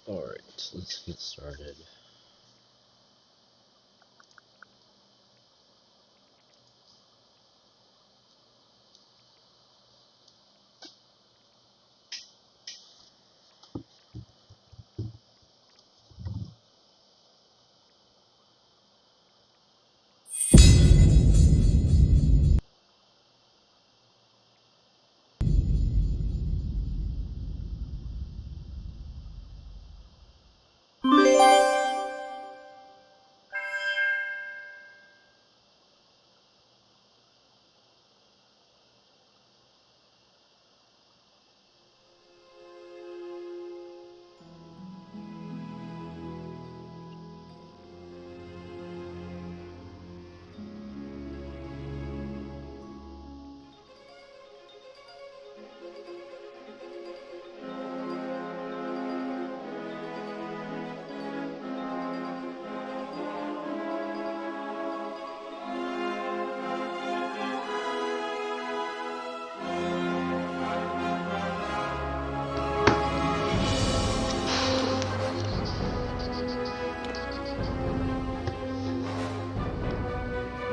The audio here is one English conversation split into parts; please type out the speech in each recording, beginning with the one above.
Alright, let's get started.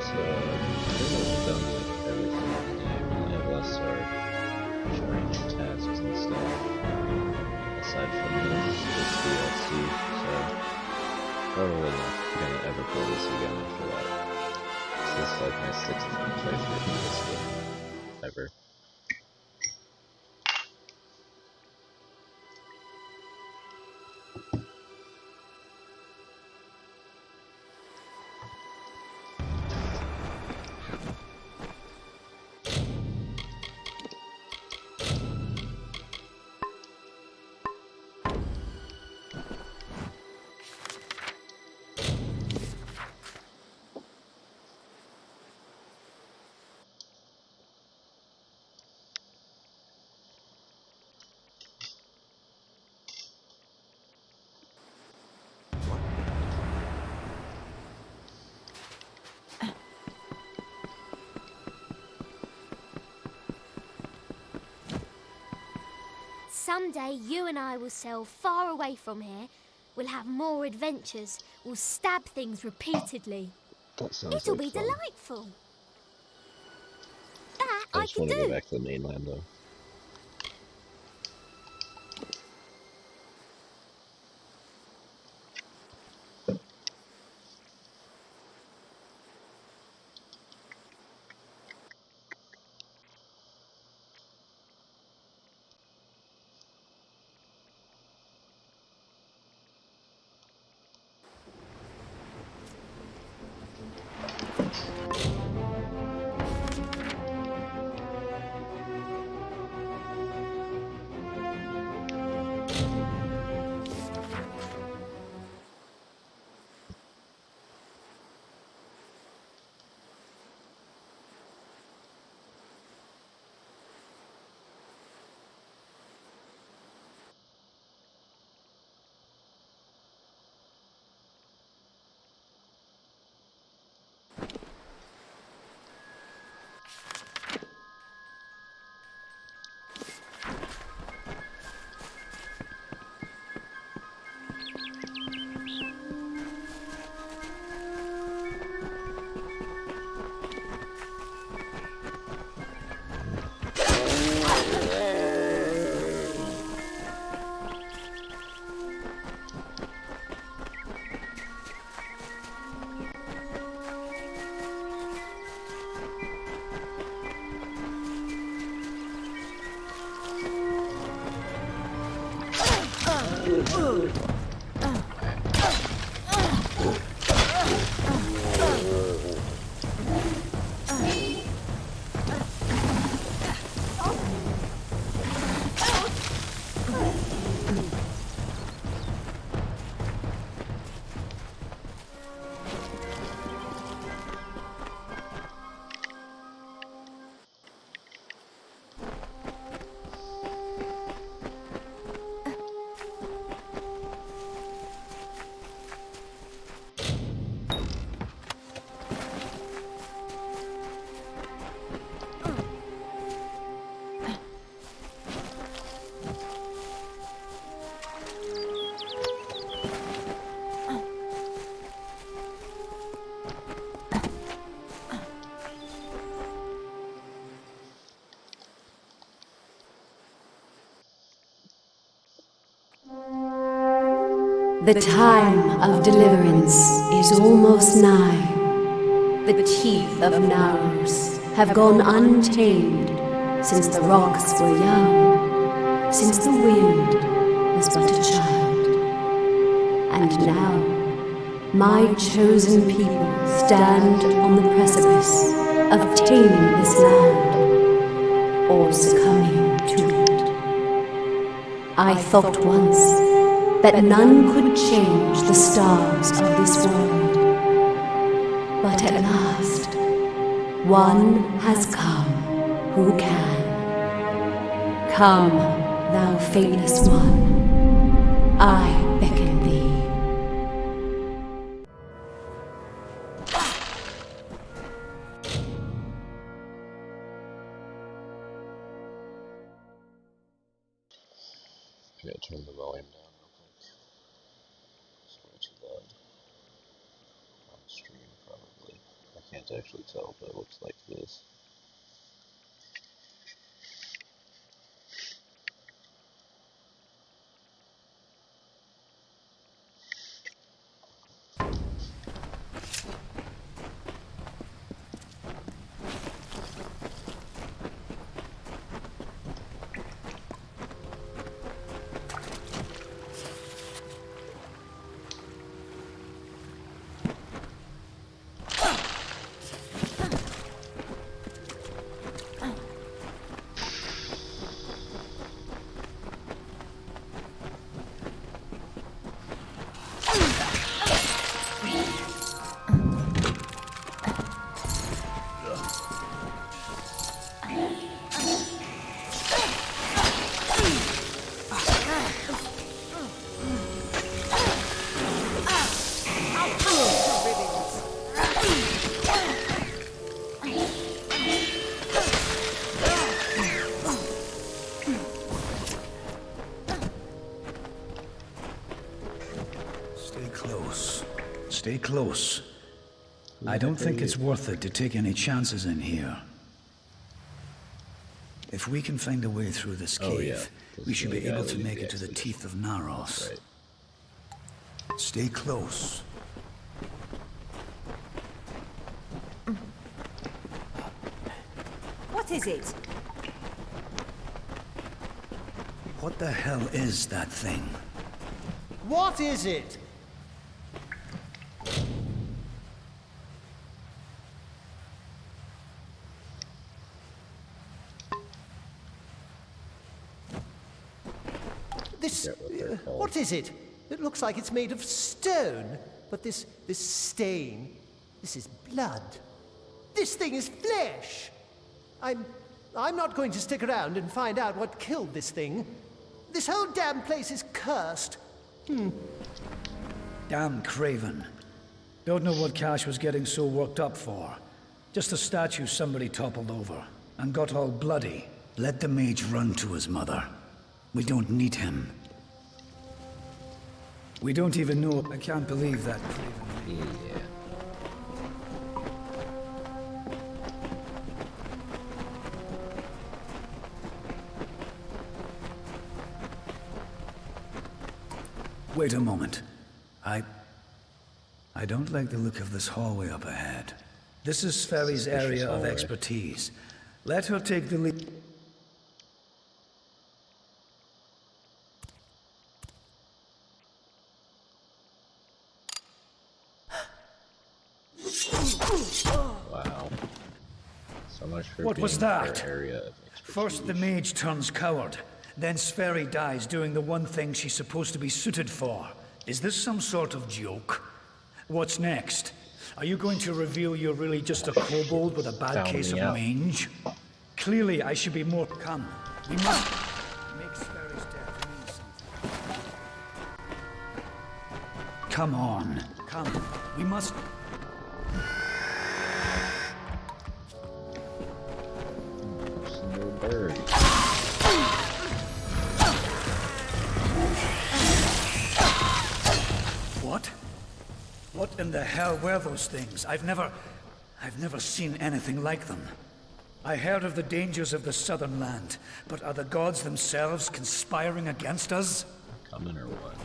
So, pretty much done with everything in the game. All I have left are showing new tasks and stuff. Aside from this DLC, so probably not gonna ever play this again after that. This is like my 6th playthrough of this game ever. Someday you and I will sail far away from here. We'll have more adventures. We'll stab things repeatedly. That sounds It'll like be fun. delightful. That I I just can want to go do. back to the mainland though. The time of deliverance is almost nigh. The teeth of Naros have gone untamed since the rocks were young, since the wind was but a child. And now, my chosen people stand on the precipice of taming this land, or succumbing to it. I thought once that none could change the stars of this world. But at last, one has come who can. Come, thou fateless one, I beckon thee. I gotta turn the volume down real quick. It's way too loud. On stream, probably. I can't actually tell, but it looks like this. Stay close. I don't think it's worth it to take any chances in here. If we can find a way through this cave, we should be able to make it to the teeth of Naros. Right. Stay close. What is it? What the hell is that thing? What is it? This... what is it? It looks like it's made of stone. But this stain... this is blood. This thing is flesh! I'm not going to stick around and find out what killed this thing. This whole damn place is cursed. Damn craven. Don't know what Cash was getting so worked up for. Just a statue somebody toppled over and got all bloody. Let the mage run to his mother. We don't need him. We don't even know. I can't believe that craven. Yeah. Wait a moment. I don't like the look of this hallway up ahead. This is Sferry's area of expertise. Let her take the lead. Wow. So much for What was that? her area of expertise. First the mage turns coward, then Sferry dies doing the one thing she's supposed to be suited for. Is this some sort of joke? What's next? Are you going to reveal you're really just a kobold with a bad case of mange? Clearly I should be more... Come, we must make Sferry's death mean something. Come on, come, we must... Some little bird. What? What in the hell were those things? I've never seen anything like them. I heard of the dangers of the southern land, but are the gods themselves conspiring against us? Coming or what?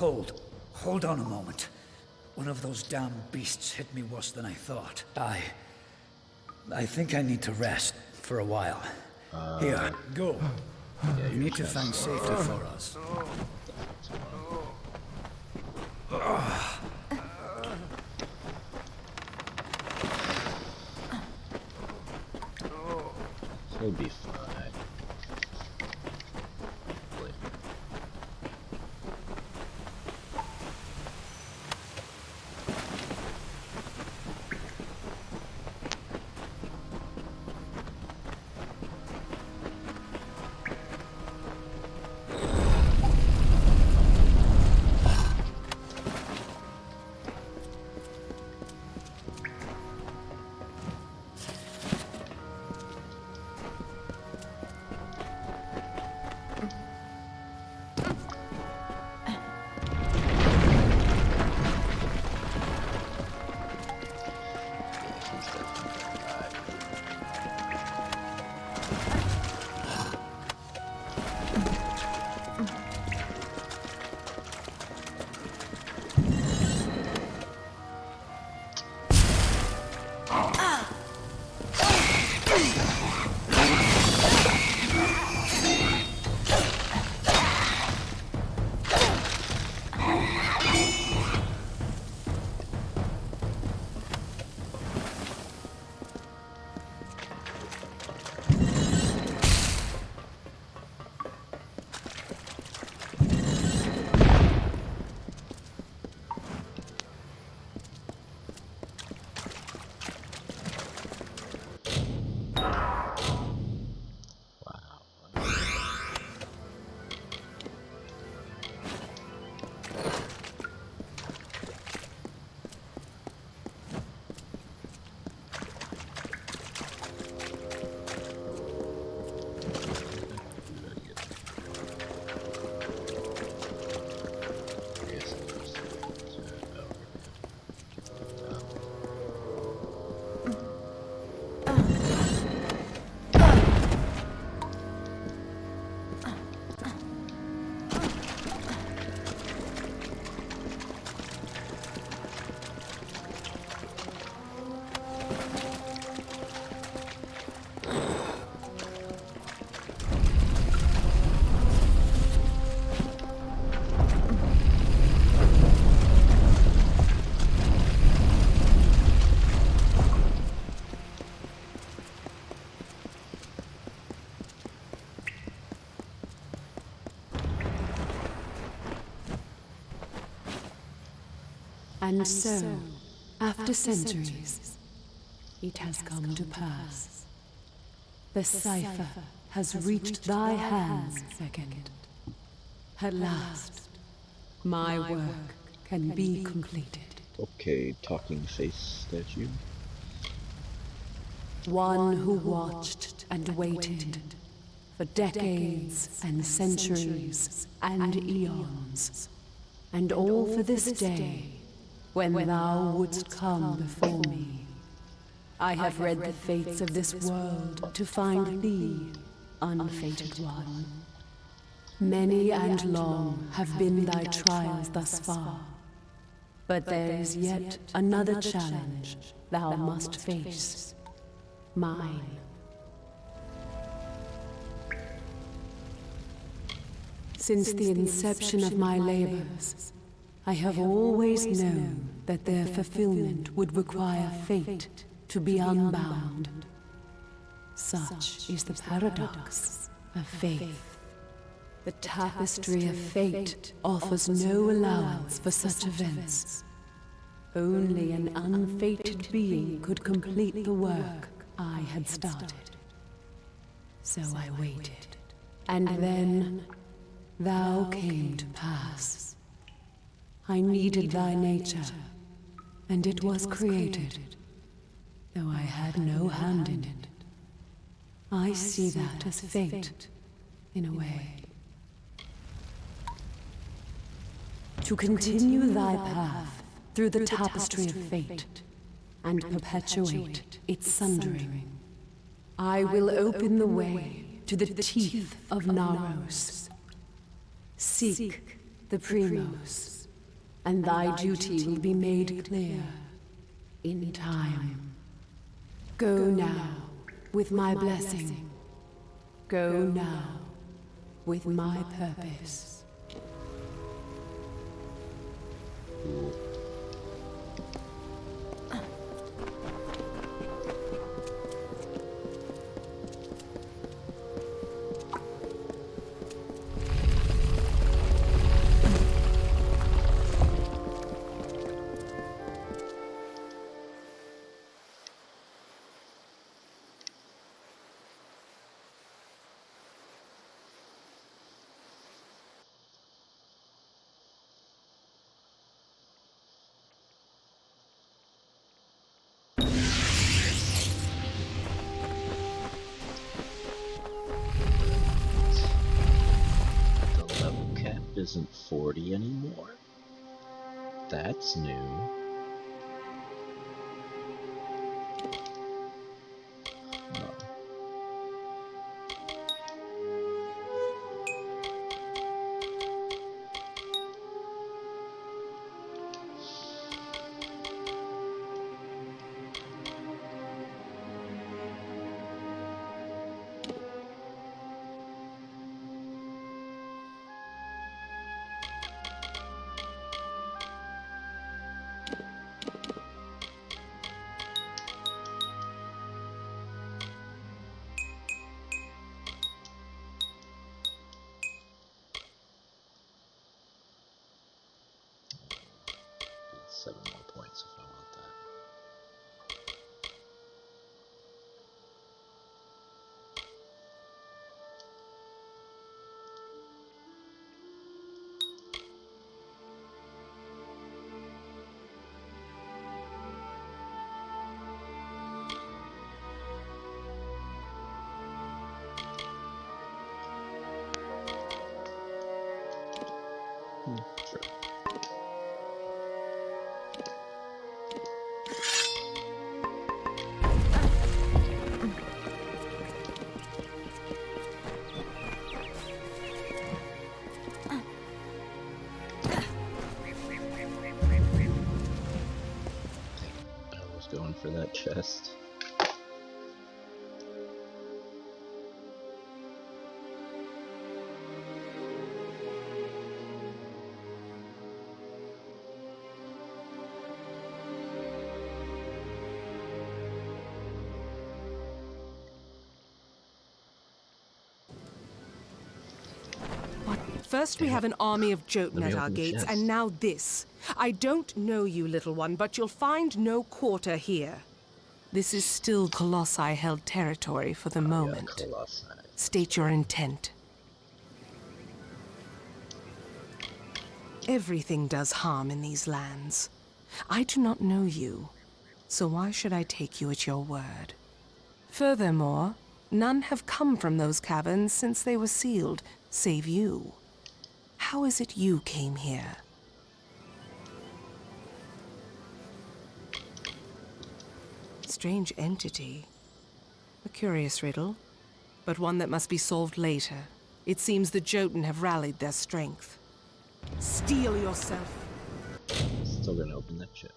Hold on a moment. One of those damn beasts hit me worse than I thought. I think I need to rest for a while. Here, go. Yeah, You need to find safety for us. He'll be fine. Hopefully. And so, after centuries, it has come to pass. The cipher has reached thy hands, second. At last, my work can be completed. Okay, talking face statue. One who watched and waited for decades and centuries and eons, and all for this day when thou wouldst come before me. I have read the fates of this world to find thee, unfated one. Many and long have been thy trials thus far, but there is yet another challenge thou must face. Mine. Since the inception of my labors, I have always known that their fulfillment would require fate to be unbound. Such is the paradox of faith. The tapestry of fate offers no allowance for such events. Only an unfated being could complete the work I had started. So I waited, and then thou came to pass. I needed thy nature, and it was created, though I had no hand in it. I see that as fate, in a way. To continue thy path through the tapestry of fate, and perpetuate its sundering, I will open the way to the teeth of Naros. Seek the Primos, and thy duty will be made clear in time. Go now with my blessing. Go now with my purpose. The level cap isn't 40 anymore. That's new. Oh. Need 7 more points if I want that. Sure. I was going for that chest. First we have an army of Jotun Let me at our open the gates, chest. and now this. I don't know you, little one, but you'll find no quarter here. This is still Colossi-held territory for the moment. Colossi. State your intent. Everything does harm in these lands. I do not know you, so why should I take you at your word? Furthermore, none have come from those caverns since they were sealed, save you. How is it you came here? Strange entity. A curious riddle, but one that must be solved later. It seems the Jotun have rallied their strength. Steel yourself. Still gonna open that chest.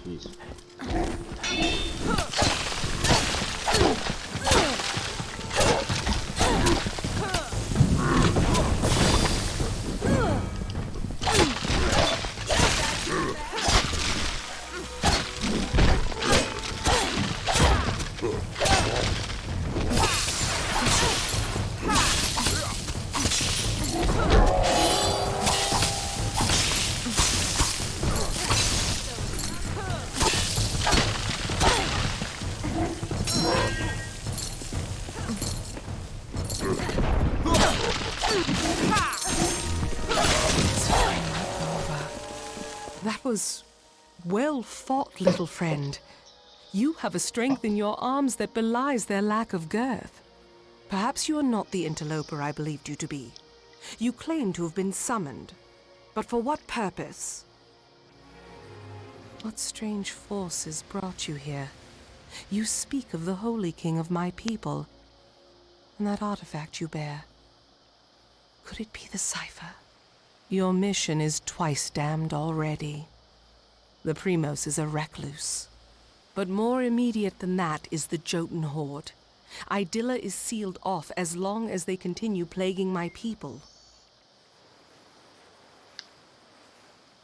Jeez. That was well fought, little friend. You have a strength in your arms that belies their lack of girth. Perhaps you are not the interloper I believed you to be. You claim to have been summoned, but for what purpose? What strange forces brought you here? You speak of the Holy King of my people. And that artifact you bear, could it be the cipher? Your mission is twice damned already. The Primos is a recluse. But more immediate than that is the Jotun horde. Idilla is sealed off as long as they continue plaguing my people.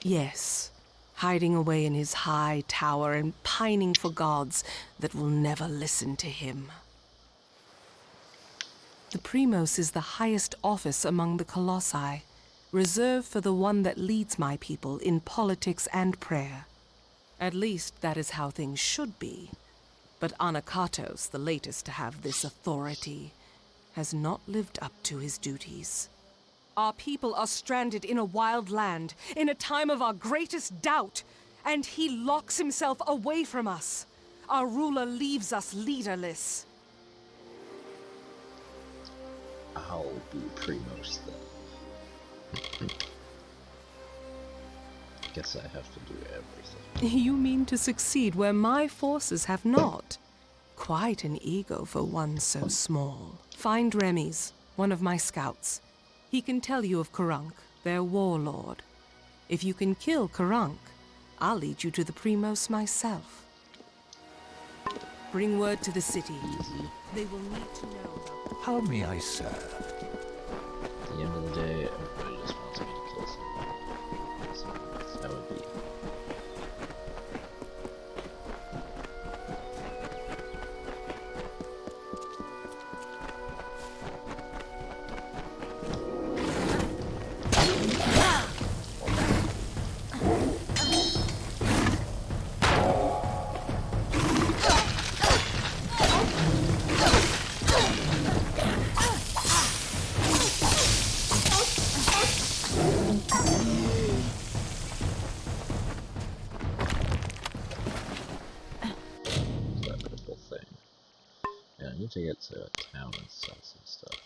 Yes, hiding away in his high tower and pining for gods that will never listen to him. The Primos is the highest office among the Colossi, reserved for the one that leads my people in politics and prayer. At least that is how things should be. But Anakatos, the latest to have this authority, has not lived up to his duties. Our people are stranded in a wild land, in a time of our greatest doubt, and he locks himself away from us. Our ruler leaves us leaderless. I'll be Primos then. Guess I have to do everything. You mean to succeed where my forces have not? Quite an ego for one so small. Find Remy's, one of my scouts. He can tell you of Karunk, their warlord. If you can kill Karunk, I'll lead you to the Primos myself. Bring word to the city. They will need to know about... How may I serve? At the end of the day, everybody just wants me to kill somebody. So that's how it be. I need to get to a town and sell some stuff.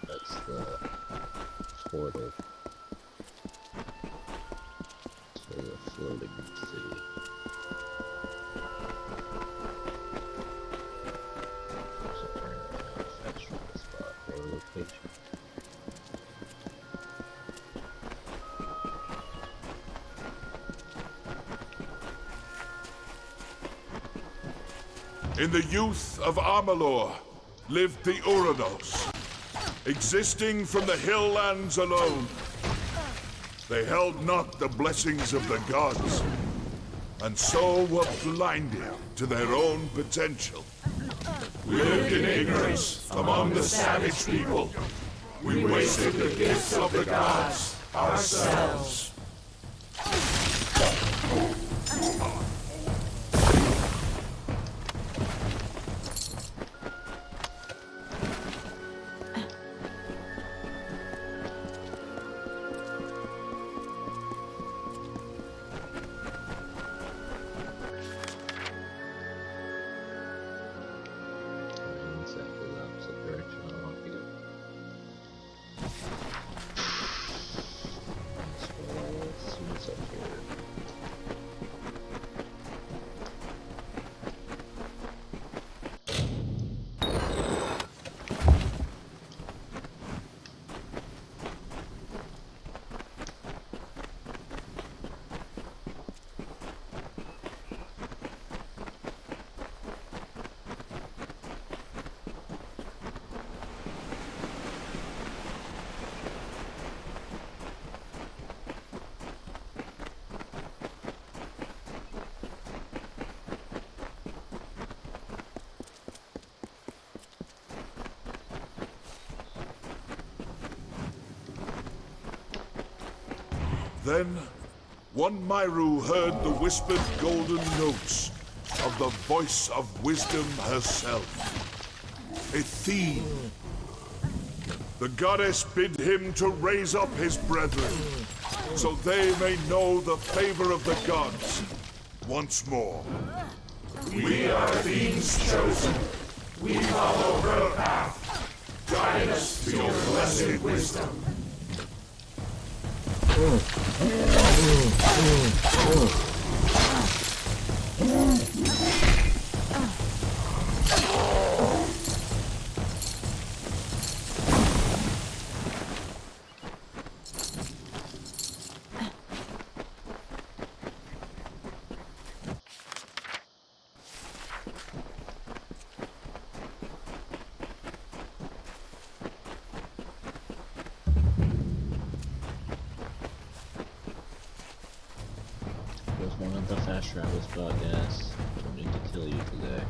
That's the portal to the floating city. So turn around fetch from the spot or location. In the youth of Amalur lived the Uranos, existing from the hill lands alone. They held not the blessings of the gods, and so were blinded to their own potential. We lived in ignorance among the savage people. We wasted the gifts of the gods ourselves. Exactly the opposite direction I want to go. That's what I Then, one Myru heard the whispered golden notes of the voice of wisdom herself. Athene. The goddess bid him to raise up his brethren, so they may know the favor of the gods once more. We are Athene's chosen. We follow her path. Guide us to your blessed wisdom. There's one of the fast travels bought gas. Don't need to kill you today.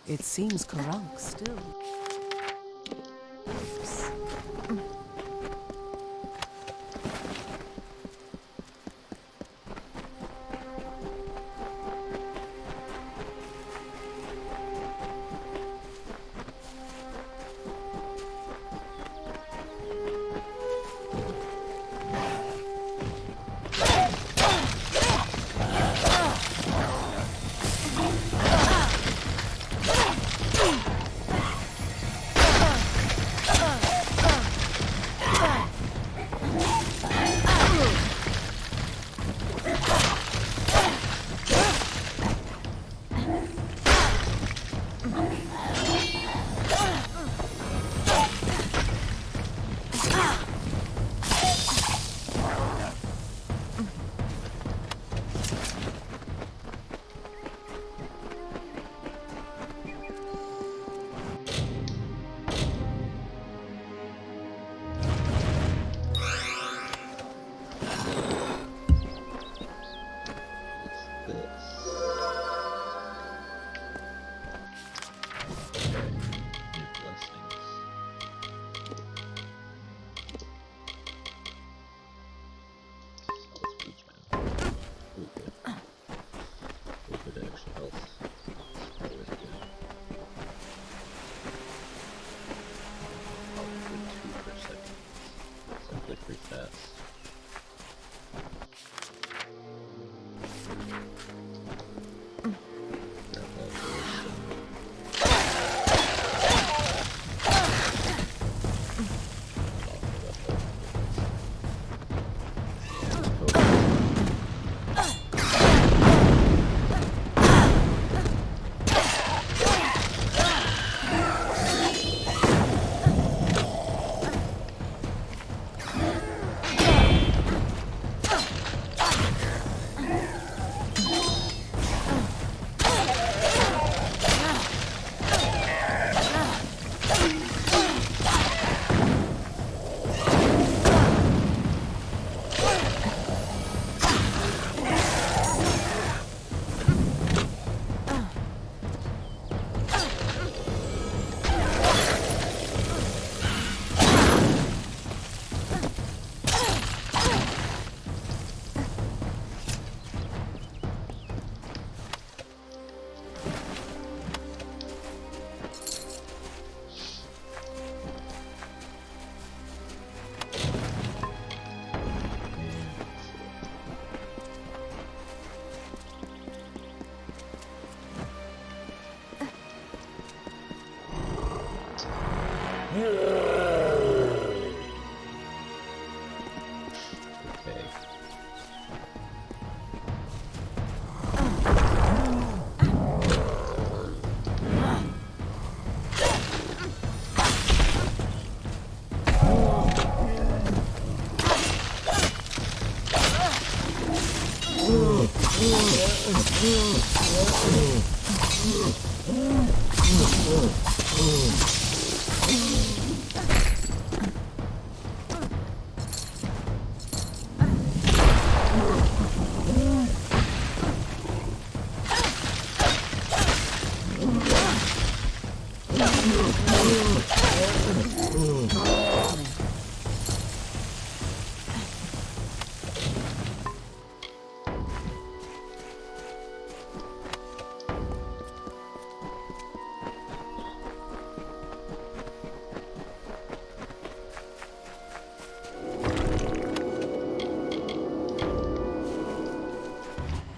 It seems Karunk still.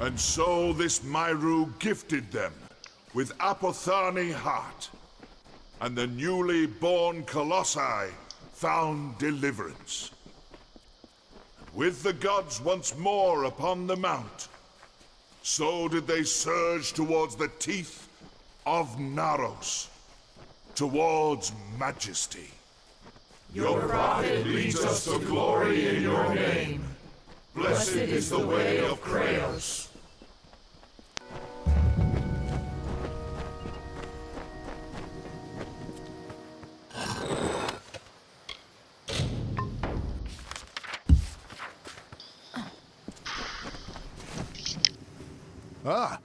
And so this Myru gifted them with Apothani heart, and the newly born Colossi found deliverance. With the gods once more upon the mount, so did they surge towards the teeth of Naros, towards majesty. Your prophet leads us to glory in your name. Blessed is the way of Kraos. Ah,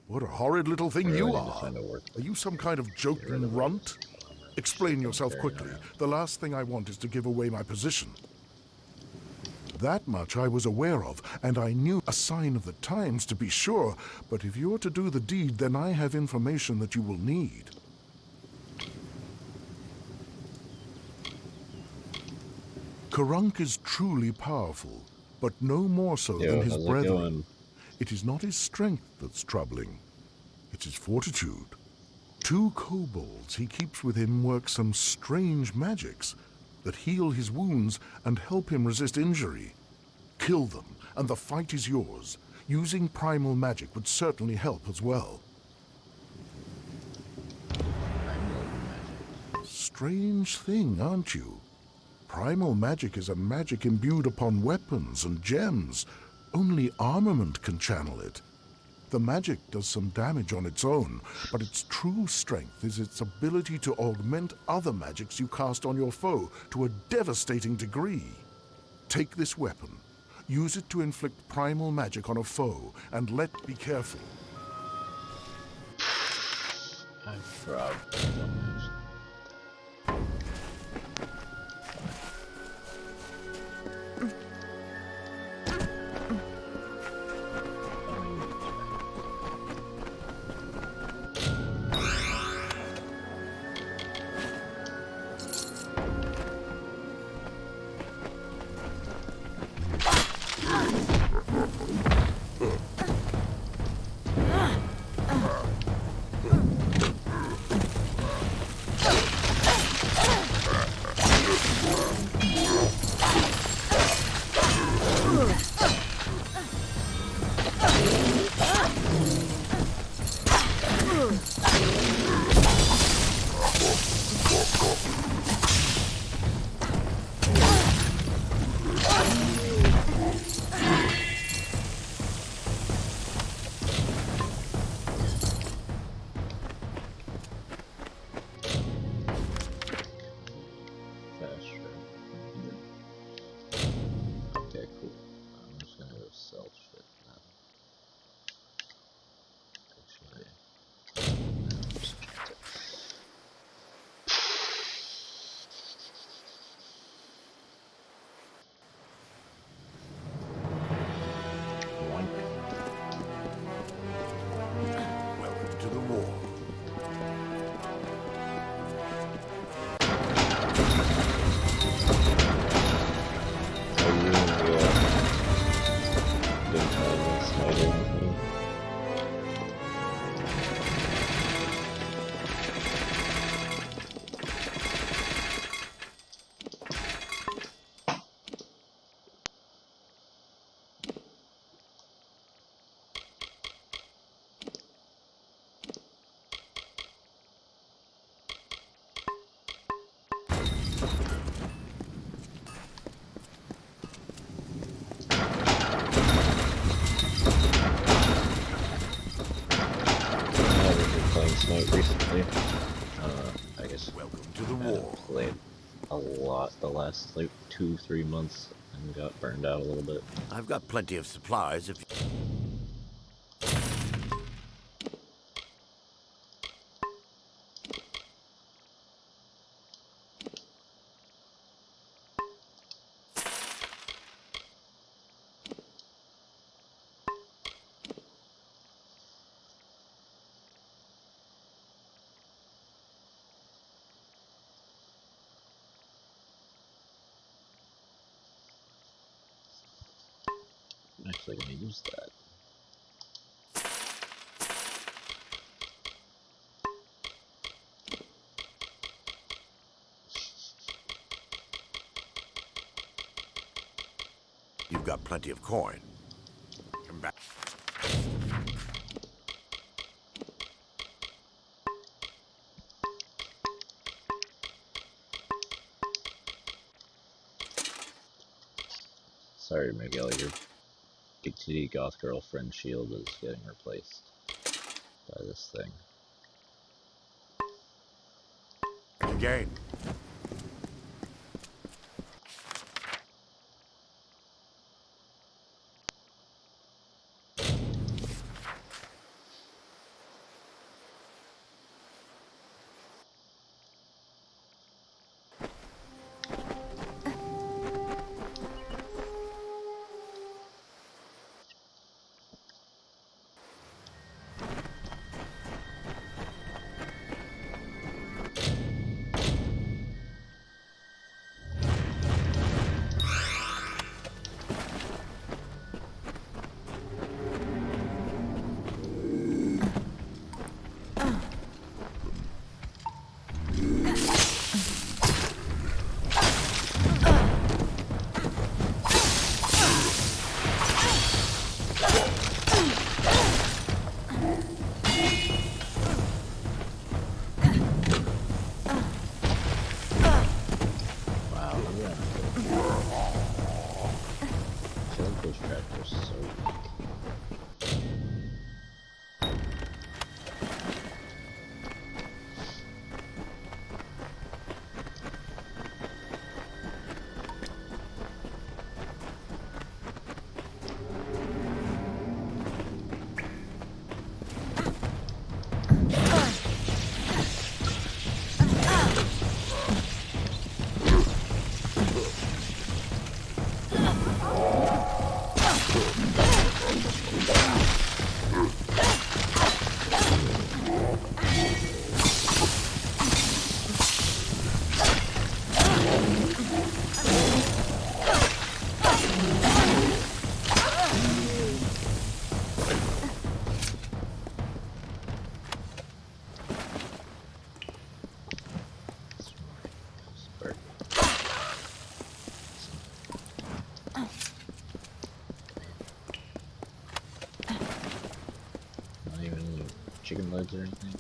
what a horrid little thing you Really need to are. find a work. Are you some kind of joking runt? Explain yourself quickly. The last thing I want is to give away my position. That much I was aware of, and I knew a sign of the times to be sure, but if you're to do the deed, then I have information that you will need. Karunk is truly powerful, but no more so than his how's it brethren. going? It is not his strength that's troubling. It's his fortitude. 2 kobolds he keeps with him work some strange magics that heal his wounds and help him resist injury. Kill them, and the fight is yours. Using primal magic would certainly help as well. Strange thing, aren't you? Primal magic is a magic imbued upon weapons and gems. Only armament can channel it. The magic does some damage on its own, but its true strength is its ability to augment other magics you cast on your foe to a devastating degree. Take this weapon, use it to inflict primal magic on a foe, and be careful. I probably don't use. honestly, I guess Welcome to the I war. played a lot the last like 2-3 months and got burned out a little bit. I've got plenty of supplies if I'm actually gonna use that. you've got plenty of coin. Come back. Sorry, Miguel, your big titty goth girlfriend shield is getting replaced by this thing. Again. Wow, yeah. I feel like those tracks are so weak. Not even any chicken legs or anything.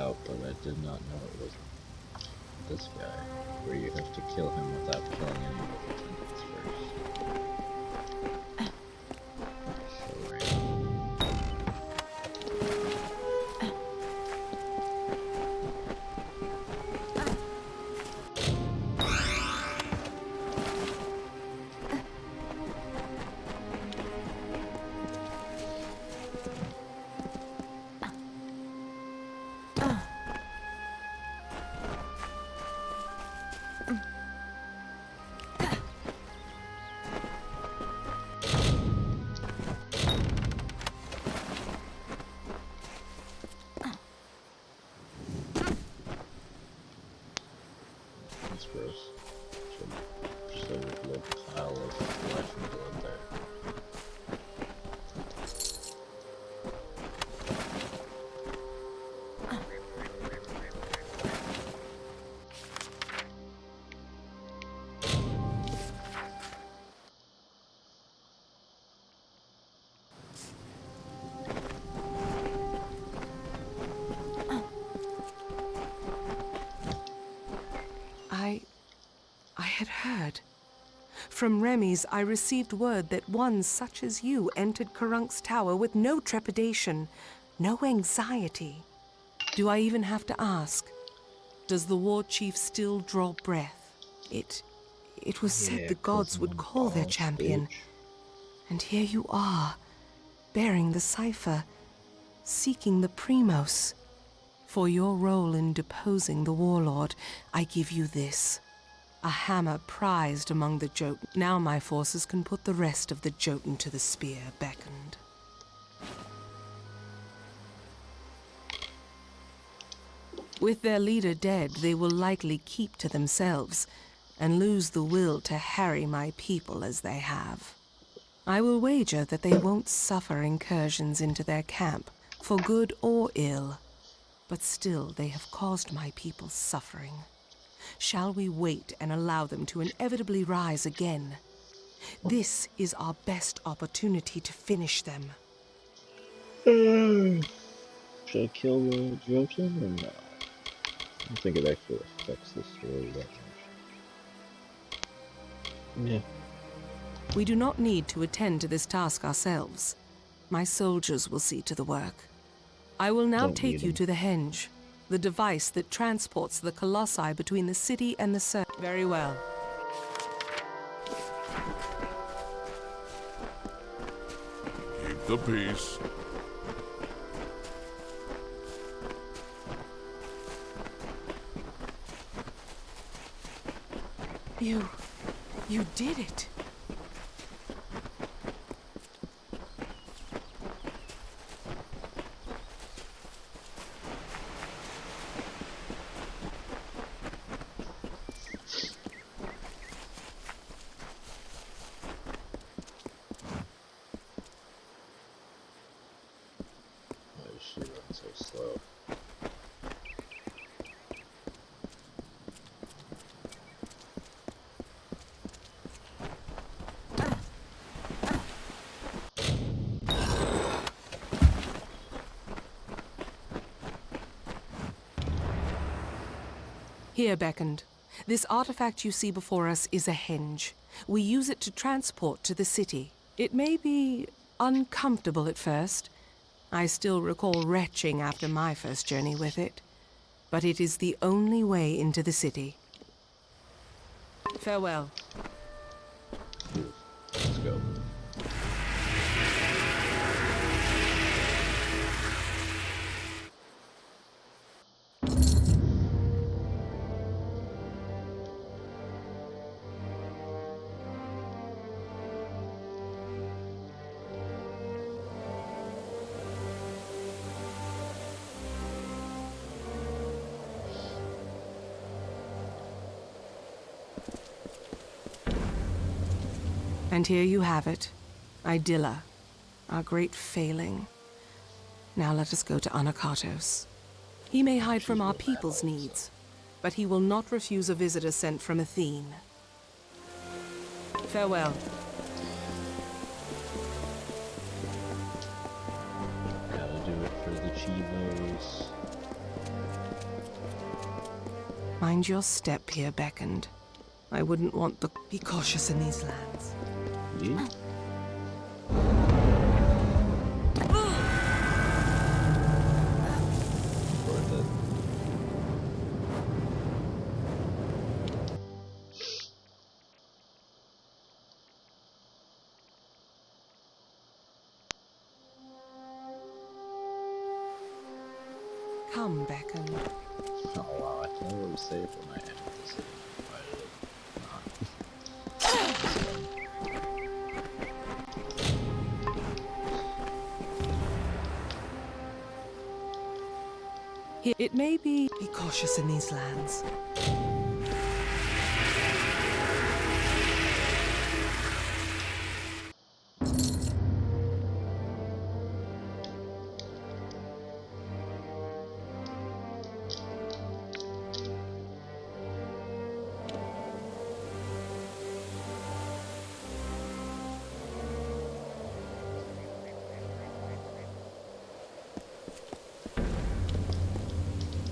out, but I did not know it was this guy, where you have to kill him without killing any of his attendants first. So random. That's gross. Just a little pile of flesh and blood there. I had heard. From Remy's, I received word that one such as you entered Karunk's tower with no trepidation, no anxiety. Do I even have to ask? Does the war chief still draw breath? It was said the gods would call their champion. And here you are, bearing the cipher, seeking the Primos. For your role in deposing the warlord, I give you this. A hammer prized among the Jotun. Now my forces can put the rest of the Jotun to the spear beckoned. With their leader dead, they will likely keep to themselves and lose the will to harry my people as they have. I will wager that they won't suffer incursions into their camp, for good or ill. But still, they have caused my people suffering. Shall we wait and allow them to inevitably rise again? This is our best opportunity to finish them. Should I kill the Jotun or not? I don't think it actually affects the story that much. Yeah. We do not need to attend to this task ourselves. My soldiers will see to the work. I will now take you to the henge, the device that transports the colossi between the city and the surf. Very well. Keep the peace. You did it. Why does she run so slow? Here, beckoned. This artifact you see before us is a henge. We use it to transport to the city. It may be uncomfortable at first. I still recall retching after my first journey with it. But it is the only way into the city. Farewell. Let's go. And here you have it. Idylla, our great failing. Now let us go to Anakatos. He may hide from our people's needs, but he will not refuse a visitor sent from Athene. Farewell. Gotta do it for the Chivos. Mind your step here, beckoned. I wouldn't want the... Be cautious in these lands. Yeah. Worth it. Come, beckoned. Oh wow, I thought it was safe when I entered the city. Why did it not? Here, it may be... Be cautious in these lands.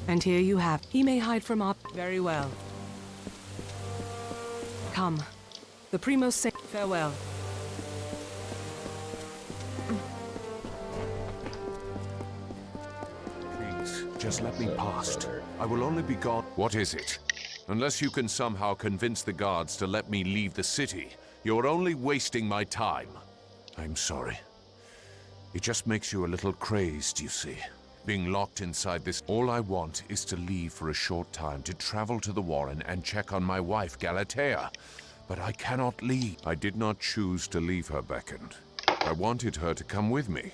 And here you have. He may hide from our... Very well. Come. The Primos say farewell. Please, just let me past. I will only be gone. What is it? Unless you can somehow convince the guards to let me leave the city, you're only wasting my time. I'm sorry. It just makes you a little crazed, you see. Being locked inside this, all I want is to leave for a short time to travel to the Warren and check on my wife, Galatea. But I cannot leave. I did not choose to leave her, beckoned. I wanted her to come with me,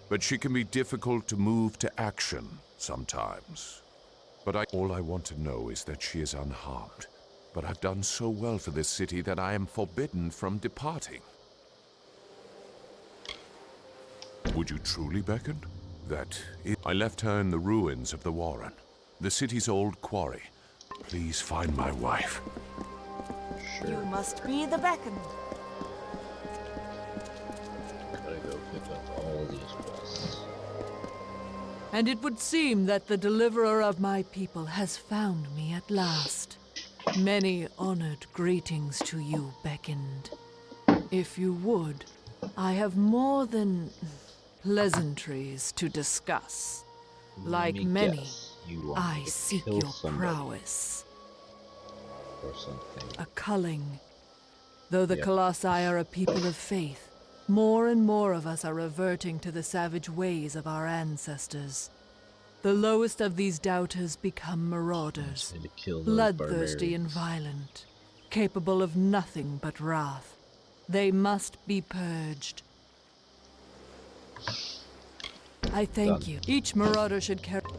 but she can be difficult to move to action sometimes. But all I want to know is that she is unharmed. But I've done so well for this city that I am forbidden from departing. Would you truly beckon? I left her in the ruins of the Warren, the city's old quarry. Please find my wife. Sure. You must be the beckoned. Gotta go pick up all these quests. And it would seem that the deliverer of my people has found me at last. Many honored greetings to you, beckoned. If you would, I have more than pleasantries to discuss. Like many, I seek your prowess. Or something. A culling. Though the Colossi are a people of faith, more and more of us are reverting to the savage ways of our ancestors. The lowest of these doubters become marauders, bloodthirsty and violent, capable of nothing but wrath. They must be purged. I thank you. Each marauder should carry... Oh,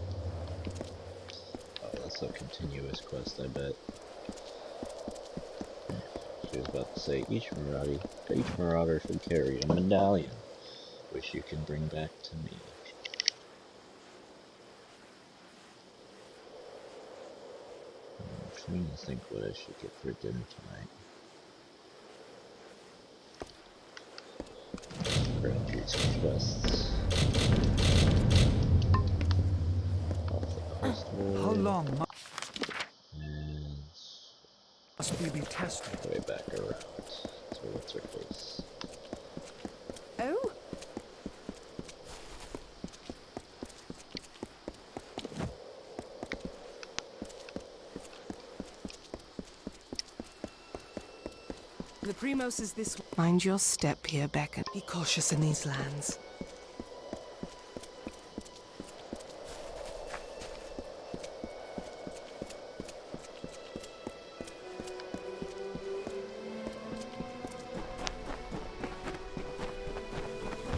that's a continuous quest, I bet. She was about to say, each marauder should carry a medallion, which you can bring back to me. I'm trying to think what I should get for dinner tonight. Grab these quests. How long And must we be tested? way back around. So what's her face? Oh? The Primos is this way. Mind your step here, beckon. Be cautious in these lands.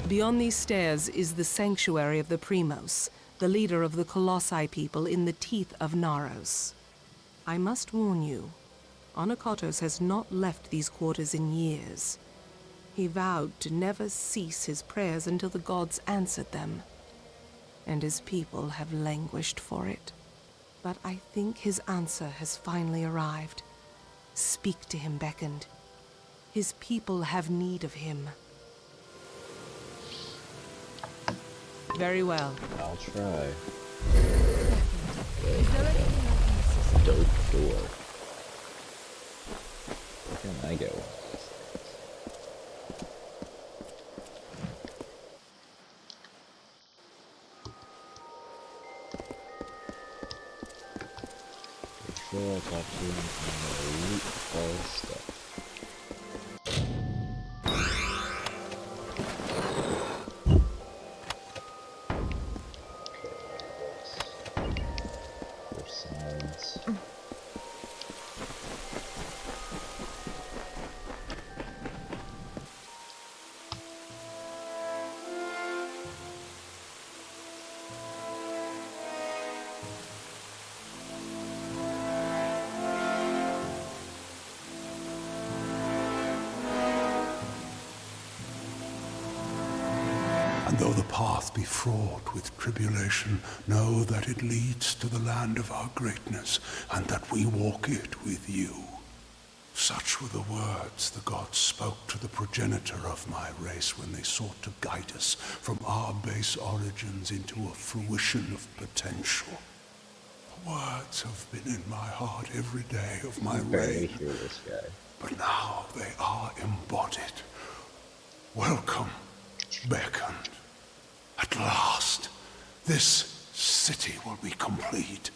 Beyond these stairs is the sanctuary of the Primos, the leader of the Colossi people in the teeth of Naros. I must warn you, Anakotos has not left these quarters in years. He vowed to never cease his prayers until the gods answered them, and his people have languished for it. But I think his answer has finally arrived. Speak to him, beckoned. His people have need of him. Very well. I'll try. Is there anything I can assist dope door. Where can I go? Sure, I'll talk to him and loot all his stuff. There's sounds. And though the path be fraught with tribulation, know that it leads to the land of our greatness, and that we walk it with you. Such were the words the gods spoke to the progenitor of my race when they sought to guide us from our base origins into a fruition of potential. The words have been in my heart every day of my reign, but now they are embodied. Welcome, beckoned. At last, this city will be complete.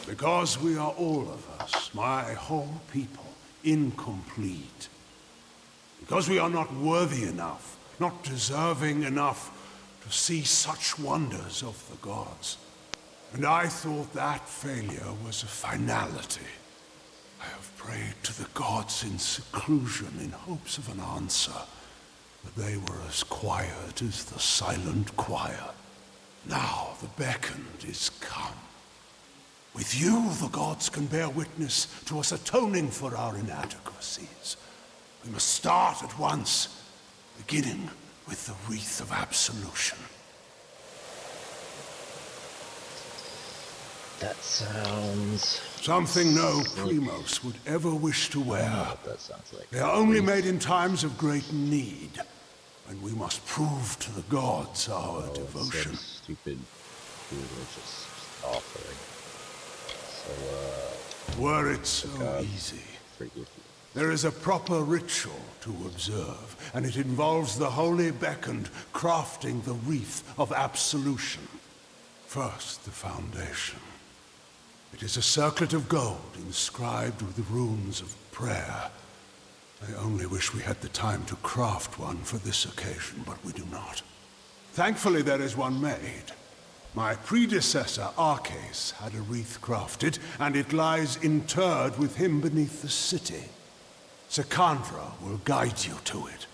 Because we are all of us, my whole people, incomplete. Because we are not worthy enough, not deserving enough to see such wonders of the gods. And I thought that failure was a finality. I have prayed to the gods in seclusion in hopes of an answer, but they were as quiet as the silent choir. Now the beckoned is come. With you, the gods can bear witness to us atoning for our inadequacies. We must start at once, beginning with the wreath of absolution. That sounds... something no Primos would ever wish to wear. That sounds like... They are only made in times of great need, and we must prove to the gods our devotion. Stupid, religious offering. So, were it so easy. Forgive you. There is a proper ritual to observe, and it involves the holy beckoned crafting the wreath of absolution. First, the foundation. It is a circlet of gold inscribed with the runes of prayer. I only wish we had the time to craft one for this occasion, but we do not. Thankfully, there is one made. My predecessor, Arcas, had a wreath crafted, and it lies interred with him beneath the city. Secandra will guide you to it.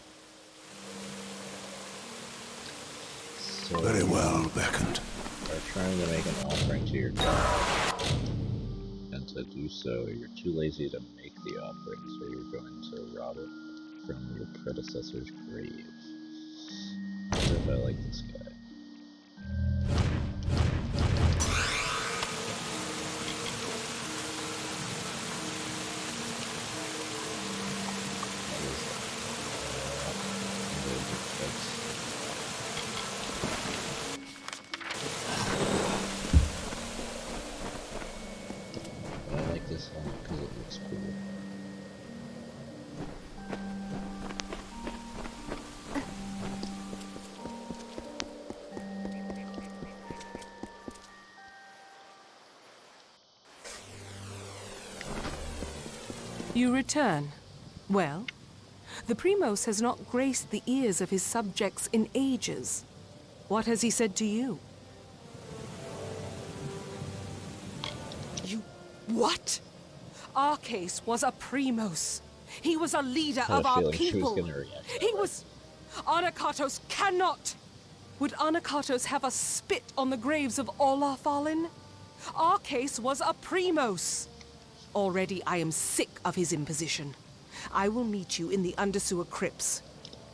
So very well, beckoned. Are trying to make an offering to your god, and to do so, you're too lazy to make the offering, so you're going to rob it from your predecessor's grave. I wonder if I like this guy. I like this one because it looks cool. You return. Well, the Primos has not graced the ears of his subjects in ages. What has he said to you? You... what? Arcas was a Primos. He was a leader of our people. He was... Anakatos cannot! Would Anakatos have us spit on the graves of all our fallen? Arcas was a Primos. Already I am sick of his imposition. I will meet you in the undersewer crypts.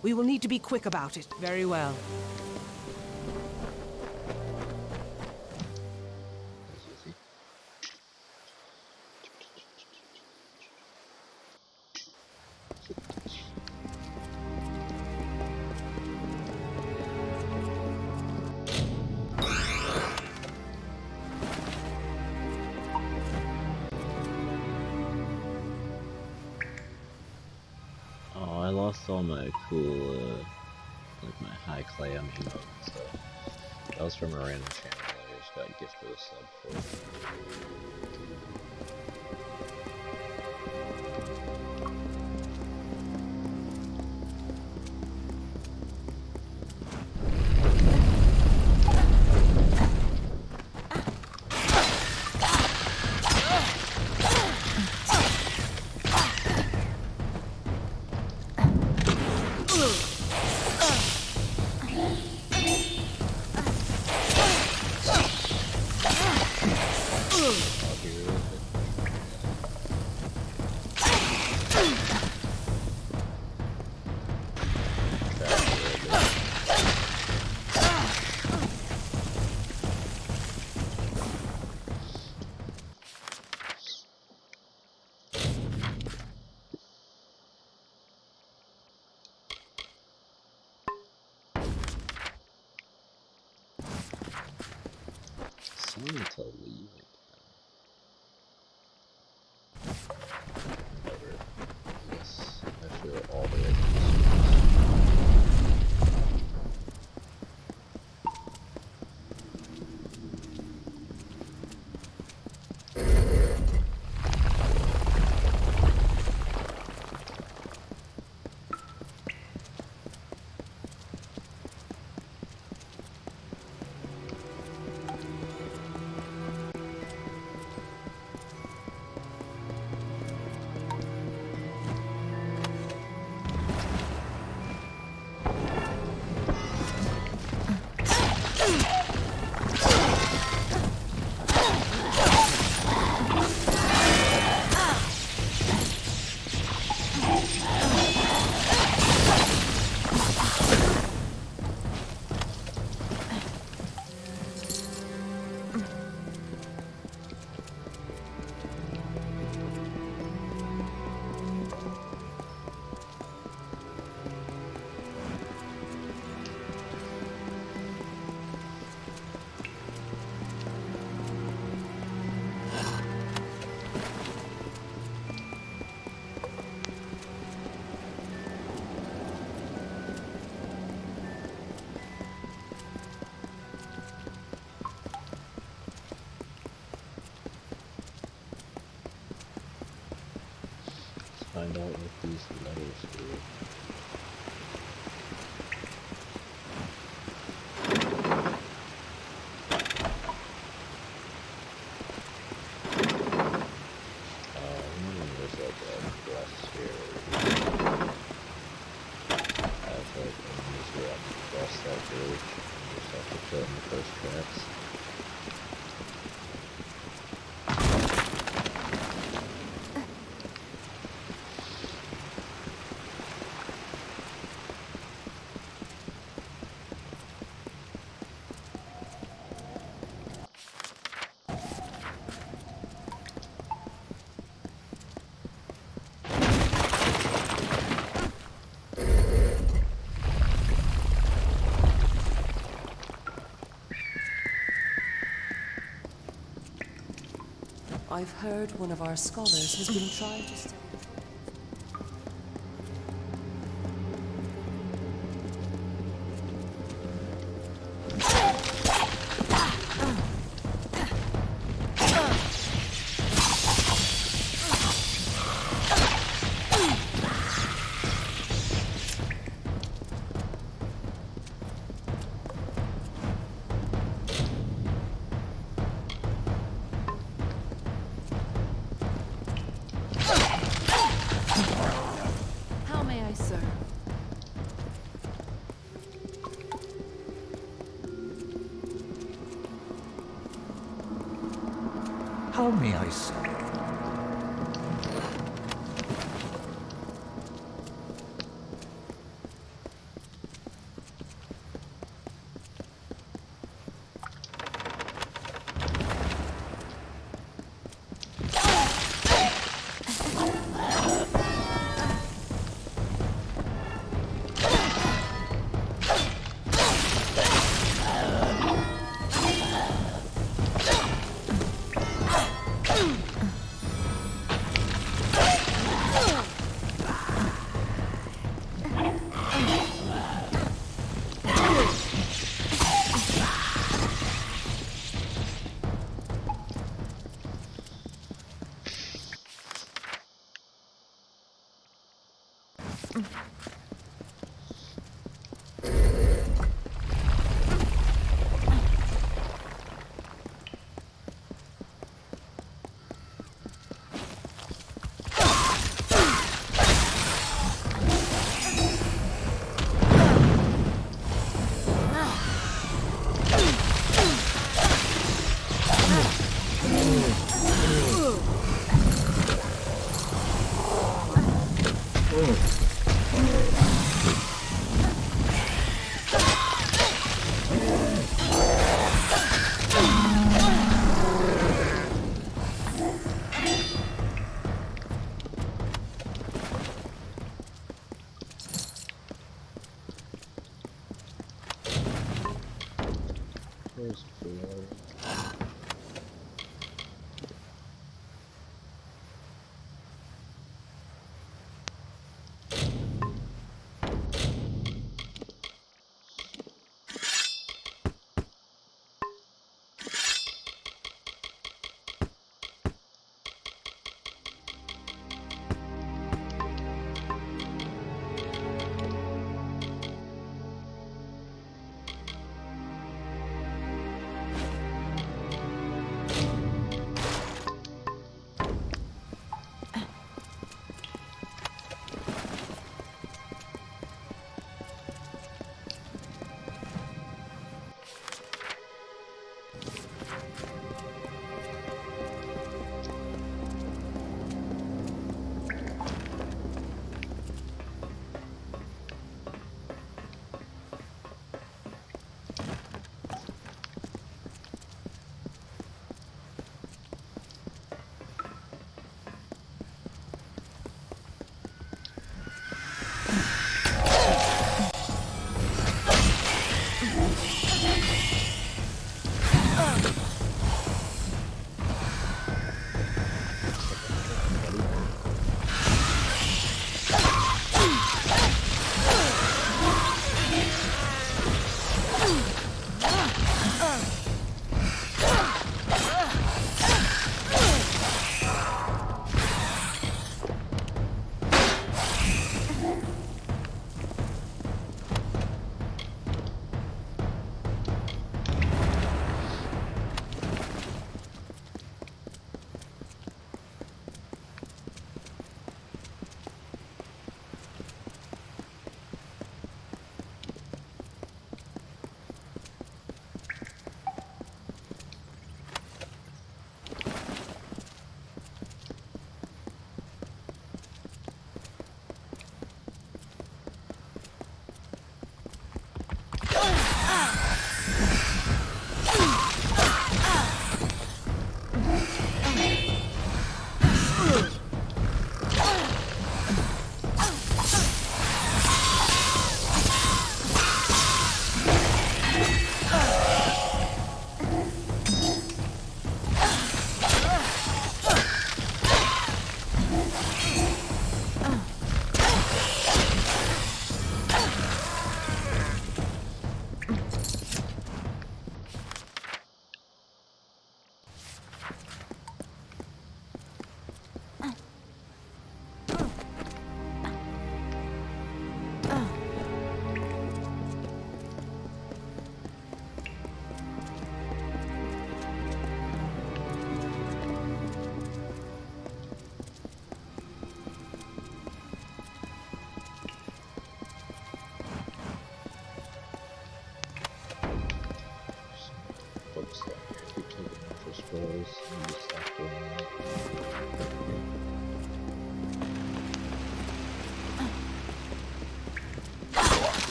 We will need to be quick about it. Very well. lost all my cool, like my high clay on emote and stuff. That was from a random channel I just got gifted a sub for. Someone to leave again. Whatever. I guess I feel all the way to find out what these letters do. There's like a bless here. I feel like when you just have to cross that bridge, you just have to kill in the first tracks. I've heard one of our scholars has been trying to study. How may I serve? How may I say? Where's Flo?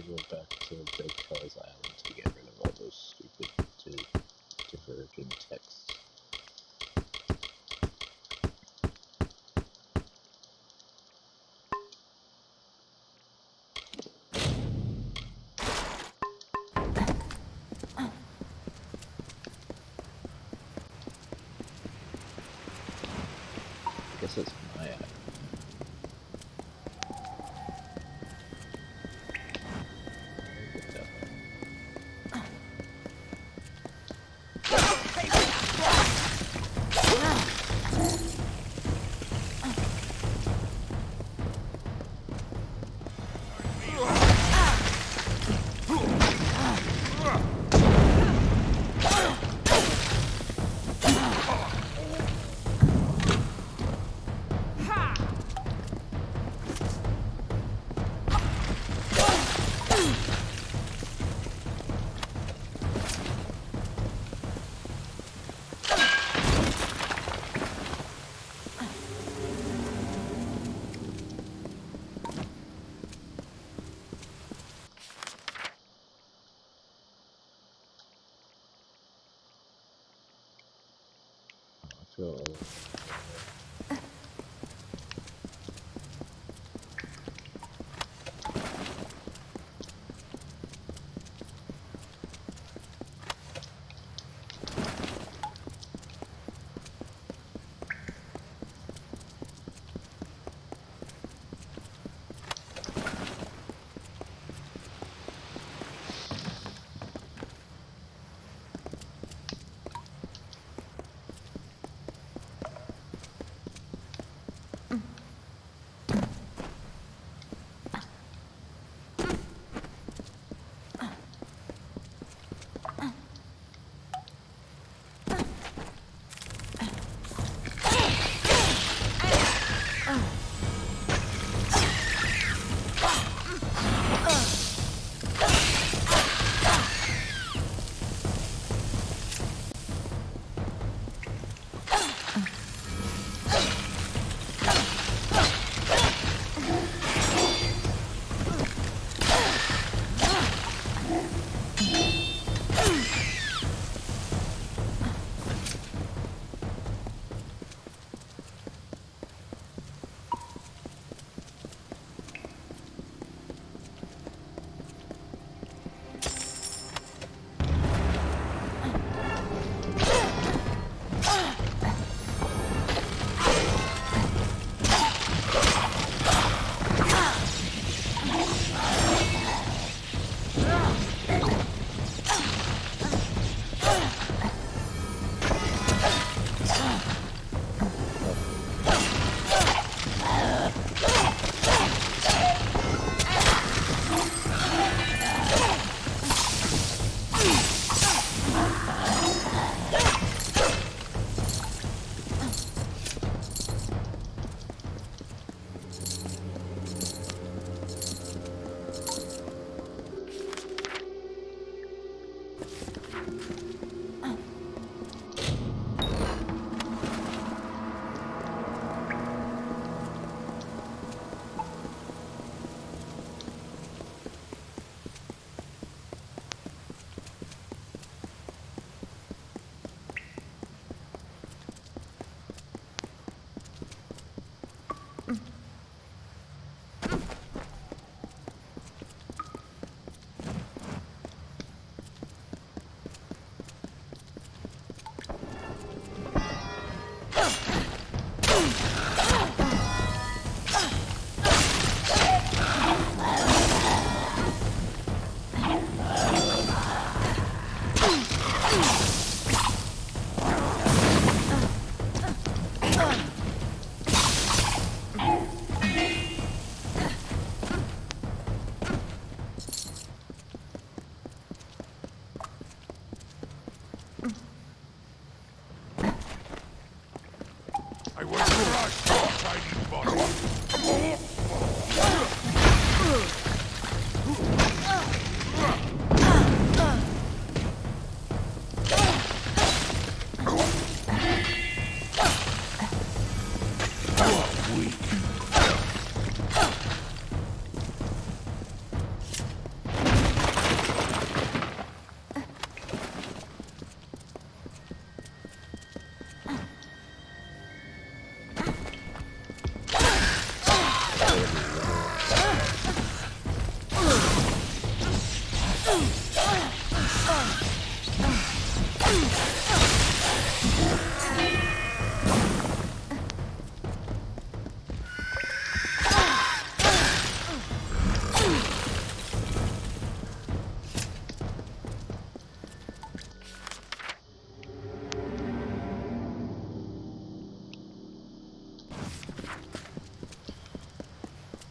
go back to Big Kelly's Island to get rid of all those stupid divergent texts. I guess it's my island. Get that one. I feel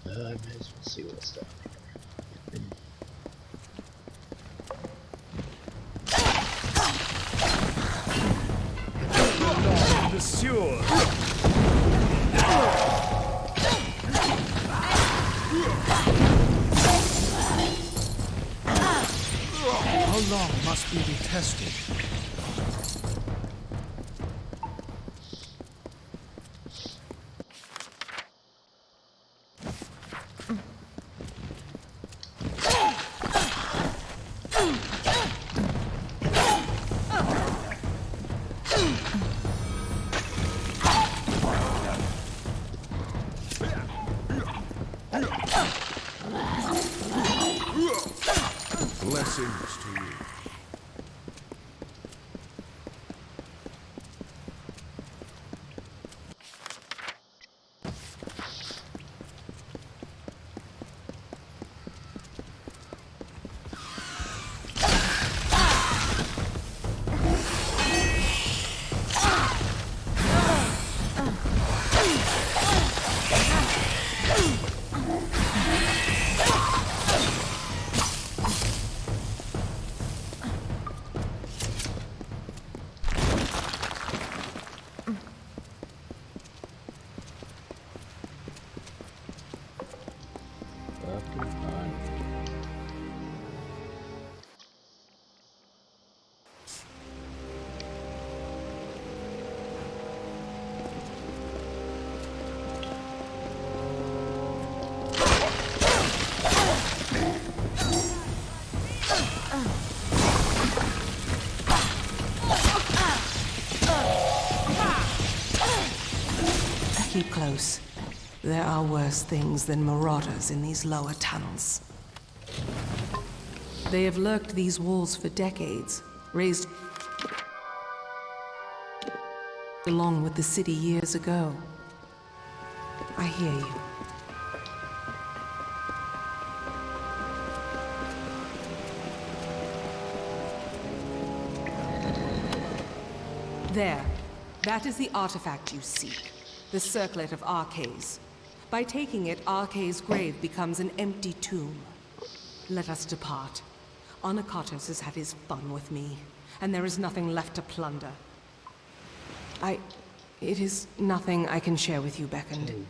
I may as well see what's down here. The sewer. How long must we be tested? Blessings to you. Fucking fine. Keep close. There are worse things than marauders in these lower tunnels. They have lurked these walls for decades, raised along with the city years ago. I hear you. There. That is the artifact you seek. The Circlet of Arcades. By taking it, Arcades' grave becomes an empty tomb. Let us depart. Onakatos has had his fun with me, and there is nothing left to plunder. It is nothing I can share with you, Beckoned.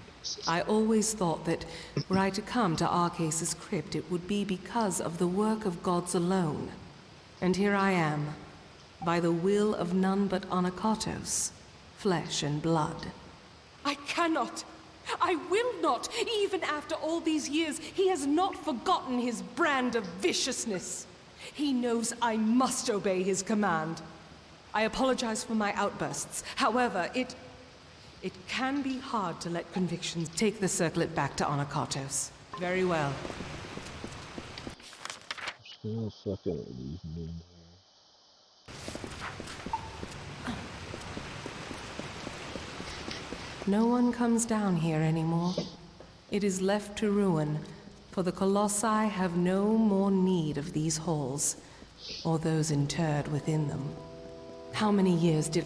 I always thought that were I to come to Arcades' crypt, it would be because of the work of gods alone. And here I am, by the will of none but Onakatos, flesh and blood. I cannot! I will not! Even after all these years, he has not forgotten his brand of viciousness. He knows I must obey his command. I apologize for my outbursts. However, it can be hard to let convictions take the circlet back to Onakatos. Very well. Just gonna fucking leave me in No one comes down here anymore. It is left to ruin, for the Colossi have no more need of these halls, or those interred within them. How many years did...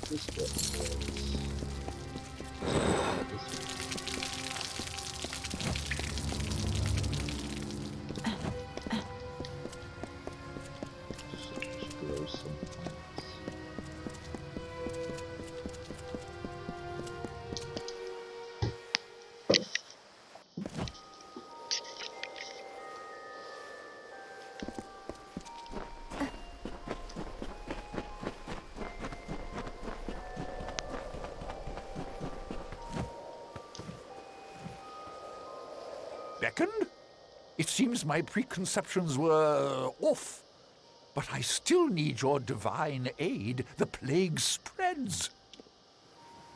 This button was grow some plants. Beckoned? It seems my preconceptions were off. But I still need your divine aid. The plague spreads.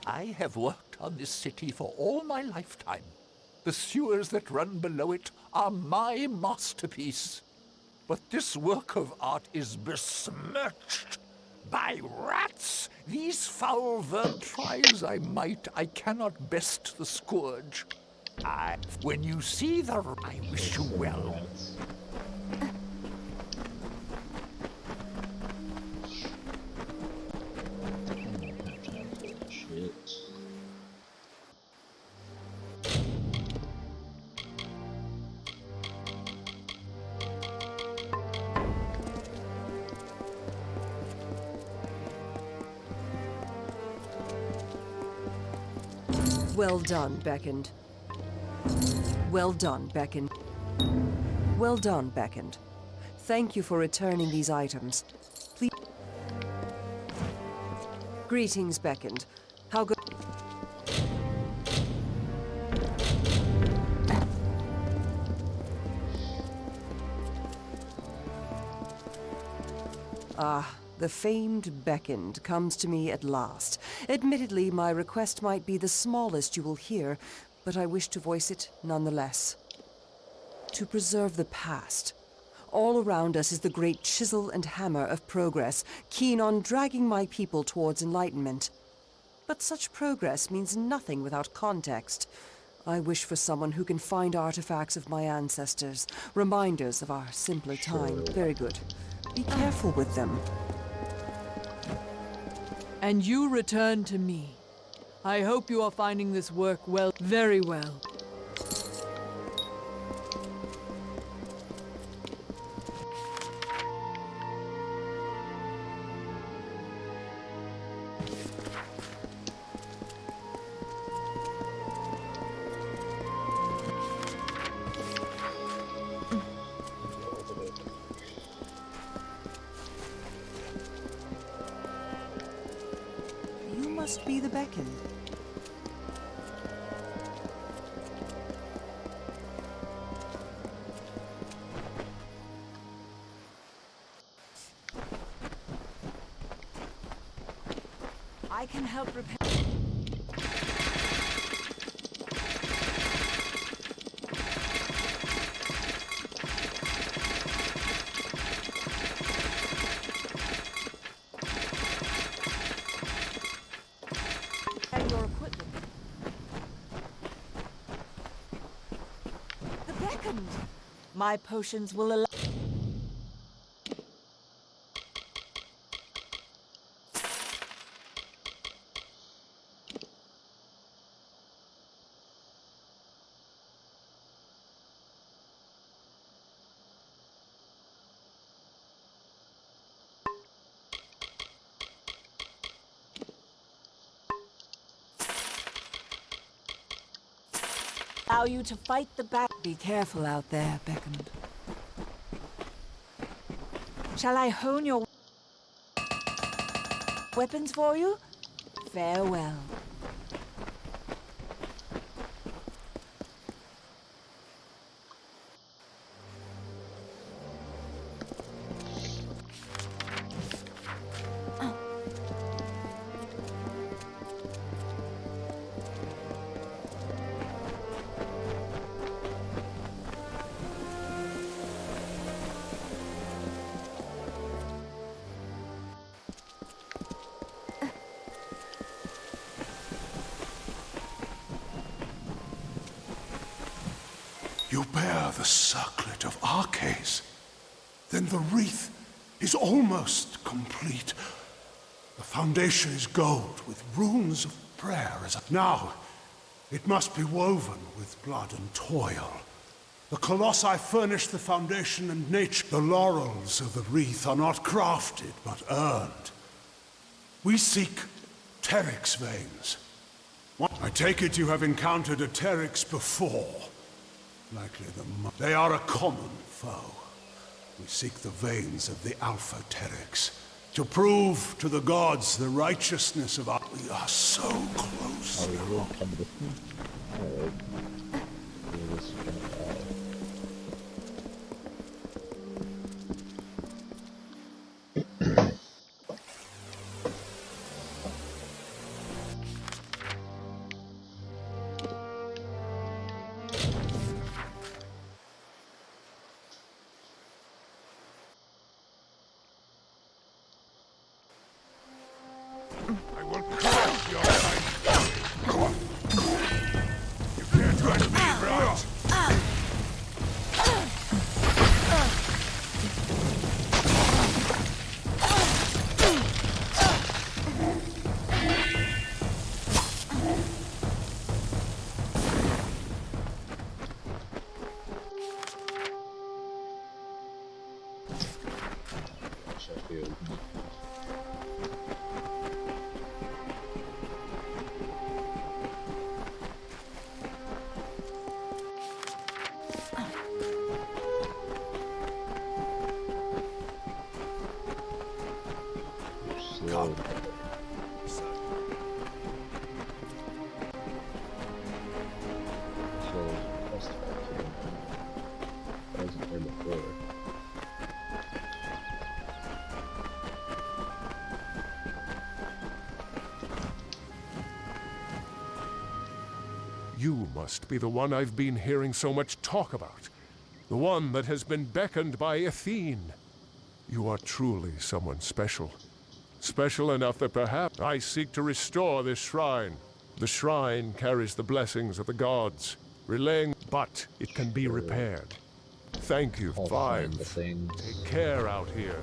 I have worked on this city for all my lifetime. The sewers that run below it are my masterpiece. But this work of art is besmirched by rats. These foul vermin try as I might, I cannot best the scourge. When you see I wish you well. Shit. Well done, Beckoned. Well done, Beckoned. Well done, Beckoned. Thank you for returning these items. Please. Greetings, Beckoned. How good? Ah, the famed Beckoned comes to me at last. Admittedly, my request might be the smallest you will hear, but I wish to voice it nonetheless. To preserve the past. All around us is the great chisel and hammer of progress, keen on dragging my people towards enlightenment. But such progress means nothing without context. I wish for someone who can find artifacts of my ancestors, reminders of our simpler time. Very good. Be careful with them. And you return to me. I hope you are finding this work well, very well. You must be the Beckoned. I can help repair. Your equipment. The Beckoned. My potions will allow. Allow you to fight the back. Be careful out there, Beckoned. Shall I hone your weapons for you? Farewell. You bear the circlet of Arcades. Then the wreath is almost complete. The foundation is gold with runes of prayer as now it must be woven with blood and toil. The colossi furnish the foundation and nature. The laurels of the wreath are not crafted but earned. We seek Teryx veins. I take it you have encountered a Teryx before. Likely they are a common foe. We seek the veins of the Alpha Teryx to prove to the gods the righteousness of our... We are so close. I will crush your life. You can't touch me, right? Sheffield. Slow. So, that's the fact I wasn't there before. You must be the one I've been hearing so much talk about. The one that has been beckoned by Athene. You are truly someone special. Special enough that perhaps I seek to restore this shrine. The shrine carries the blessings of the gods, relaying, but it can be repaired. Thank you, Five. Take care out here.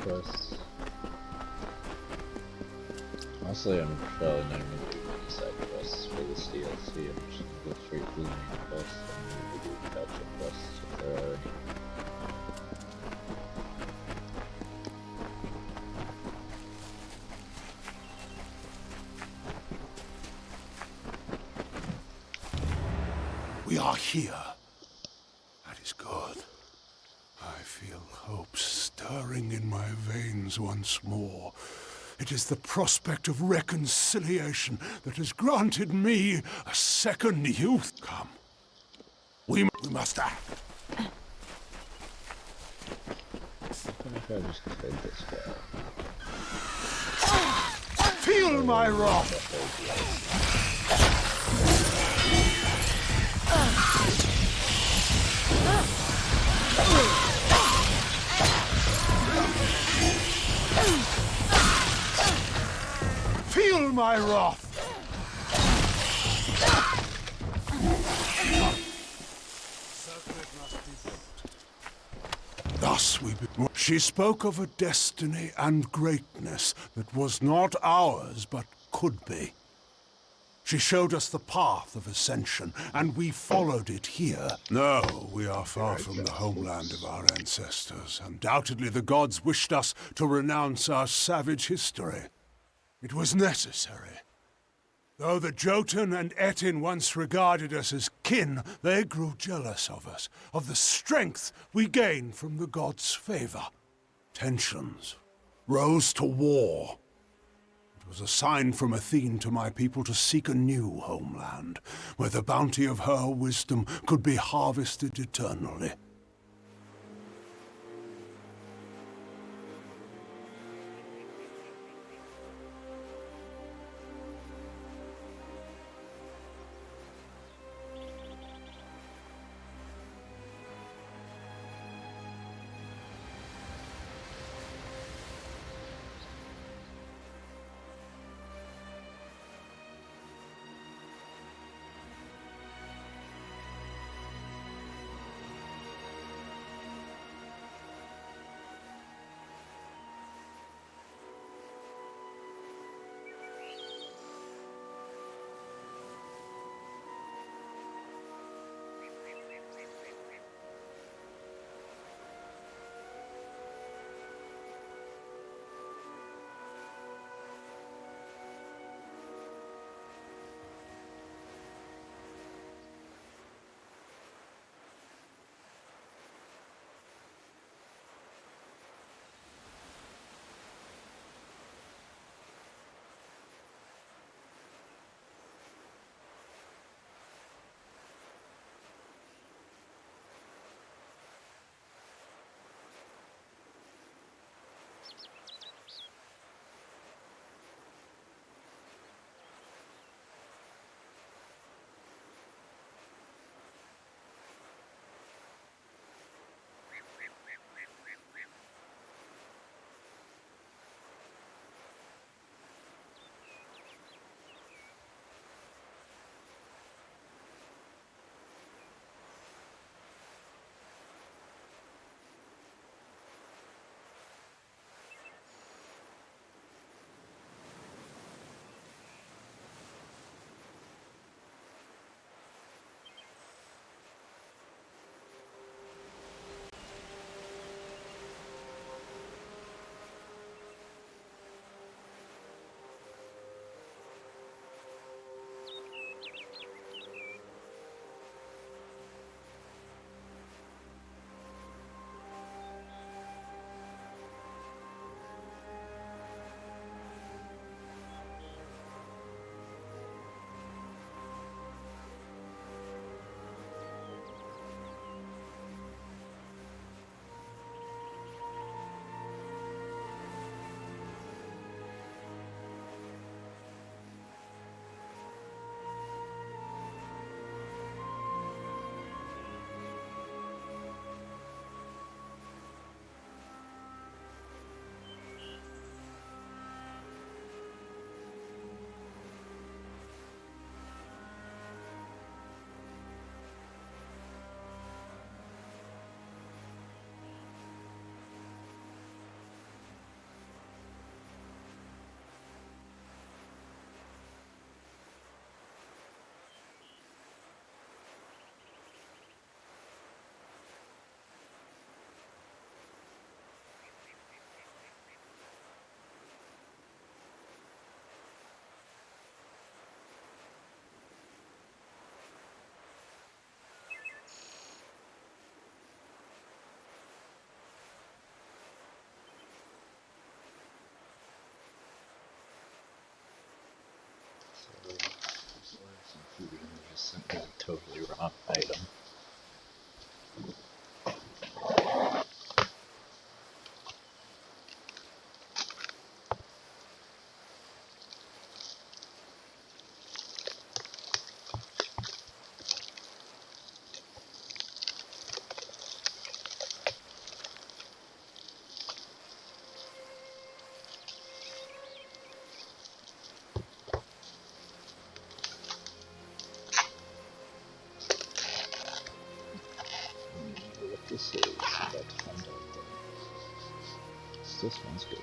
Quests. Honestly, I'm probably not even going to do any side quests for this DLC. I'm just going to go straight through the main quests and maybe do capture quests if there are any. We are here. That is good. I feel hope stirring in my veins once more. It is the prospect of reconciliation that has granted me a second youth. Come. We must act. I think if I just played this guy. Feel my wrath! Feel my wrath! Thus we... She spoke of a destiny and greatness that was not ours, but could be. She showed us the path of ascension, and we followed it here. No, we are far from the homeland of our ancestors. Undoubtedly, the gods wished us to renounce our savage history. It was necessary. Though the Jotun and Etin once regarded us as kin, they grew jealous of us, of the strength we gained from the gods' favor. Tensions rose to war. It was a sign from Athene to my people to seek a new homeland, where the bounty of her wisdom could be harvested eternally. Totally wrong item. This is about to find out though. This one's good.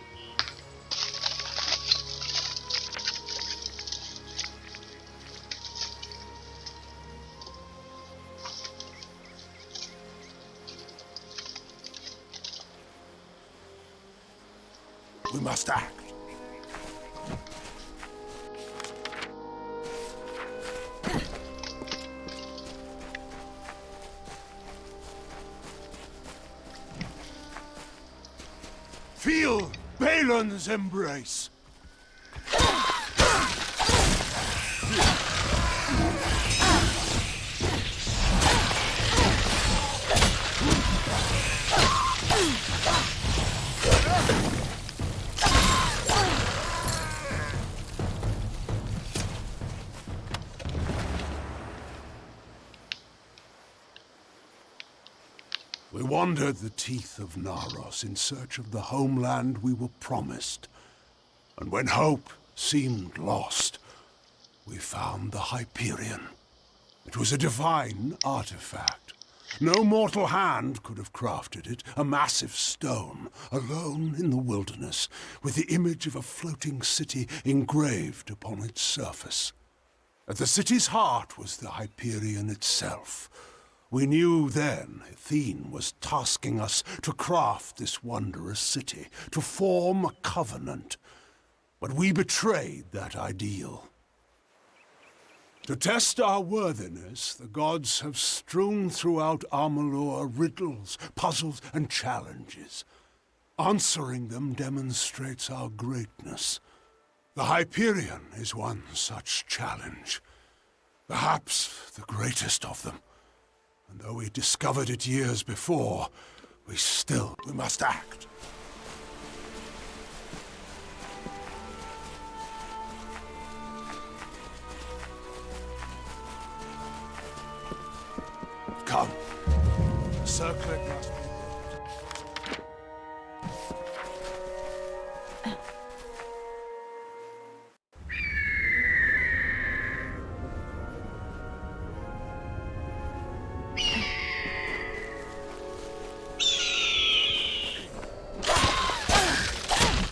We must act. Feel Balin's embrace. We wandered the teeth of Naros in search of the homeland we were promised. And when hope seemed lost, we found the Hyperion. It was a divine artifact. No mortal hand could have crafted it, a massive stone, alone in the wilderness, with the image of a floating city engraved upon its surface. At the city's heart was the Hyperion itself. We knew then Athene was tasking us to craft this wondrous city, to form a covenant. But we betrayed that ideal. To test our worthiness, the gods have strewn throughout Amalur riddles, puzzles, and challenges. Answering them demonstrates our greatness. The Hyperion is one such challenge. Perhaps the greatest of them. And though we discovered it years before, we must act. Come. The circlet must be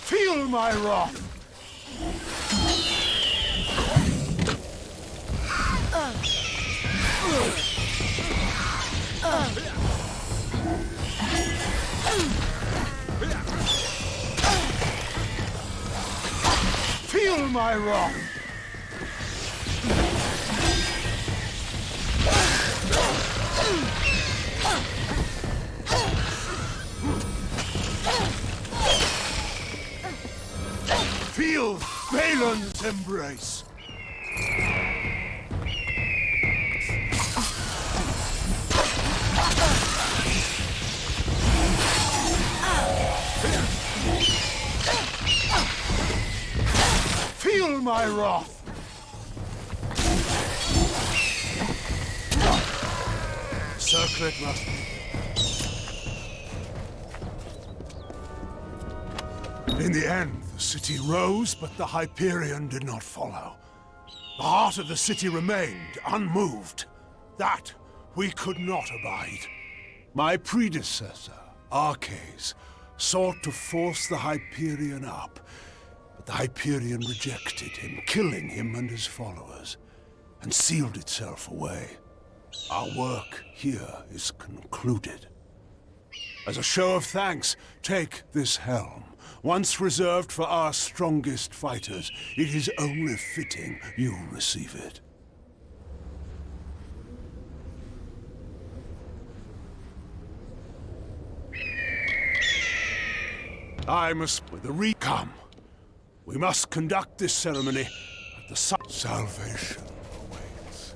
Feel my wrath! Feel my wrath! Feel Balin's embrace! Feel my wrath! Circlet must be. In the end, the city rose, but the Hyperion did not follow. The heart of the city remained unmoved. That we could not abide. My predecessor, Arches, sought to force the Hyperion up, but the Hyperion rejected him, killing him and his followers, and sealed itself away. Our work here is concluded. As a show of thanks, take this helm. Once reserved for our strongest fighters, it is only fitting you receive it. I must with the come. We must conduct this ceremony at the salvation awaits.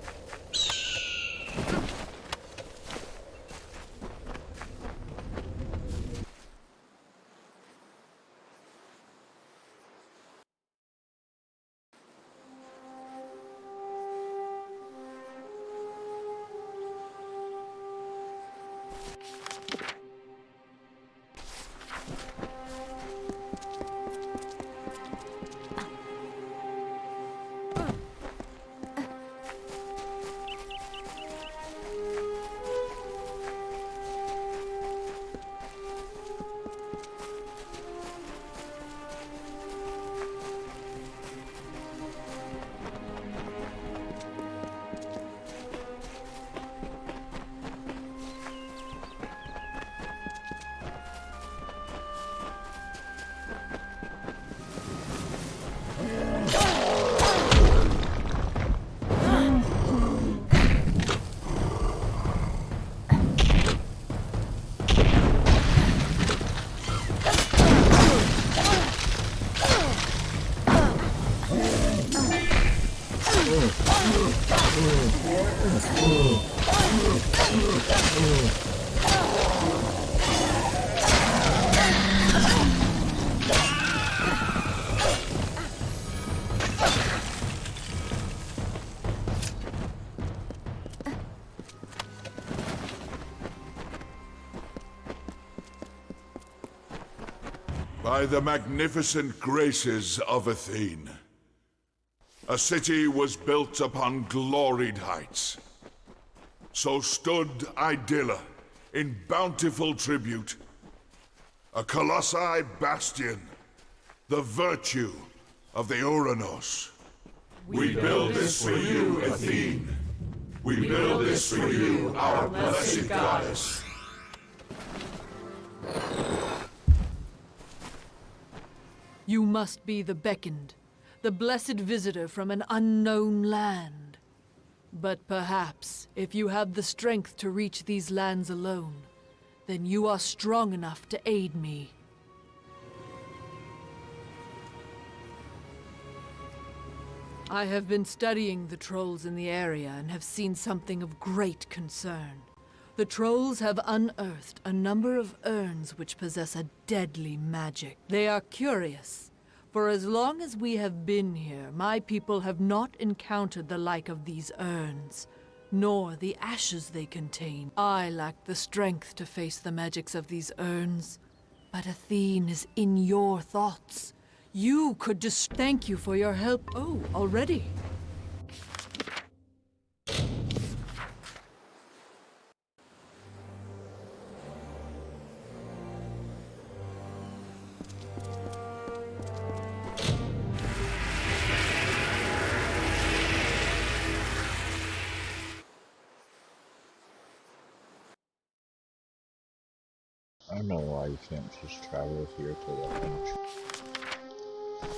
By the magnificent graces of Athene, a city was built upon gloried heights. So stood Idylla in bountiful tribute, a colossi bastion, the virtue of the Uranos. We build this for you, Athene. We build this for you, our blessed goddess. You must be the beckoned, the blessed visitor from an unknown land. But perhaps, if you have the strength to reach these lands alone, then you are strong enough to aid me. I have been studying the trolls in the area and have seen something of great concern. The trolls have unearthed a number of urns which possess a deadly magic. They are curious, for as long as we have been here, my people have not encountered the like of these urns, nor the ashes they contain. I lack the strength to face the magics of these urns, but Athene is in your thoughts. You could just thank you for your help. Oh, already? I don't know why you can't just travel here to the bench. I'm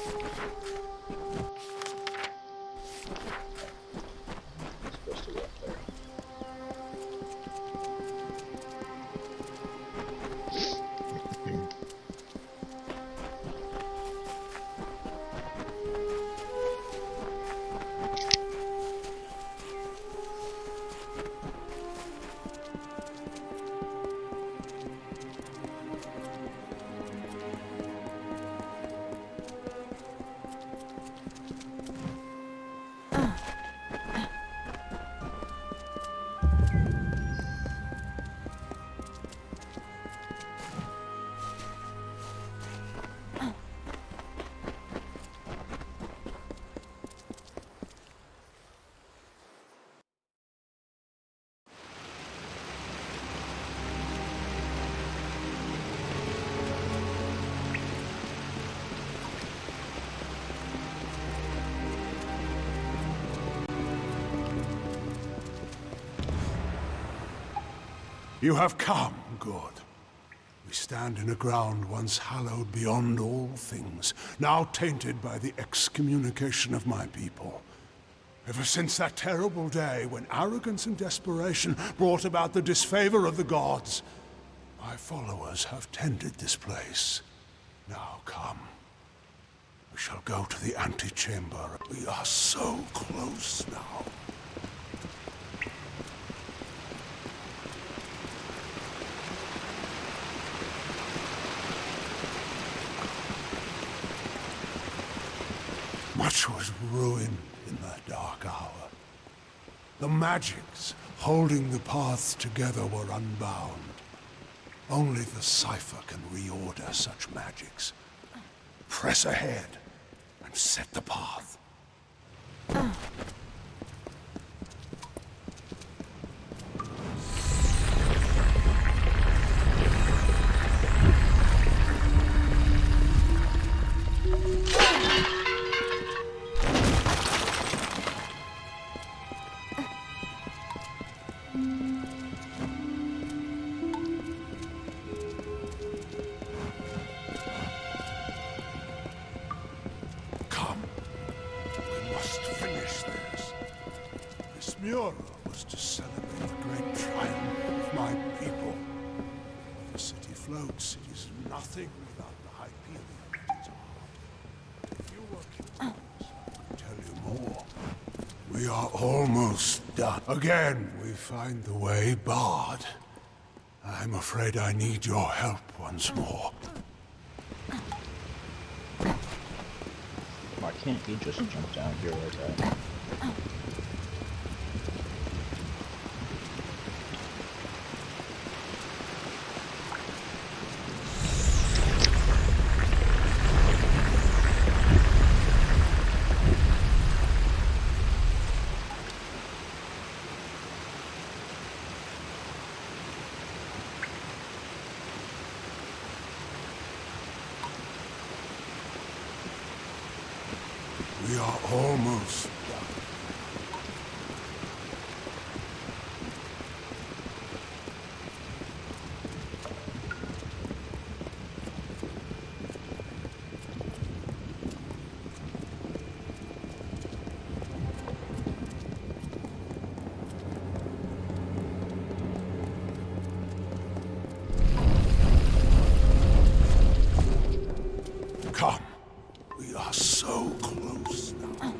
supposed to go up there. You have come, good. We stand in a ground once hallowed beyond all things, now tainted by the excommunication of my people. Ever since that terrible day when arrogance and desperation brought about the disfavor of the gods, my followers have tended this place. Now come. We shall go to the antechamber. We are so close now. Much was ruined in that dark hour. The magics holding the paths together were unbound. Only the cipher can reorder such magics. Press ahead and set the path. Mural was to celebrate the great triumph of my people. The city floats. It is nothing without the Hyperion at its heart. If you were curious, I could tell you more. We are almost done. Again, we find the way barred. I'm afraid I need your help once more. Why can't he just jump down here like that? We are almost done. Come. We are so close now.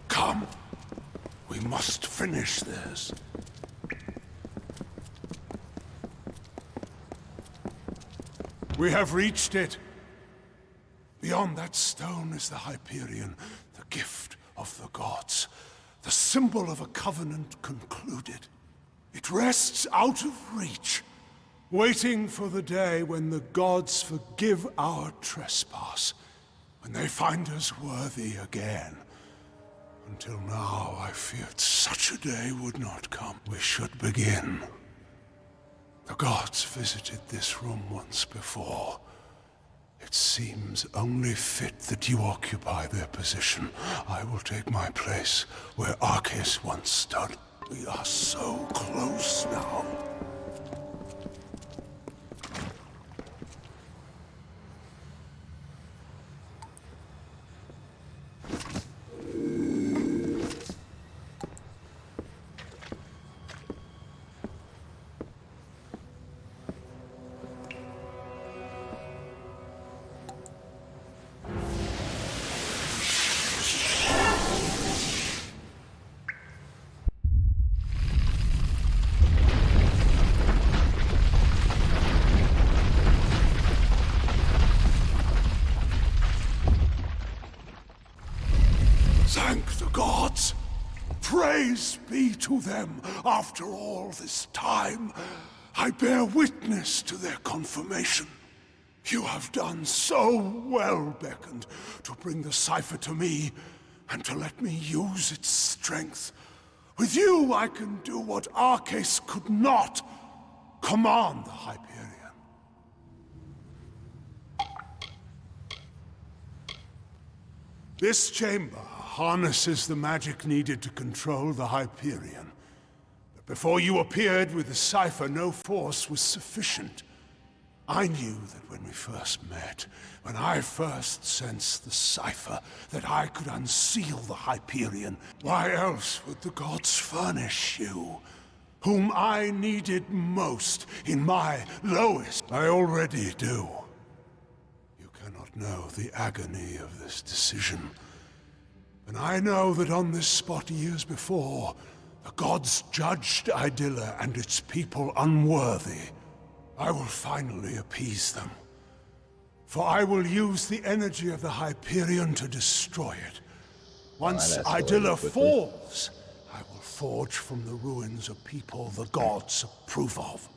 Come. We must finish this. We have reached it. Beyond that stone is the Hyperion, the gift of the gods, the symbol of a covenant concluded. It rests out of reach, waiting for the day when the gods forgive our trespass, when they find us worthy again. Until now, I feared such a day would not come. We should begin. The gods visited this room once before. It seems only fit that you occupy their position. I will take my place where Arceus once stood. We are so close now. Thank the gods! Praise be to them after all this time. I bear witness to their confirmation. You have done so well, Beckoned, to bring the cipher to me and to let me use its strength. With you, I can do what Arceus could not. Command the Hyperion. This chamber harnesses the magic needed to control the Hyperion. But before you appeared with the cipher, no force was sufficient. I knew that when we first met, when I first sensed the cipher, that I could unseal the Hyperion. Why else would the gods furnish you, whom I needed most in my lowest? I already do. You cannot know the agony of this decision. And I know that on this spot years before, the gods judged Idylla and its people unworthy. I will finally appease them. For I will use the energy of the Hyperion to destroy it. Once Idylla falls, I will forge from the ruins a people the gods approve of.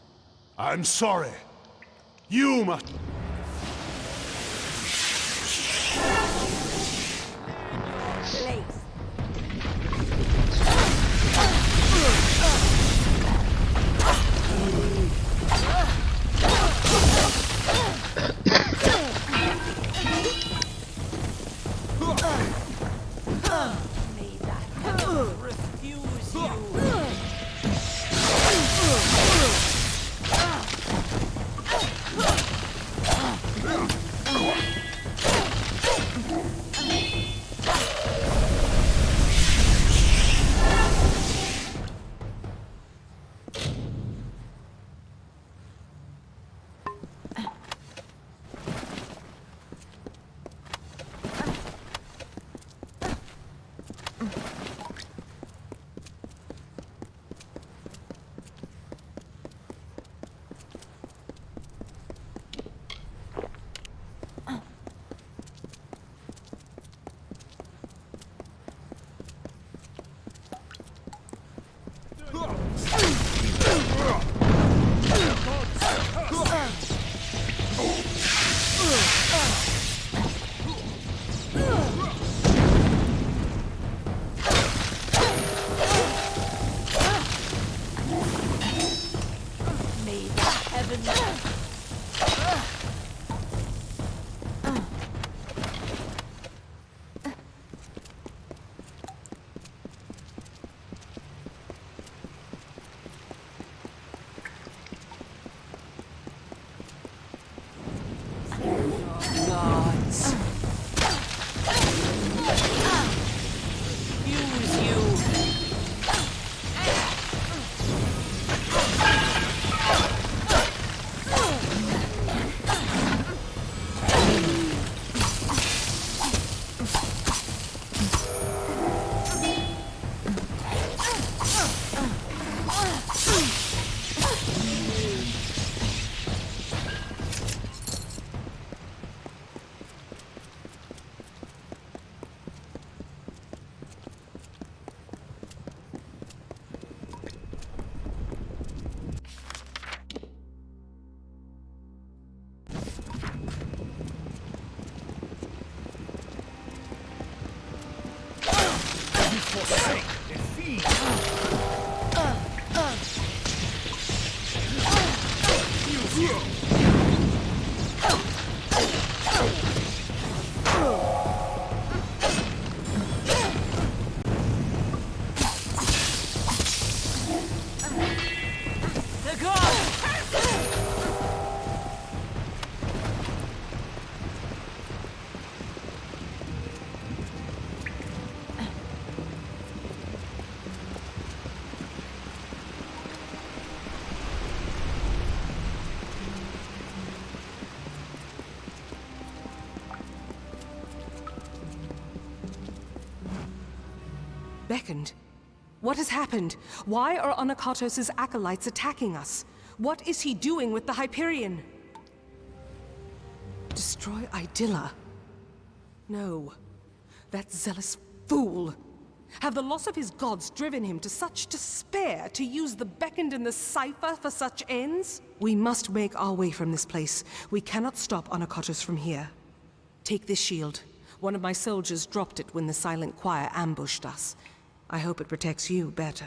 I'm sorry. You must... Gods. Use you. Beckoned. What has happened? Why are Onakatos' acolytes attacking us? What is he doing with the Hyperion? Destroy Idylla? No. That zealous fool. Have the loss of his gods driven him to such despair to use the Beckoned and the Cipher for such ends? We must make our way from this place. We cannot stop Onakatos from here. Take this shield. One of my soldiers dropped it when the Silent Choir ambushed us. I hope it protects you better.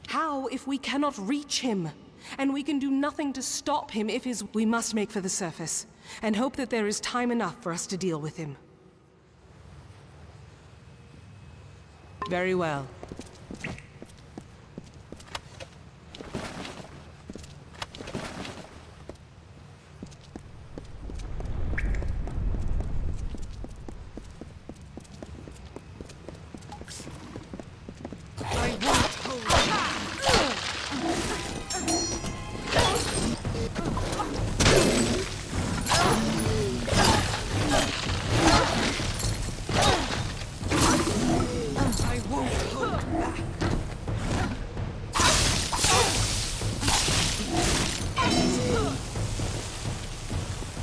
How if we cannot reach him? And we can do nothing to stop him if his... We must make for the surface, and hope that there is time enough for us to deal with him. Very well.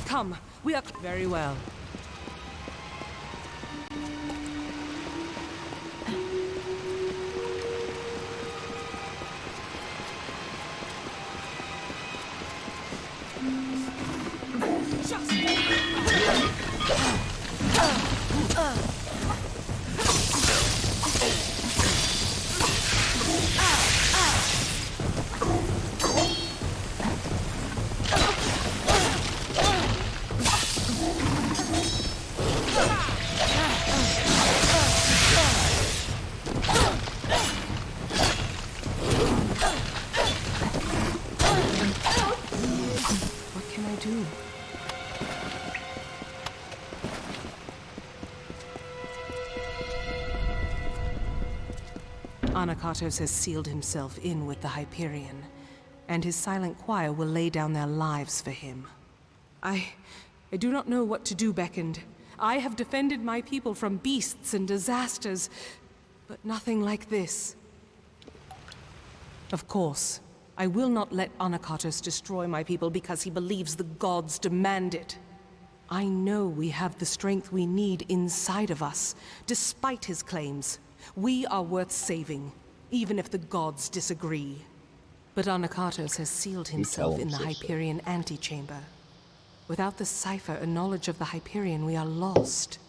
Come, we are... Very well. do. Anakatos has sealed himself in with the Hyperion, and his silent choir will lay down their lives for him. I do not know what to do, Beckoned. I have defended my people from beasts and disasters, but nothing like this. Of course, I will not let Anakatos destroy my people because he believes the gods demand it. I know we have the strength we need inside of us, despite his claims. We are worth saving, even if the gods disagree. But Anakatos has sealed himself in the Hyperion antechamber. Without the cipher and knowledge of the Hyperion, we are lost.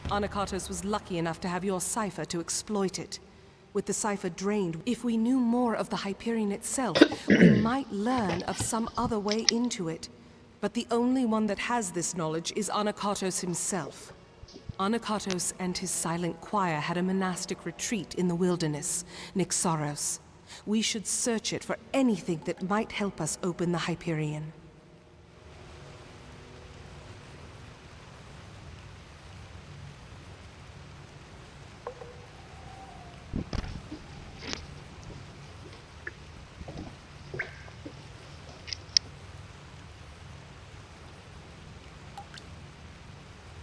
Anakatos was lucky enough to have your cipher to exploit it. With the cipher drained, if we knew more of the Hyperion itself, we might learn of some other way into it. But the only one that has this knowledge is Anakatos himself. Anakatos and his silent choir had a monastic retreat in the wilderness, Nixaros. We should search it for anything that might help us open the Hyperion.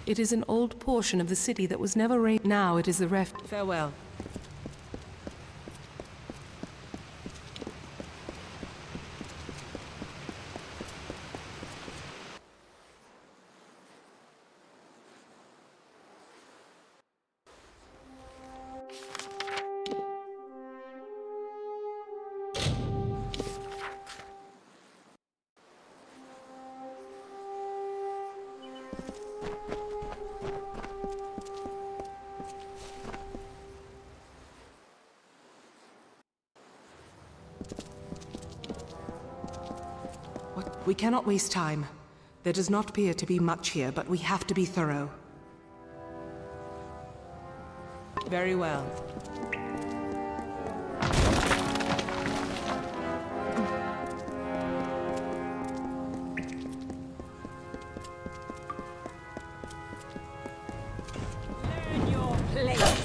It is an old portion of the city that was never raised. Now it is the Farewell. We cannot waste time. There does not appear to be much here, but we have to be thorough. Very well. Learn your place.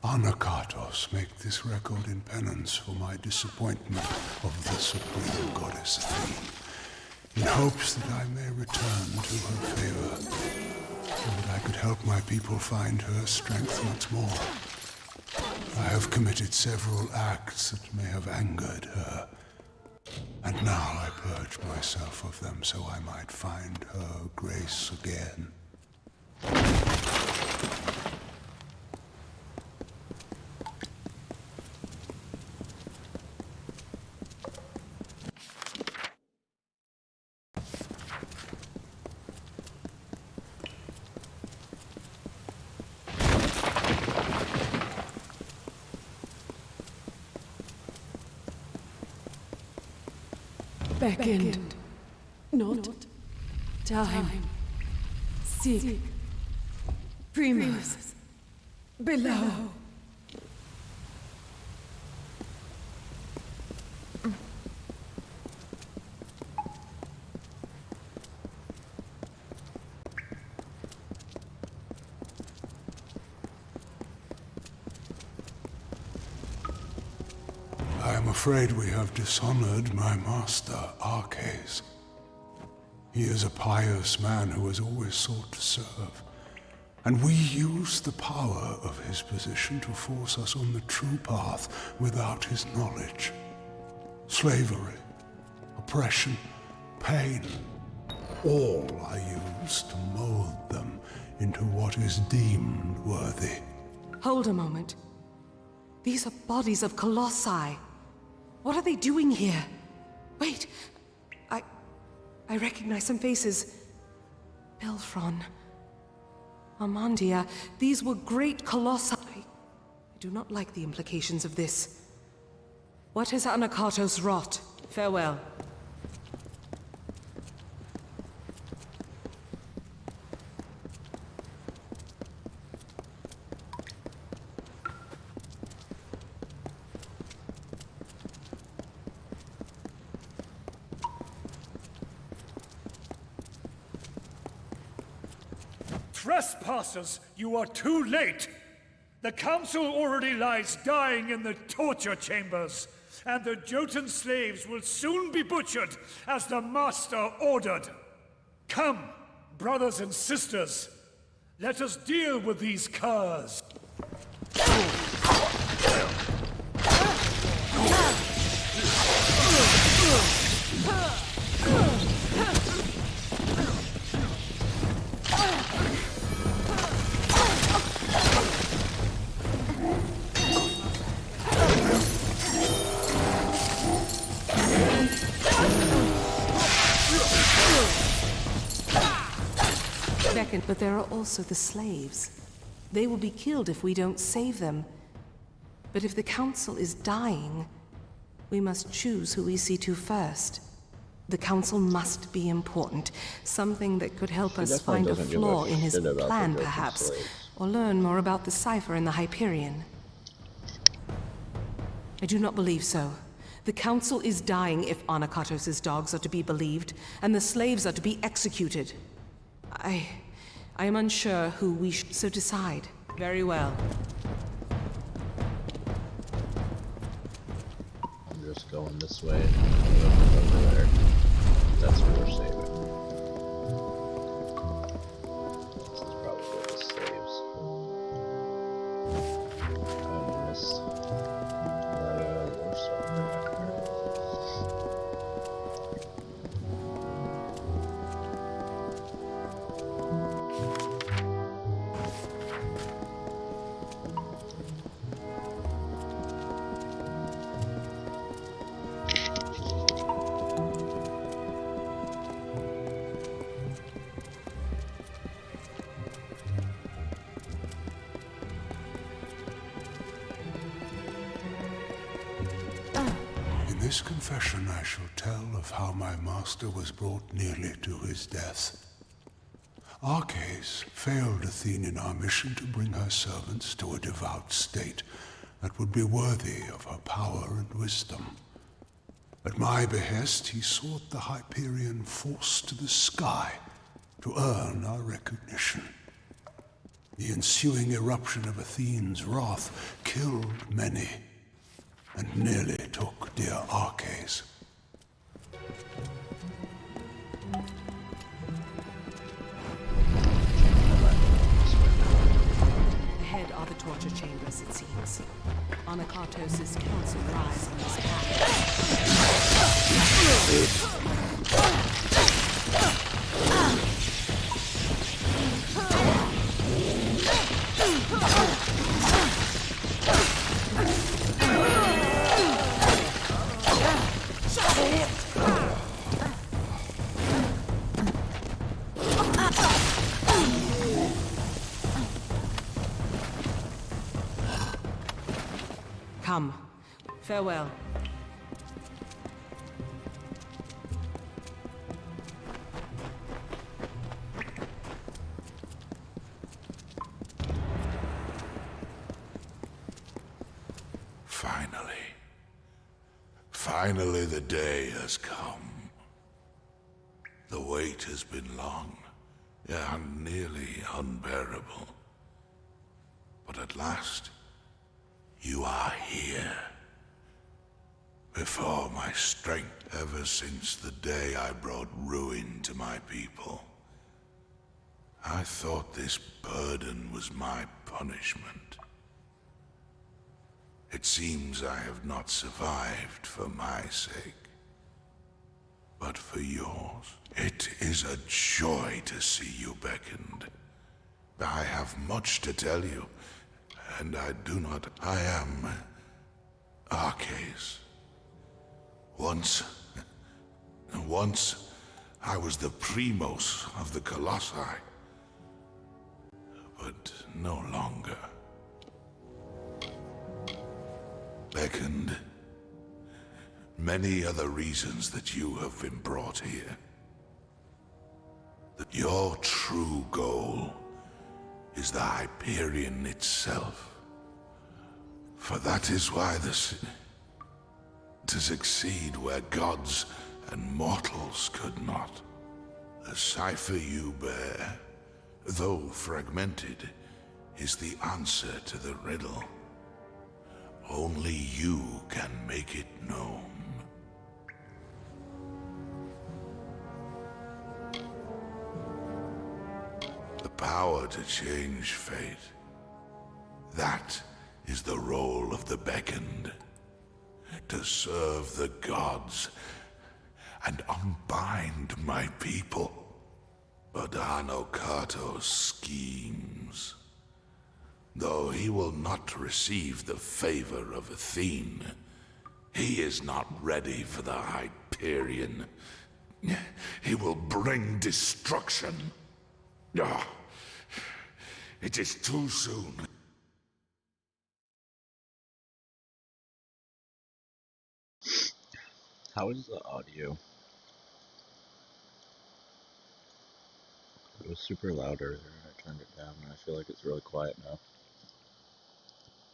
Anakatos, make this record in penance for my disappointment of the supreme goddess Athene, in hopes that I may return to her favor, and that I could help my people find her strength once more. I have committed several acts that may have angered her, and now I purge myself of them so I might find her grace again. Beckoned, not time. Seek Primus below. I am afraid we have dishonored my master, Arcades. He is a pious man who has always sought to serve. And we use the power of his position to force us on the true path without his knowledge. Slavery, oppression, pain, all are used to mold them into what is deemed worthy. Hold a moment. These are bodies of colossi. What are they doing here? Wait, I recognize some faces. Belfron, Amandia, these were great colossi. I do not like the implications of this. What has Anakatos wrought? Farewell. Trespassers, you are too late! The council already lies dying in the torture chambers, and the Jotun slaves will soon be butchered as the master ordered. Come, brothers and sisters, let us deal with these curs. But there are also the slaves. They will be killed if we don't save them. But if the council is dying, we must choose who we see to first. The council must be important. Something that could help us find a flaw in his plan, perhaps. Or learn more about the cipher in the Hyperion. I do not believe so. The council is dying if Anakatos' dogs are to be believed, and the slaves are to be executed. I am unsure who we should so decide. Very well. I'm just going this way. Over there. That's what we're saving. This is probably the slaves. I missed that war sword right there. In this confession I shall tell of how my master was brought nearly to his death. Arcais failed Athene in our mission to bring her servants to a devout state that would be worthy of her power and wisdom. At my behest, he sought the Hyperion force to the sky to earn our recognition. The ensuing eruption of Athene's wrath killed many, and nearly took dear Arcais. Ahead are the torture chambers, it seems. Anakatos' council lies on this path. Come. Farewell. Finally the day has come. The wait has been long, and nearly unbearable. But at last, you are here. Before my strength, ever since the day I brought ruin to my people. I thought this burden was my punishment. It seems I have not survived for my sake, but for yours. It is a joy to see you beckoned. I have much to tell you, and I am Arcais. Once I was the Primos of the Colossi, but no longer. Beckoned. Many other reasons that you have been brought here. That your true goal is the Hyperion itself. For that is why to succeed where gods and mortals could not. The cipher you bear, though fragmented, is the answer to the riddle. Only you can make it known. The power to change fate. That is the role of the beckoned. To serve the gods and unbind my people. But Anokato's schemes. Though he will not receive the favor of Athene, he is not ready for the Hyperion. He will bring destruction. Ah, it is too soon. How is the audio? It was super loud earlier and I turned it down and I feel like it's really quiet now.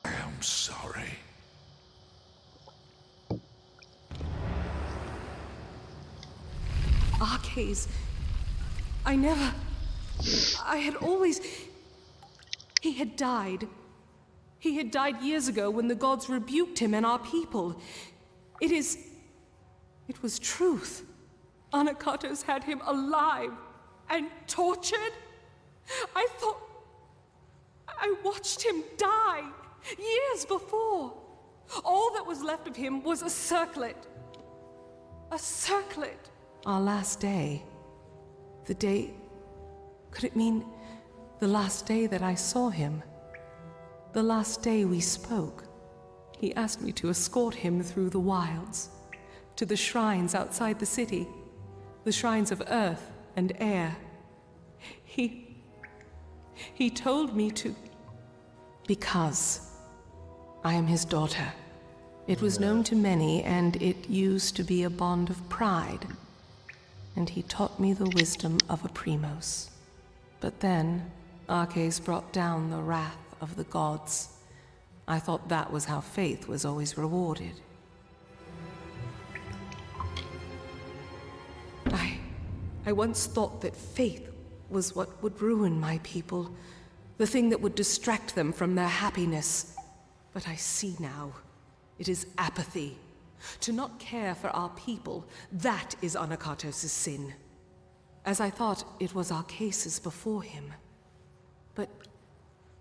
I am sorry. Arcais, I had always... He had died. He had died years ago when the gods rebuked him and our people. It was truth. Anakatos had him alive and tortured. I watched him die years before. All that was left of him was a circlet. A circlet. Our last day. The day... Could it mean the last day that I saw him? The last day we spoke. He asked me to escort him through the wilds, to the shrines outside the city, the shrines of earth and air. He told me to... Because I am his daughter. It was known to many, and it used to be a bond of pride. And he taught me the wisdom of a Primos. But then, Arcais brought down the wrath of the gods. I thought that was how faith was always rewarded. I once thought that faith was what would ruin my people, the thing that would distract them from their happiness. But I see now, it is apathy. To not care for our people, that is Anakatos' sin. As I thought it was Arcais' before him. But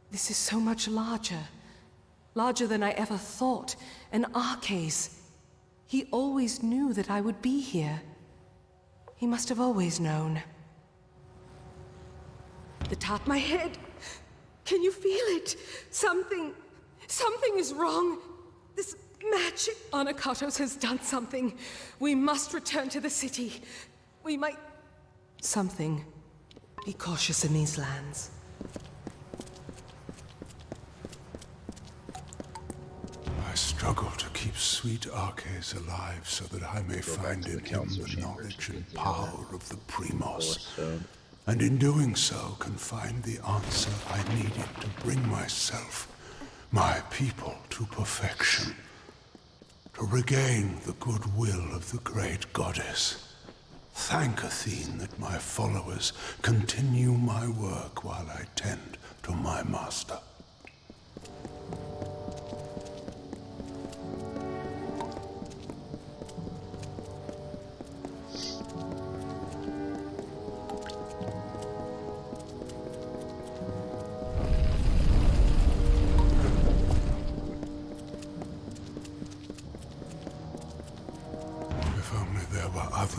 this is so much larger. Larger than I ever thought. And Arcais, he always knew that I would be here. He must have always known. The top of my head. Can you feel it? Something is wrong. This magic... Anakatos has done something. We must return to the city. We might... Something. Be cautious in these lands. I struggle to keep sweet Arcais alive so that I may find in him the knowledge and power of the Primos. And in doing so, can find the answer I needed to bring myself, my people, to perfection. To regain the goodwill of the great goddess. Thank Athene that my followers continue my work while I tend to my master.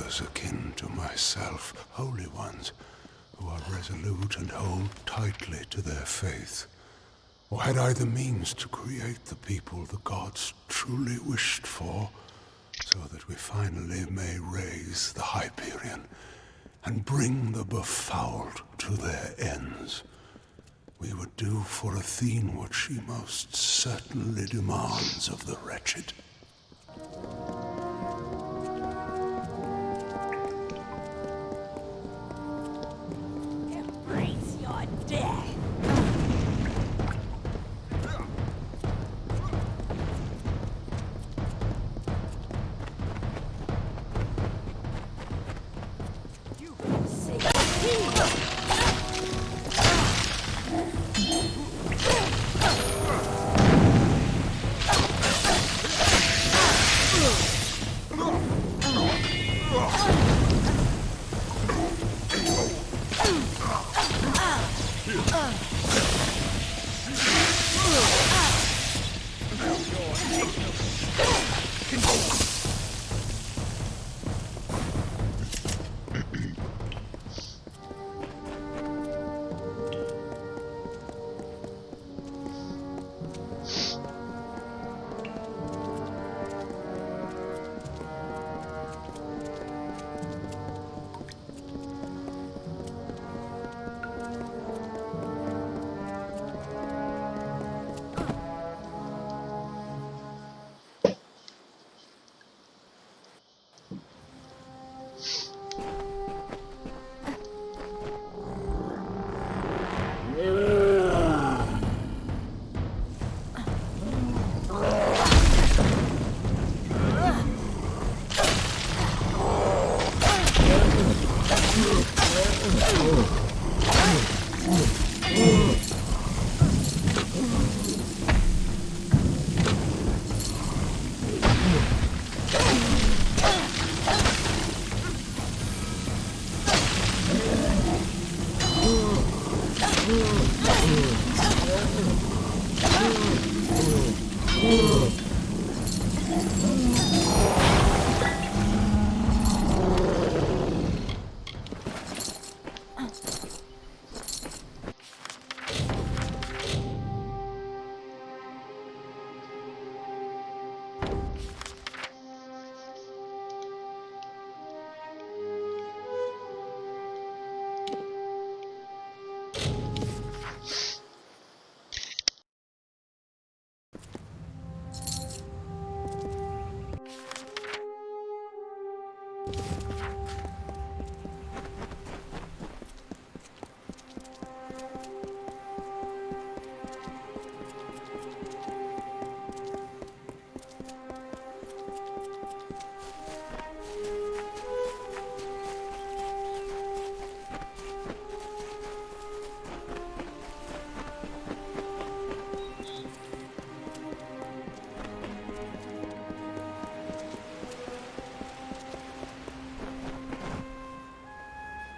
others akin to myself, holy ones, who are resolute and hold tightly to their faith? Or had I the means to create the people the gods truly wished for, so that we finally may raise the Hyperion and bring the befouled to their ends? We would do for Athene what she most certainly demands of the wretched. Embrace your death. You forsake me.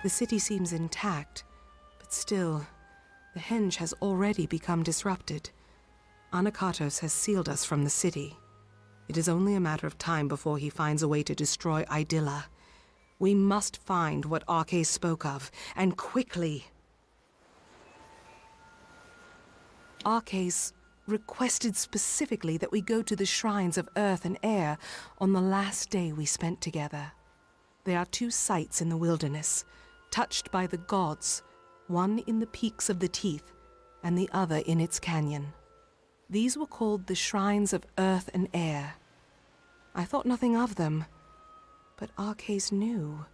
The city seems intact, but still, the henge has already become disrupted. Anakatos has sealed us from the city. It is only a matter of time before he finds a way to destroy Idylla. We must find what Arche spoke of, and quickly. Arche's requested specifically that we go to the shrines of earth and air on the last day we spent together. There are 2 sites in the wilderness, touched by the gods, one in the peaks of the Teeth, and the other in its canyon. These were called the Shrines of Earth and Air. I thought nothing of them, but Arches knew.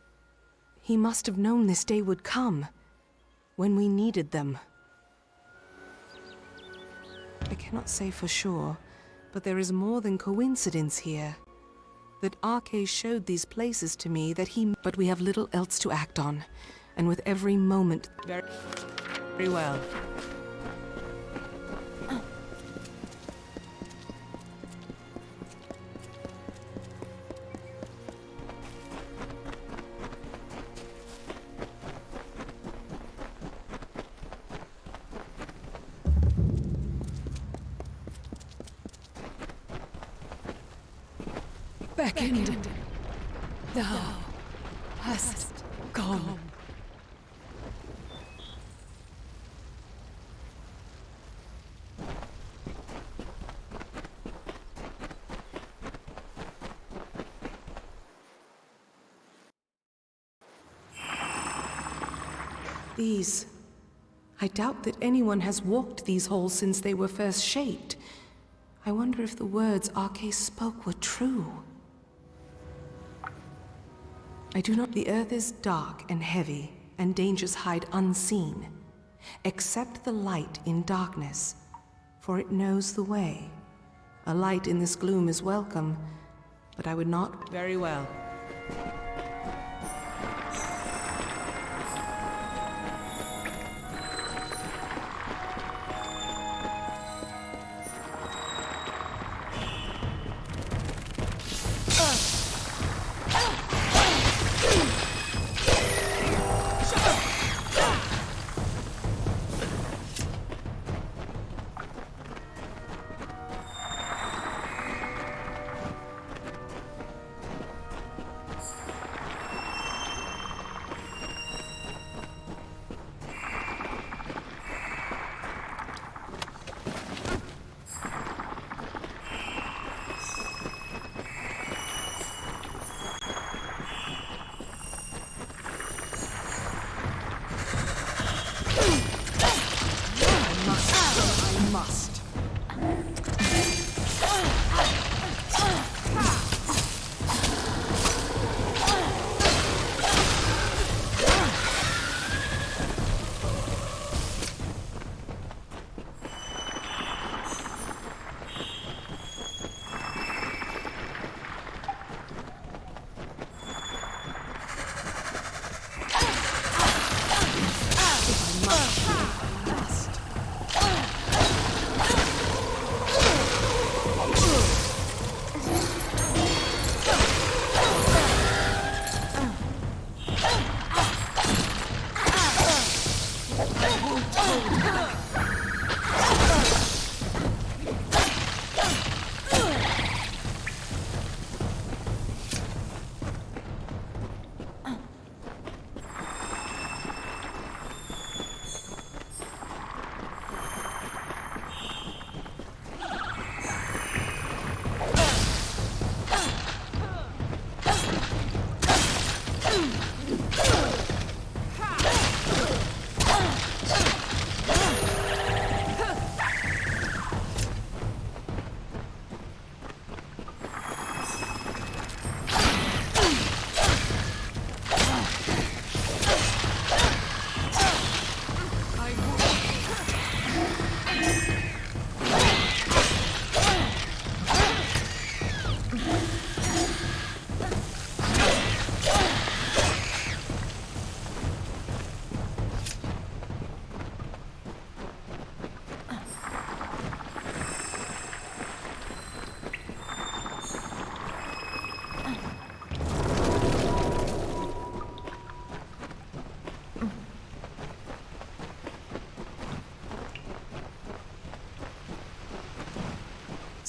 He must have known this day would come, when we needed them. I cannot say for sure, but there is more than coincidence here. That Arche showed these places to me, but we have little else to act on, and with every moment... Very well. Beckoned. Thou Just gone. These... I doubt that anyone has walked these halls since they were first shaped. I wonder if the words Arcais spoke were true. I do not... The earth is dark and heavy, and dangers hide unseen. Accept the light in darkness, for it knows the way. A light in this gloom is welcome, but I would not... Very well.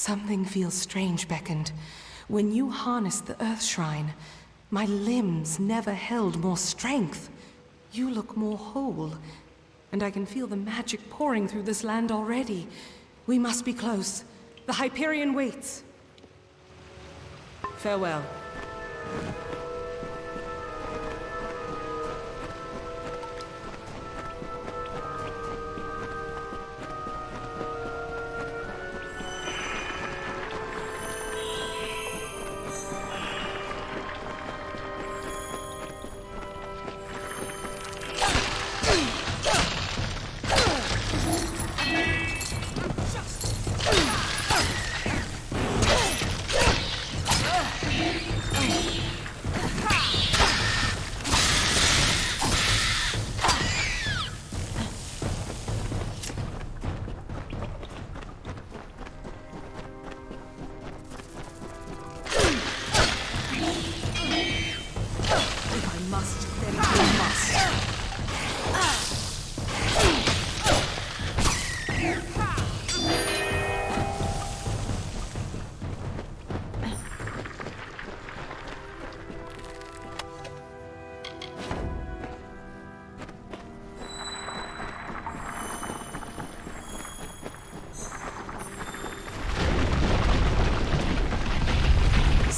Something feels strange, Beckoned. When you harnessed the Earth Shrine, my limbs never held more strength. You look more whole, and I can feel the magic pouring through this land already. We must be close. The Hyperion waits. Farewell.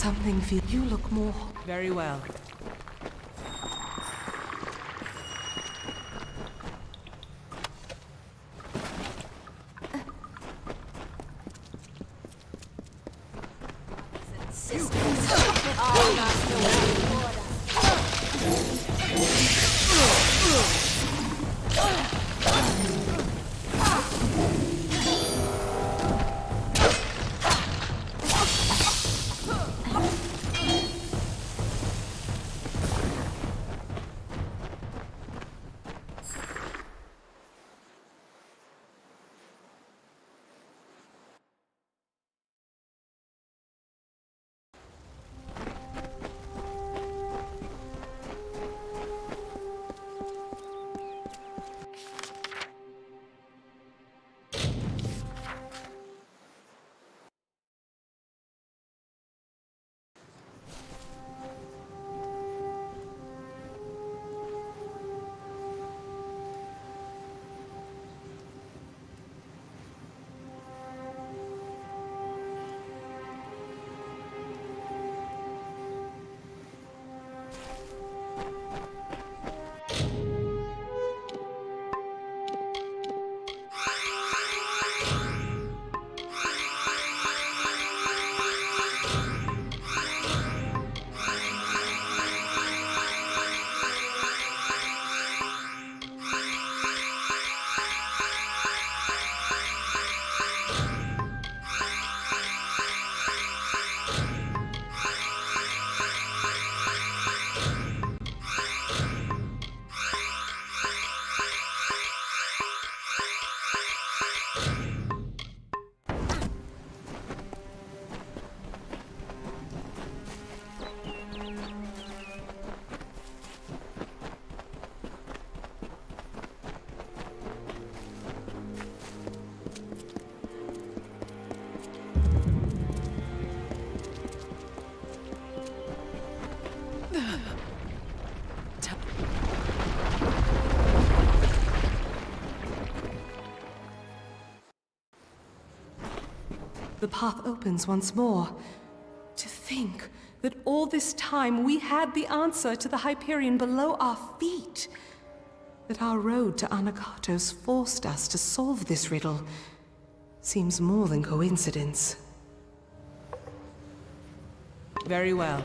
Something feels... You look more... Very well. The path opens once more. To think that all this time we had the answer to the Hyperion below our feet. That our road to Anakatos forced us to solve this riddle seems more than coincidence. Very well.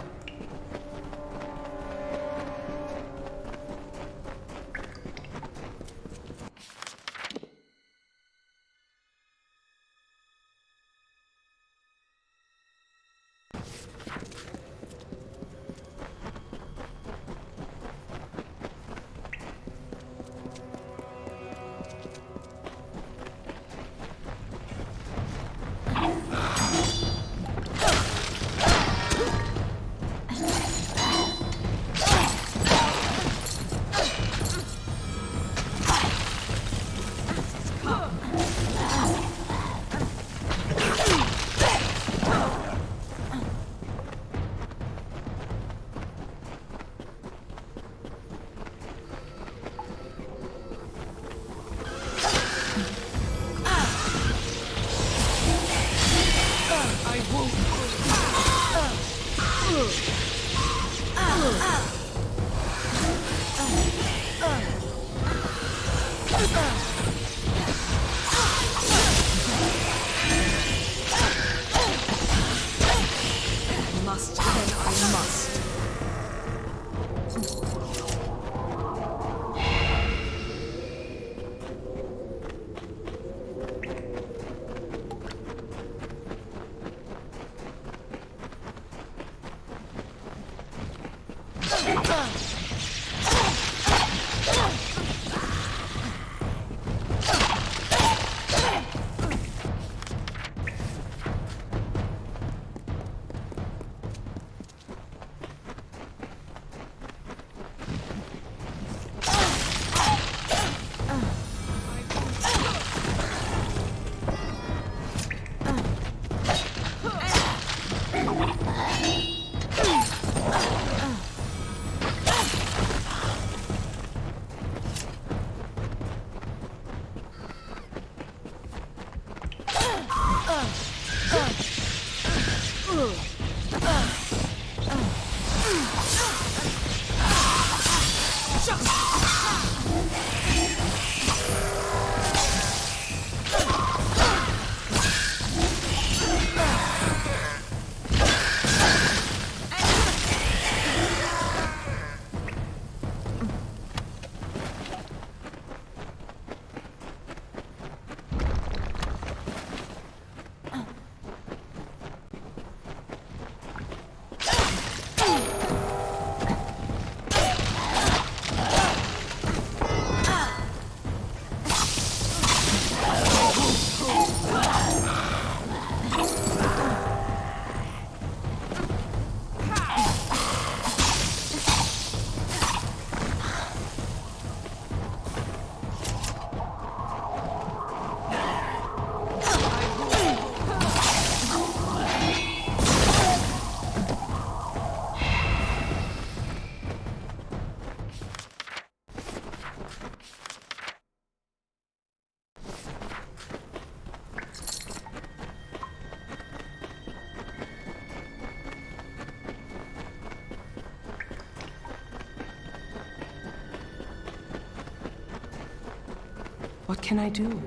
can I do?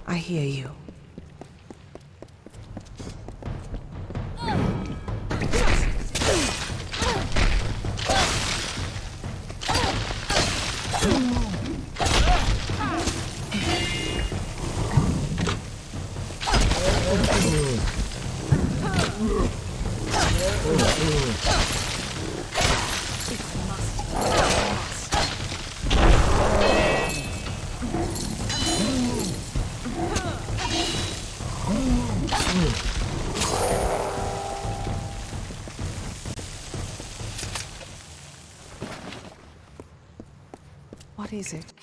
I hear you. What is it?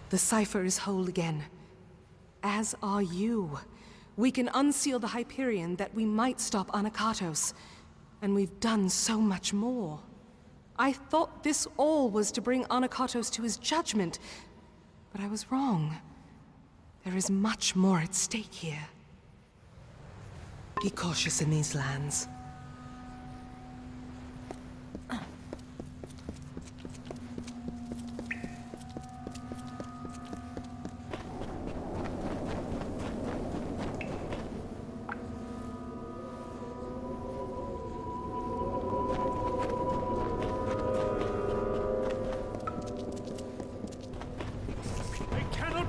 The cipher is whole again. As are you. We can unseal the Hyperion that we might stop Anakatos. And we've done so much more. I thought this all was to bring Anakatos to his judgment, but I was wrong. There is much more at stake here. Be cautious in these lands.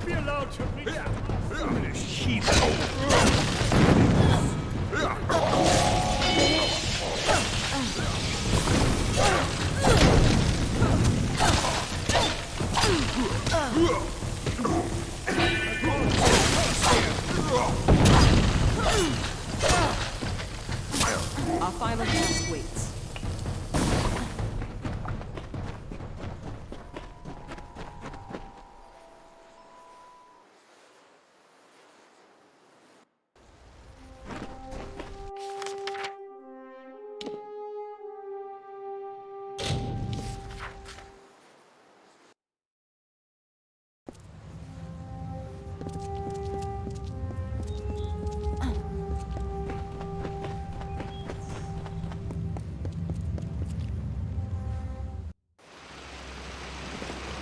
Be allowed to reach foolish heathen. Our final task waits.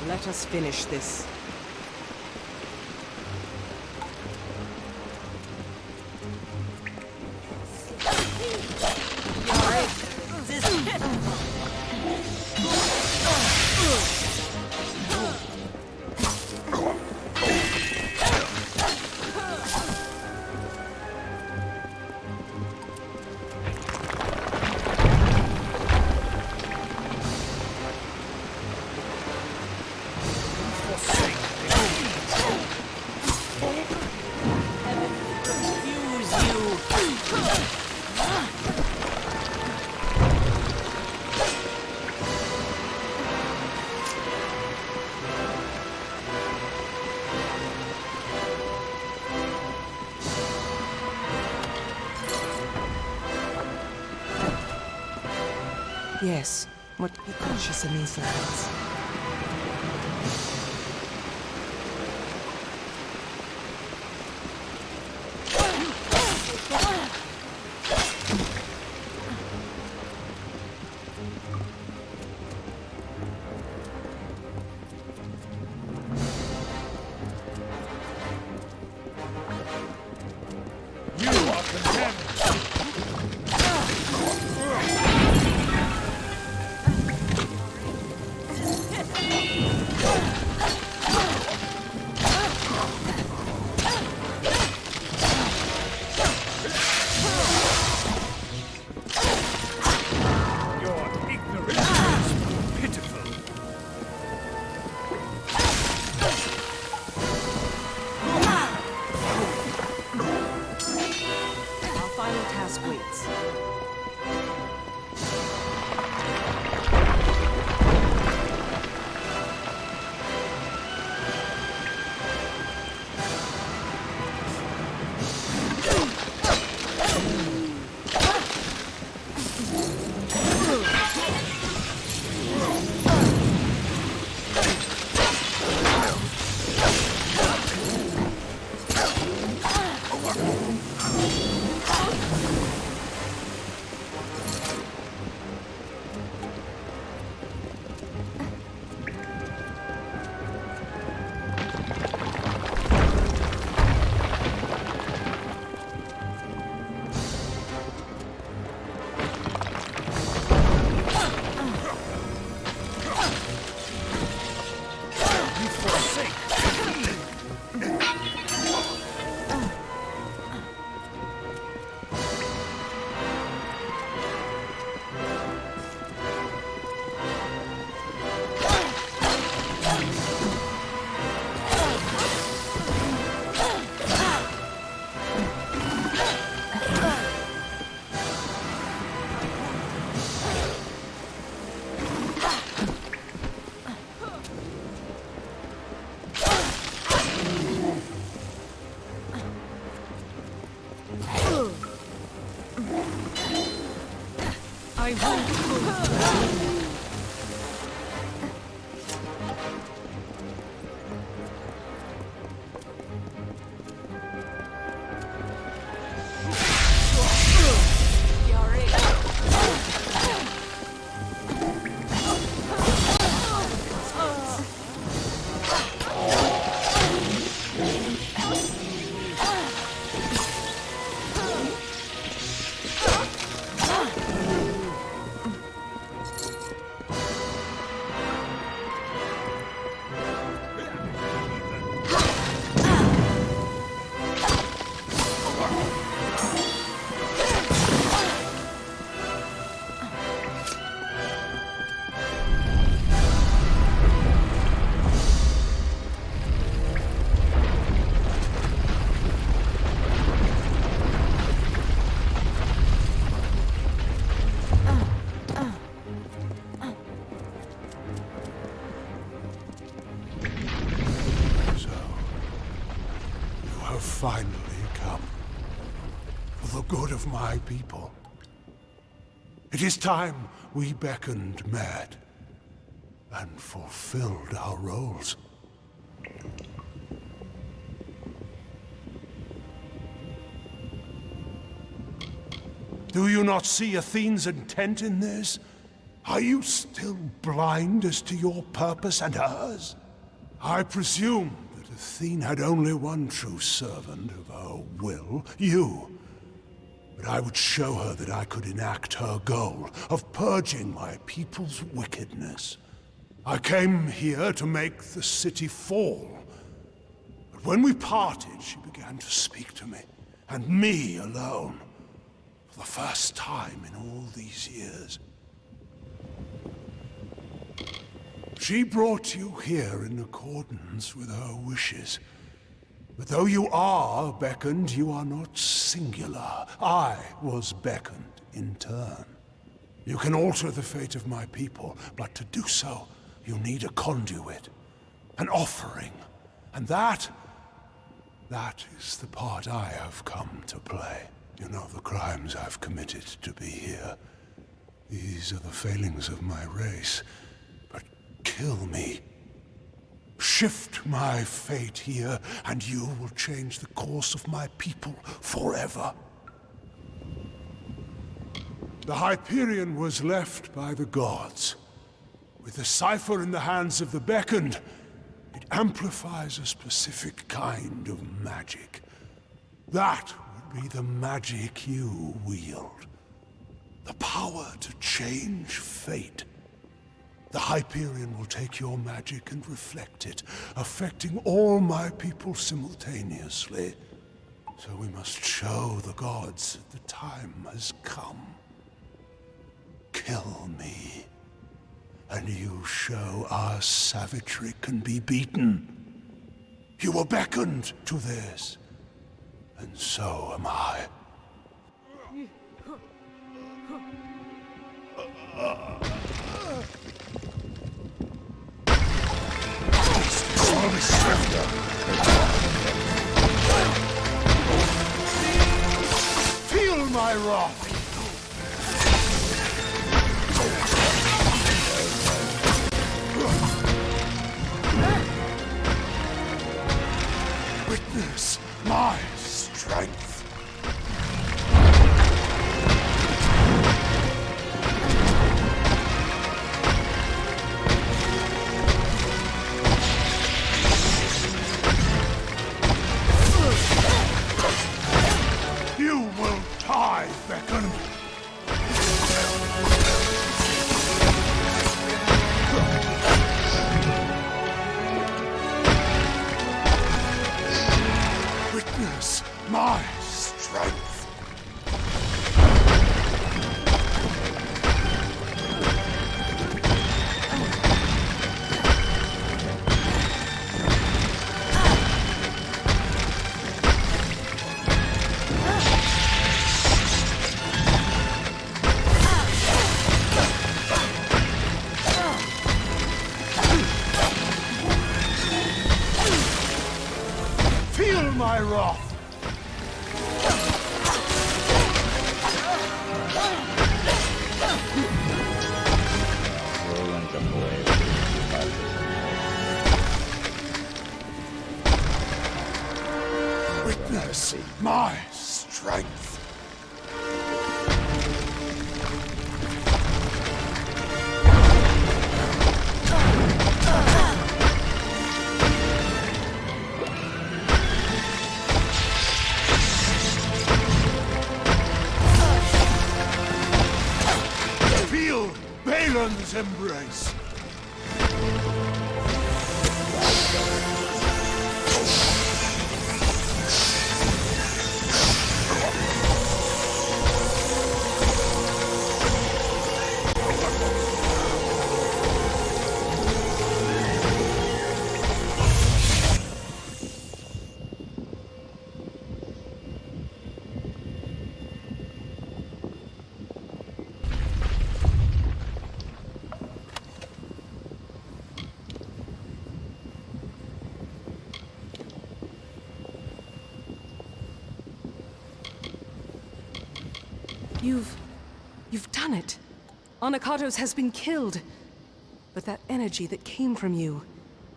Let us finish this. Yes, what be cautious in these lands. You are condemned. I won't go. Finally come for the good of my people. It is time we beckoned met and fulfilled our roles. Do you not see Athene's intent in this? Are you still blind as to your purpose and hers? I presume that Athene had only one true servant of her will, you. But I would show her that I could enact her goal of purging my people's wickedness. I came here to make the city fall. But when we parted, she began to speak to me, and me alone, for the first time in all these years. She brought you here in accordance with her wishes. But though you are beckoned, you are not singular. I was beckoned in turn. You can alter the fate of my people, but to do so, you need a conduit, an offering. And that is the part I have come to play. You know the crimes I've committed to be here. These are the failings of my race. But kill me. Shift my fate here, and you will change the course of my people forever. The Hyperion was left by the gods. With the cipher in the hands of the beckoned, it amplifies a specific kind of magic. That would be the magic you wield. The power to change fate. The Hyperion will take your magic and reflect it, affecting all my people simultaneously. So we must show the gods that the time has come. Kill me, and you show our savagery can be beaten. You were beckoned to this, and so am I. Feel my wrath! Witness my strength! You will die, Beacon! Witness my strength! Feel my wrath! Witness my strength. Feel Balin's embrace. You've done it. Anakatos has been killed. But that energy that came from you,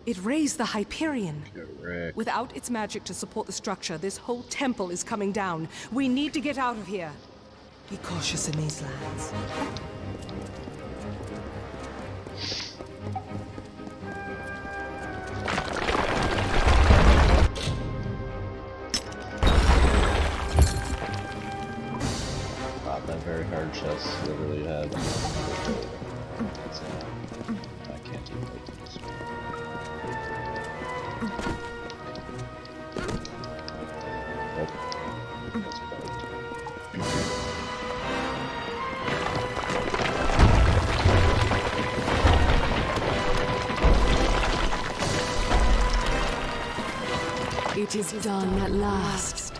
it raised the Hyperion. Correct. Without its magic to support the structure, this whole temple is coming down. We need to get out of here. Be cautious in these lands. That very hard chest literally had. I can't do like this. Oh, that's bugged. It is done at last.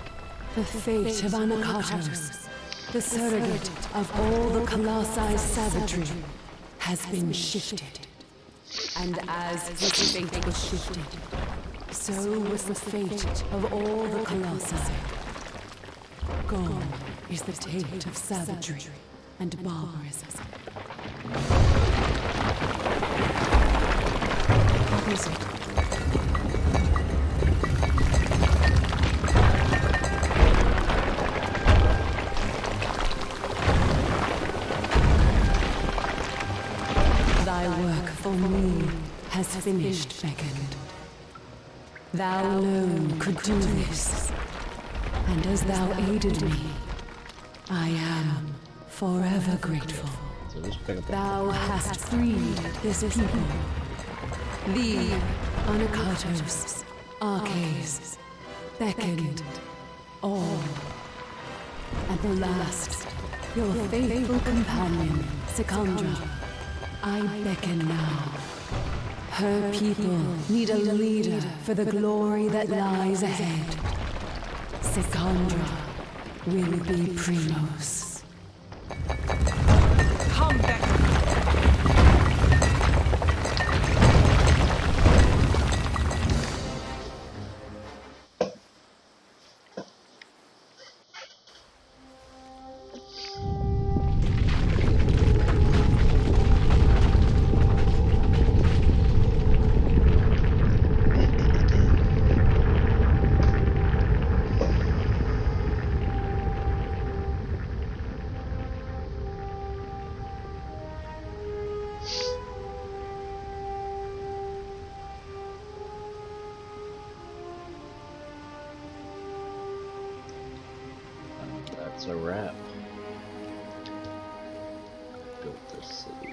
The fate of Anakatos, the surrogate of all the Colossi savagery, has been shifted. And as his fate was shifted, so was the fate of all the Colossi. Gone is the taint of savagery and barbarism. What is it? Thy work for me has finished, Beckoned. Thou alone could do this, and as thou aided me, I am forever grateful. So just pick up Thou hast freed this people. Thee, Anakatos, Arches, Beckoned, all. At the last, your faithful companion, Secondra, I beckon now. Her people need a leader for the glory that lies ahead. Secondra will be Primos. Come back! That's a wrap. Built this city.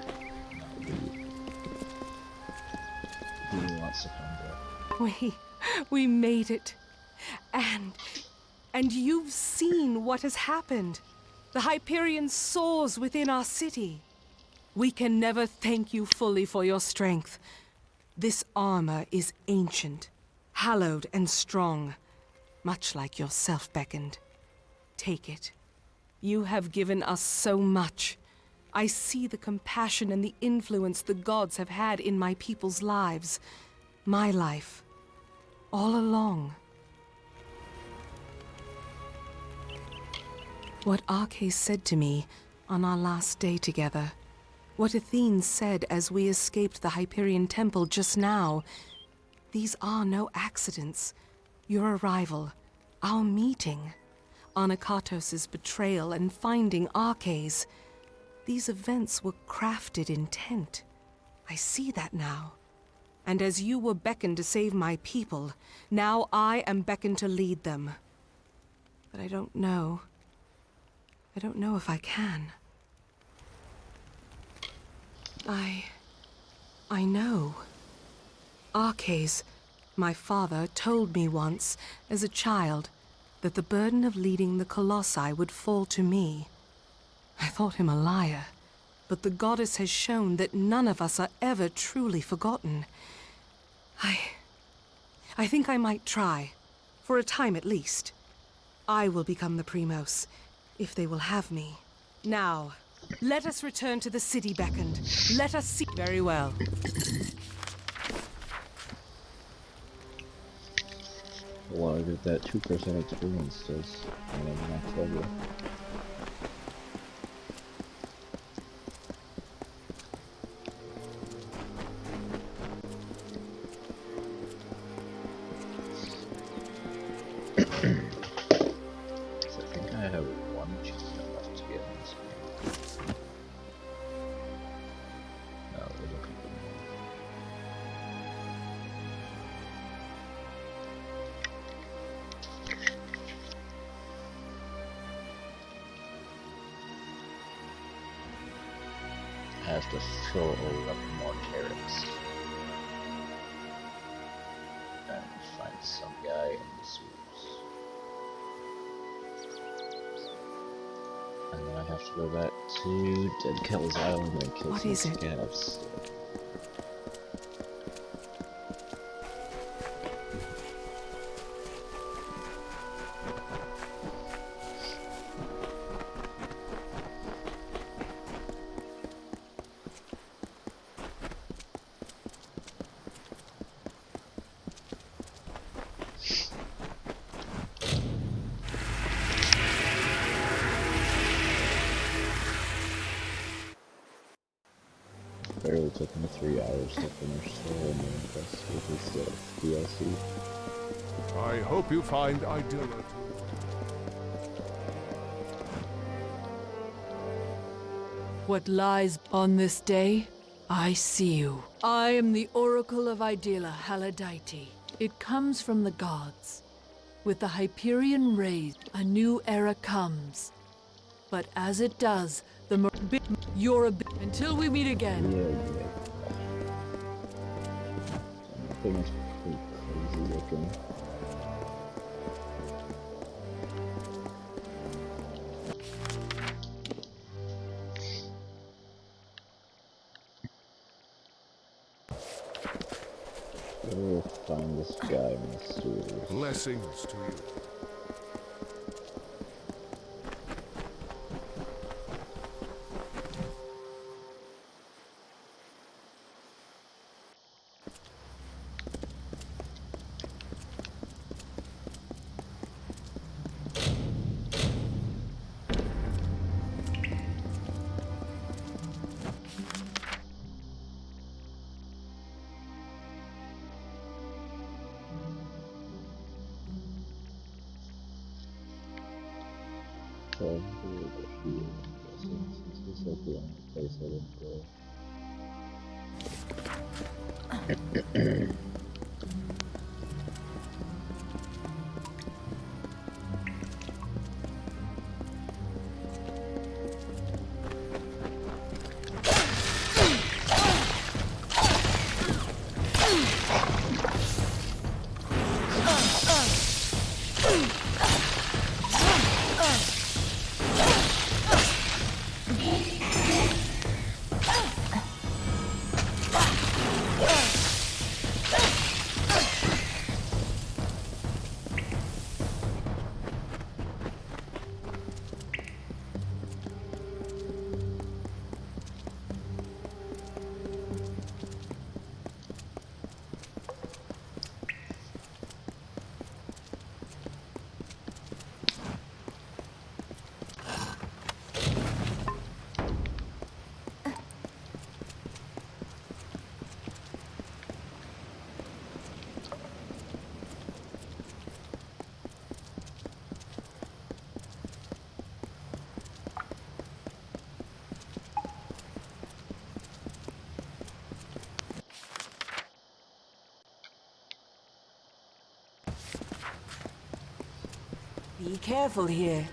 Now who wants to come there? We made it. And you've seen what has happened. The Hyperion soars within our city. We can never thank you fully for your strength. This armor is ancient, hallowed and strong, much like yourself, Beckoned. Take it. You have given us so much. I see the compassion and the influence the gods have had in my people's lives. My life. All along. What Arches said to me on our last day together. What Athene said as we escaped the Hyperion Temple just now. These are no accidents. Your arrival, Our meeting, Anakatos' betrayal, and finding Arches. These events were crafted intent. I see that now. And as you were beckoned to save my people, now I am beckoned to lead them. But I don't know. I don't know if I can. I know. Arches, my father, told me once, as a child, that the burden of leading the Colossi would fall to me. I thought him a liar, but the goddess has shown that none of us are ever truly forgotten. I think I might try, for a time at least. I will become the Primos, if they will have me. Now, let us return to the city, Beckoned. Let us see very well. A lot of that 2% experience does, and I tell you. So I think I have one achievement left to get in this game. No, we're looking for more. I have to throw up more carrots and find some guy in the sewers. And then I have to go back to Dead Kelly's Island and kill some scabs. Barely took me 3 hours to finish, so I'm impressed with this DLC. I hope you find Idylla. What lies on this day, I see you. I am the Oracle of Idylla, Haladite. It comes from the gods. With the Hyperion raised, a new era comes. But as it does, you're a bit until we meet again. Yeah. That thing is pretty crazy looking. We'll find this guy in the sewers. Blessings to you. So, we'll go here, since this is like the only place I didn't go. Be careful here.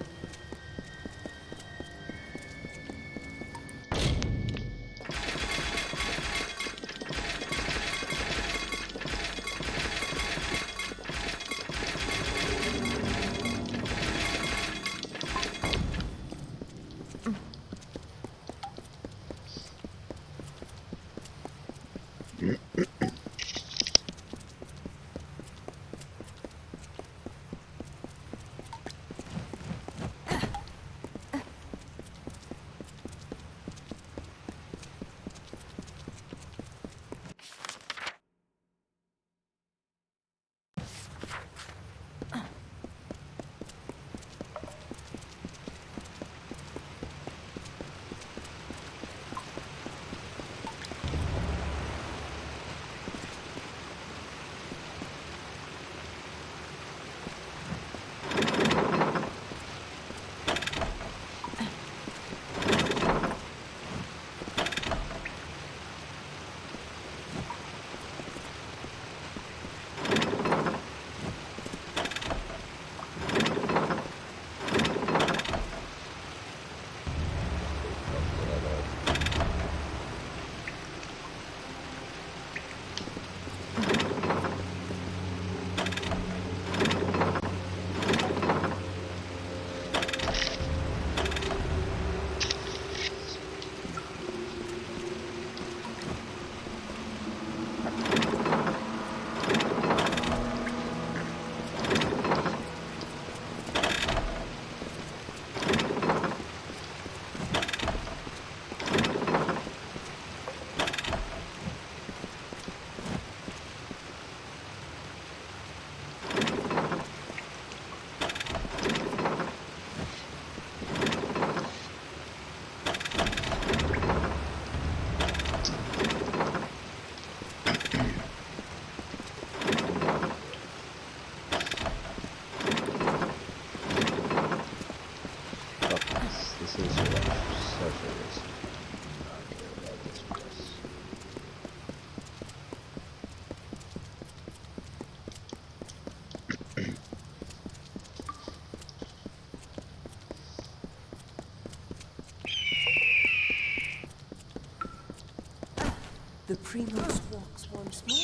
The Primos walks once more.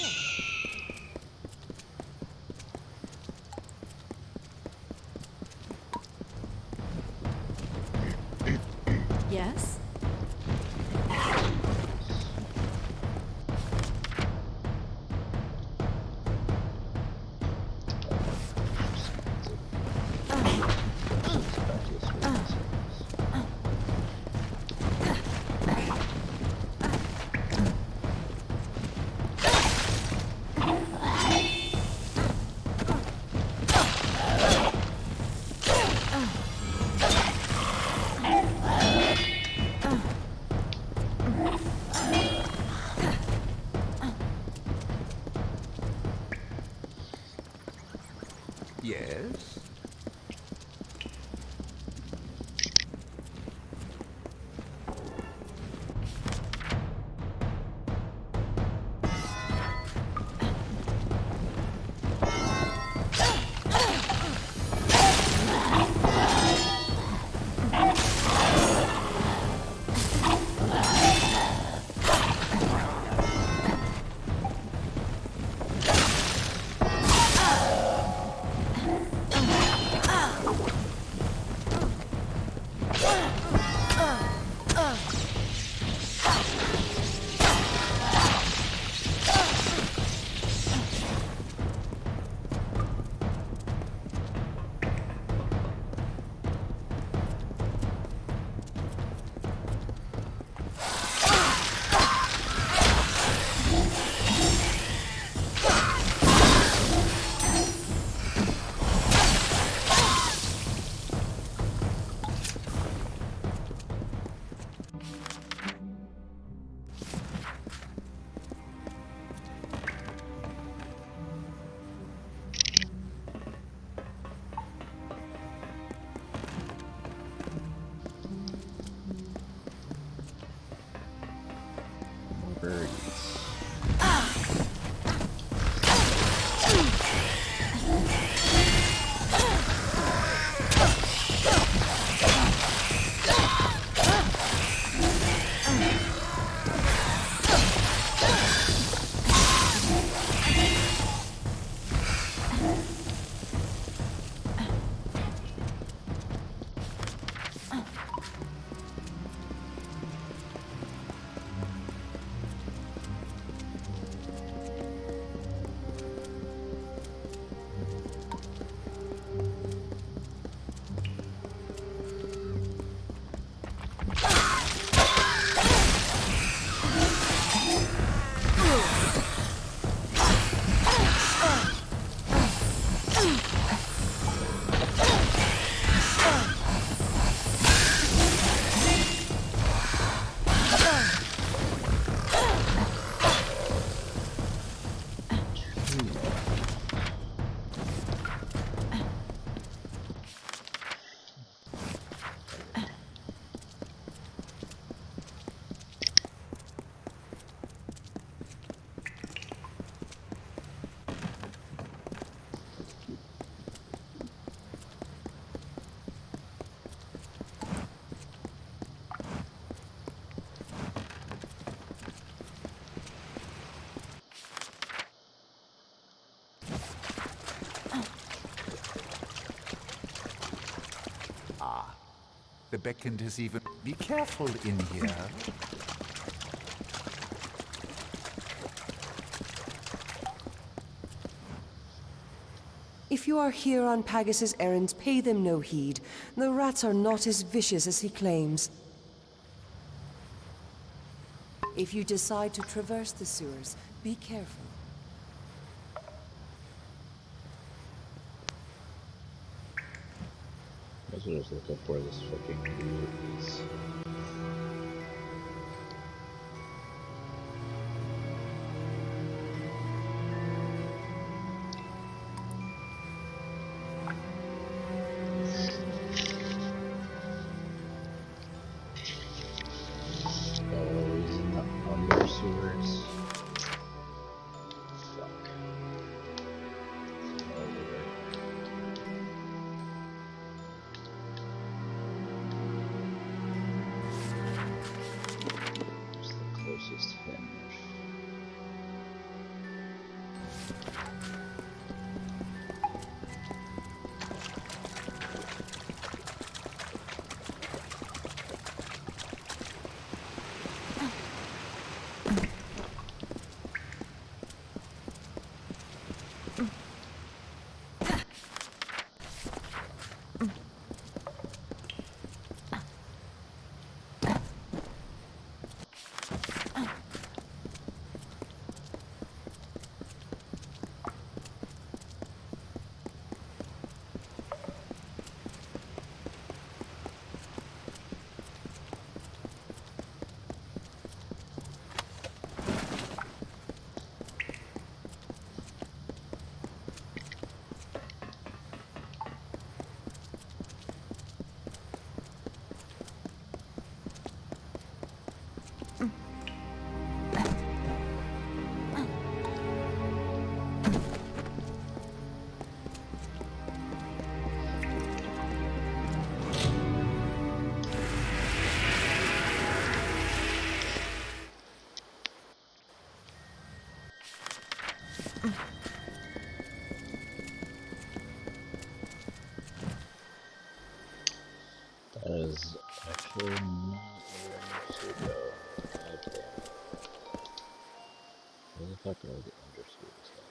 Yes? Yes? Ah, the beckoned has even... Be careful in here. If you are here on Pagas's errands, pay them no heed. The rats are not as vicious as he claims. If you decide to traverse the sewers, be careful. I was just looking for this fucking dude is. Oh, he's in the under sewers. Fuck. What's the closest hinge? That is actually not where I should go. God damn it. Where the fuck are the undersewers at?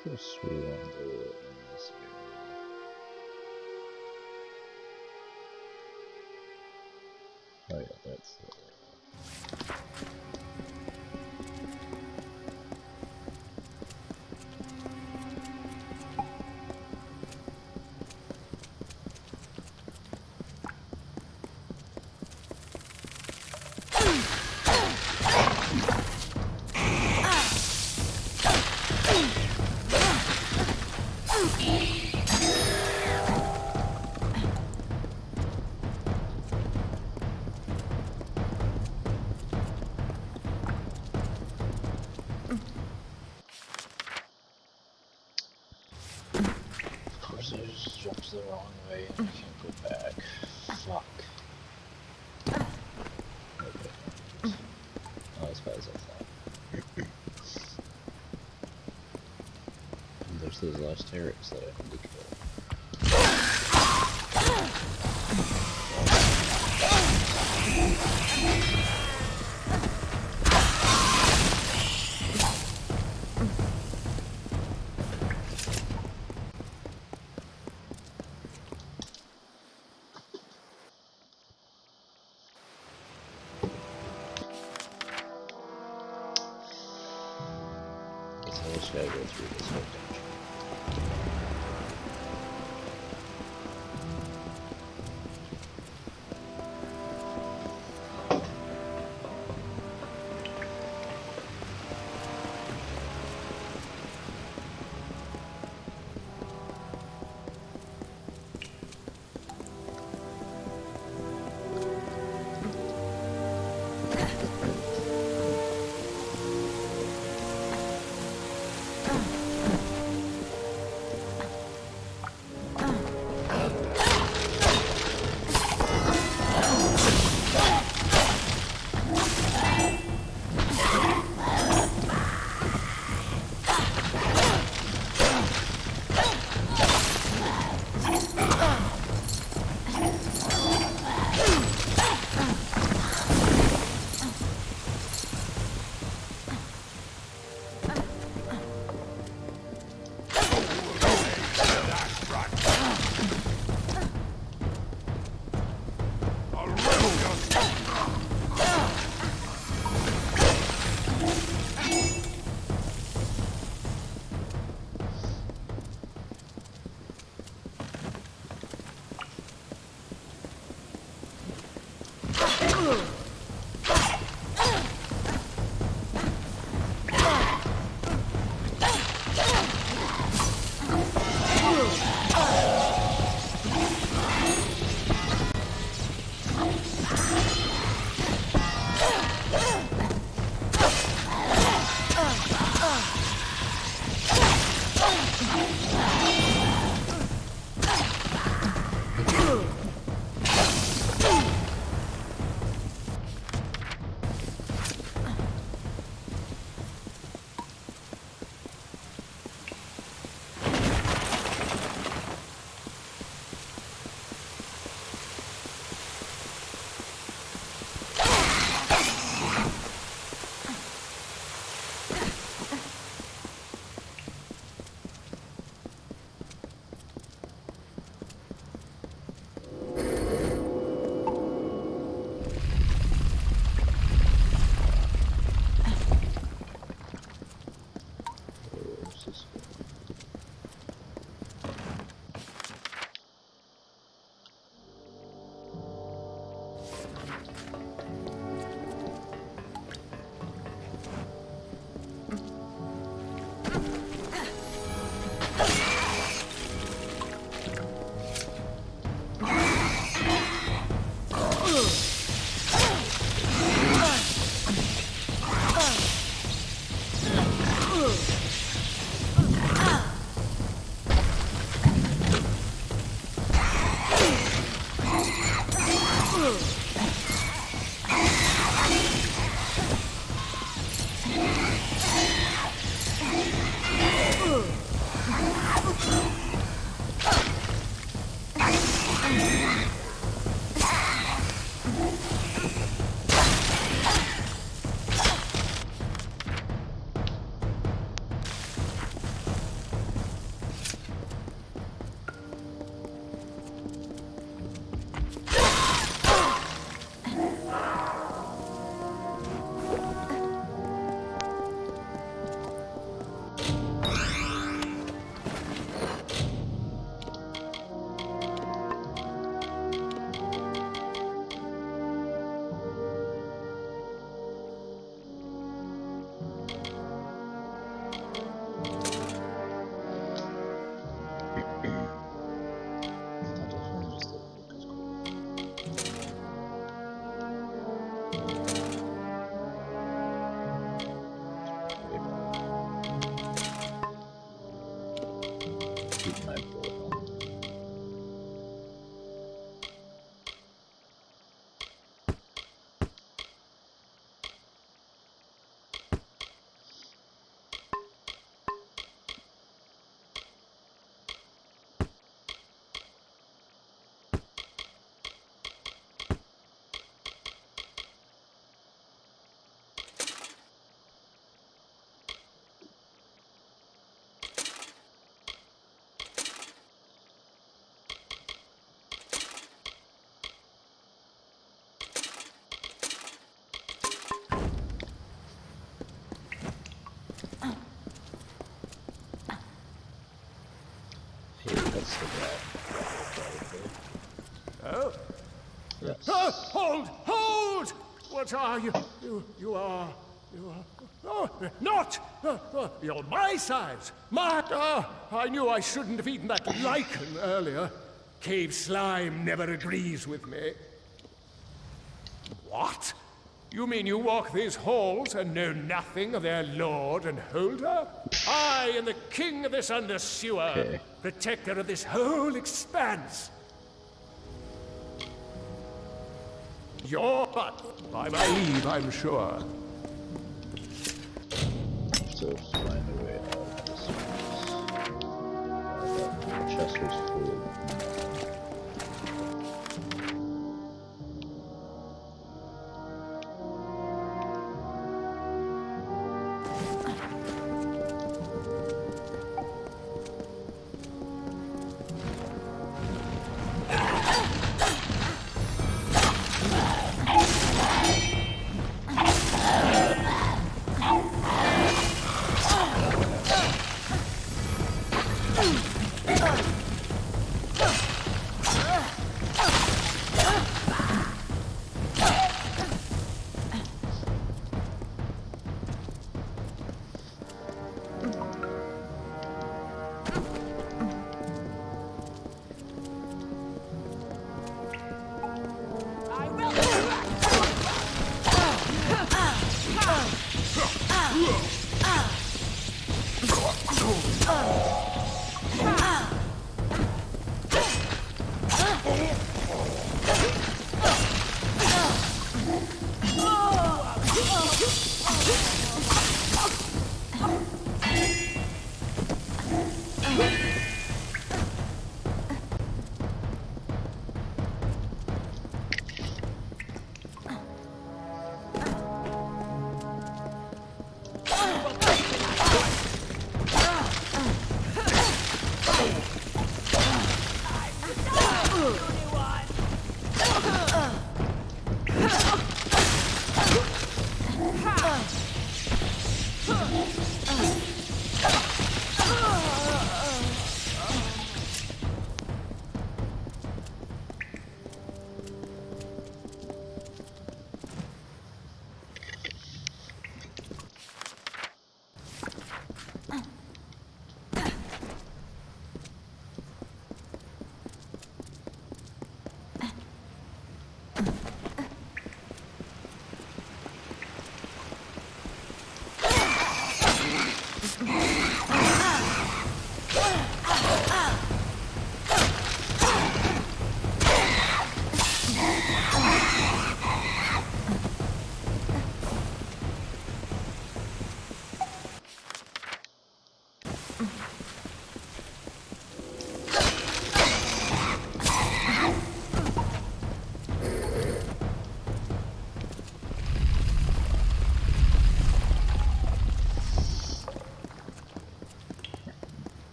Could have sworn they were in this area. Oh yeah, that's the area. Of course I just jumped the wrong way and I can't go back. Fuck. Okay. Not as bad as I thought. And there's those last Terrics that I need to kill. Guess I just gotta go through this whole dungeon. keep my bullet on. That's the guy. Oh? Yes. Hold! Hold! What are you? You are... Oh, not! You're my size! I knew I shouldn't have eaten that lichen earlier. Cave slime never agrees with me. What? You mean you walk these halls and know nothing of their lord and holder? I am the king of this undersewer, Okay. protector of this whole expanse. Your butt, by my leave, I'm sure. So find a way out of this mess. The chest was full of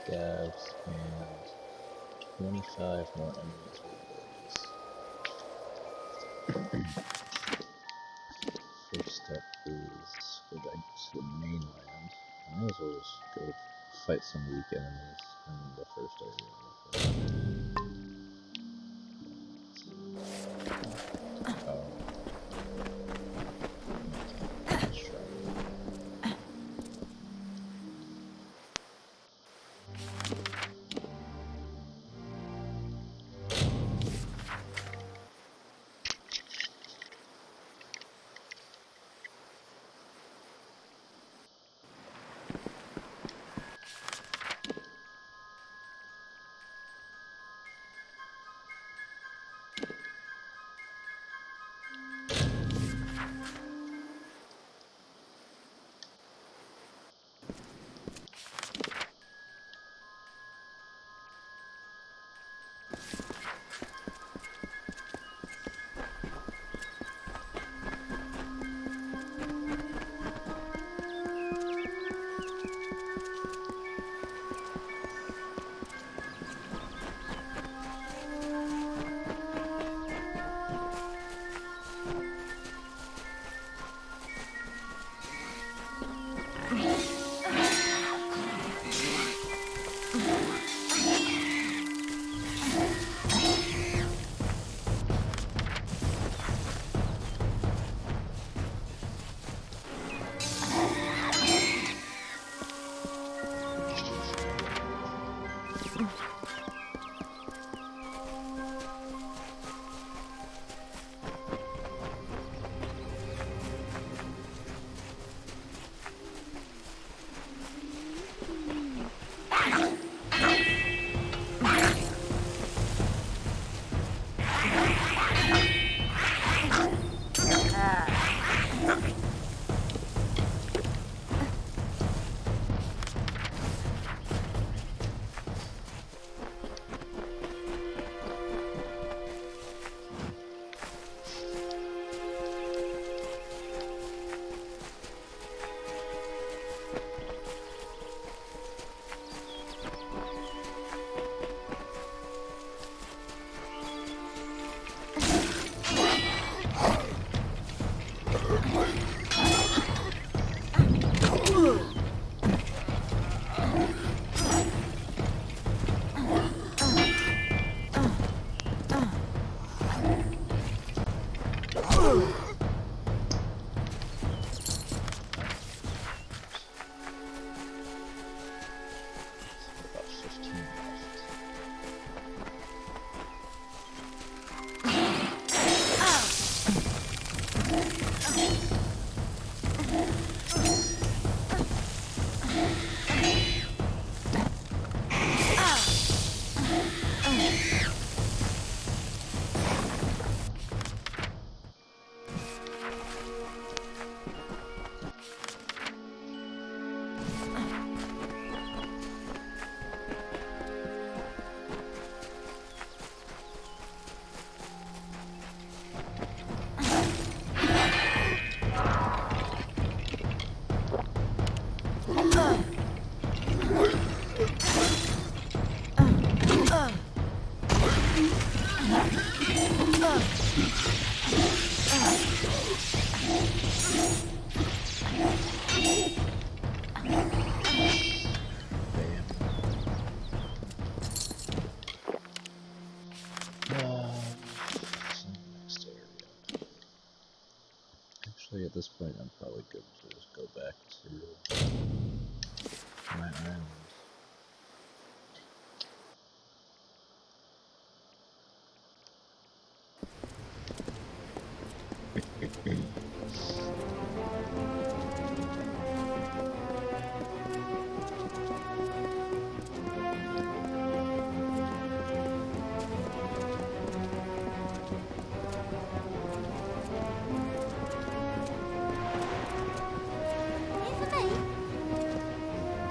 scabs, and 25 more enemies with abilities. First step is go back to the mainland. I might as well just go fight some weak enemies in the first area. Actually, at this point, I'm probably good to just go back to my island.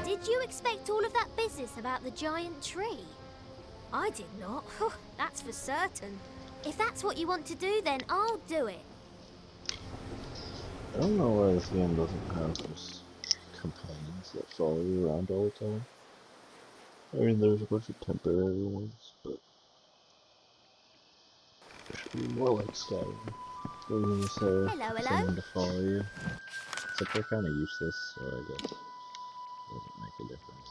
Did you expect all of that business about the giant tree? I did not. That's for certain. If that's what you want to do, then I'll do it. I don't know why this game doesn't have just companions that follow you around all the time. I mean, there's a bunch of temporary ones, but there should be more like Skyrim. What were you gonna say? Hello, hello. Someone to follow you. Except they're kind of useless, so I guess it doesn't make a difference.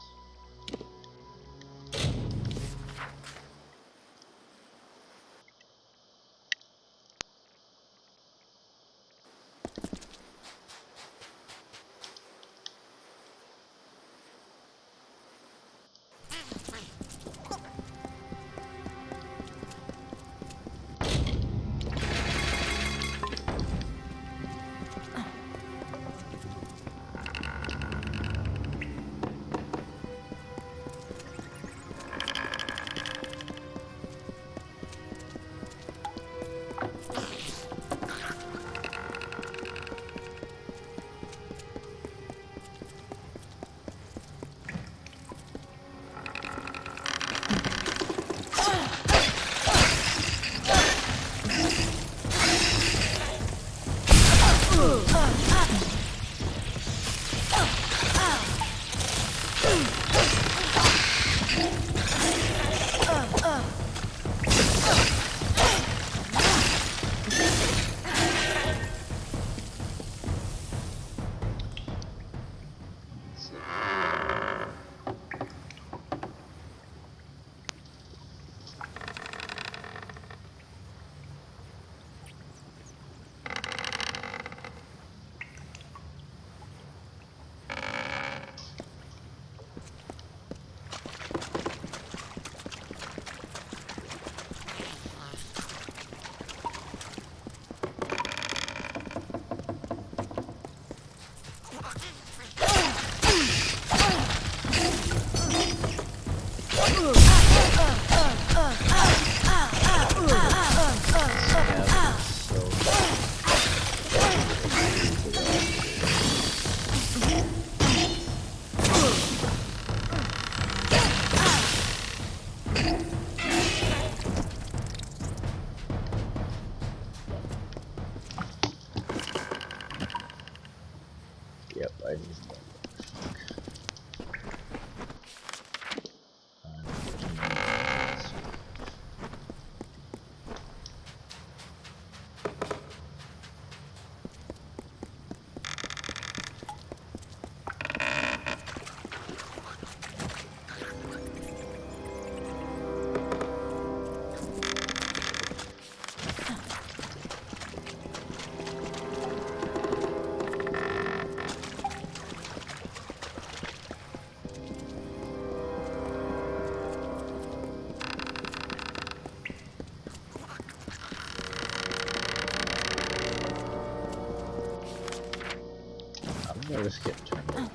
Yep, I just love I just get turned on.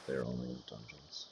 They're only in dungeons.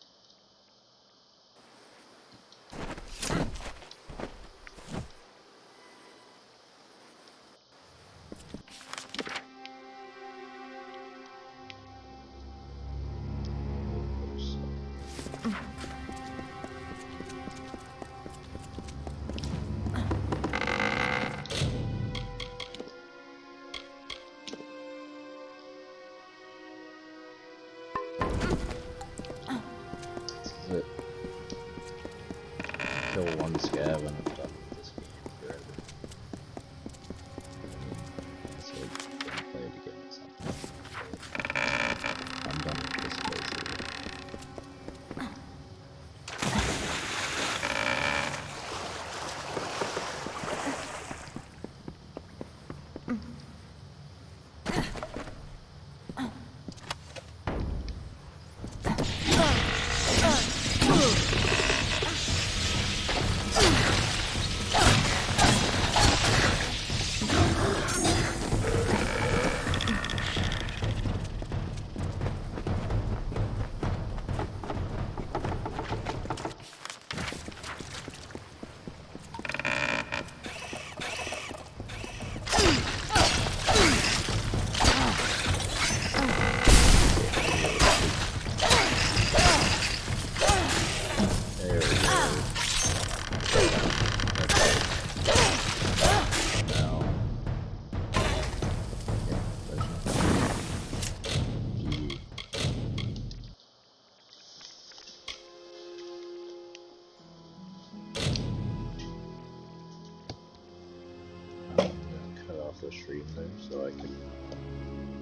the stream there so I can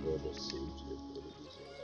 build a suit if it is easier.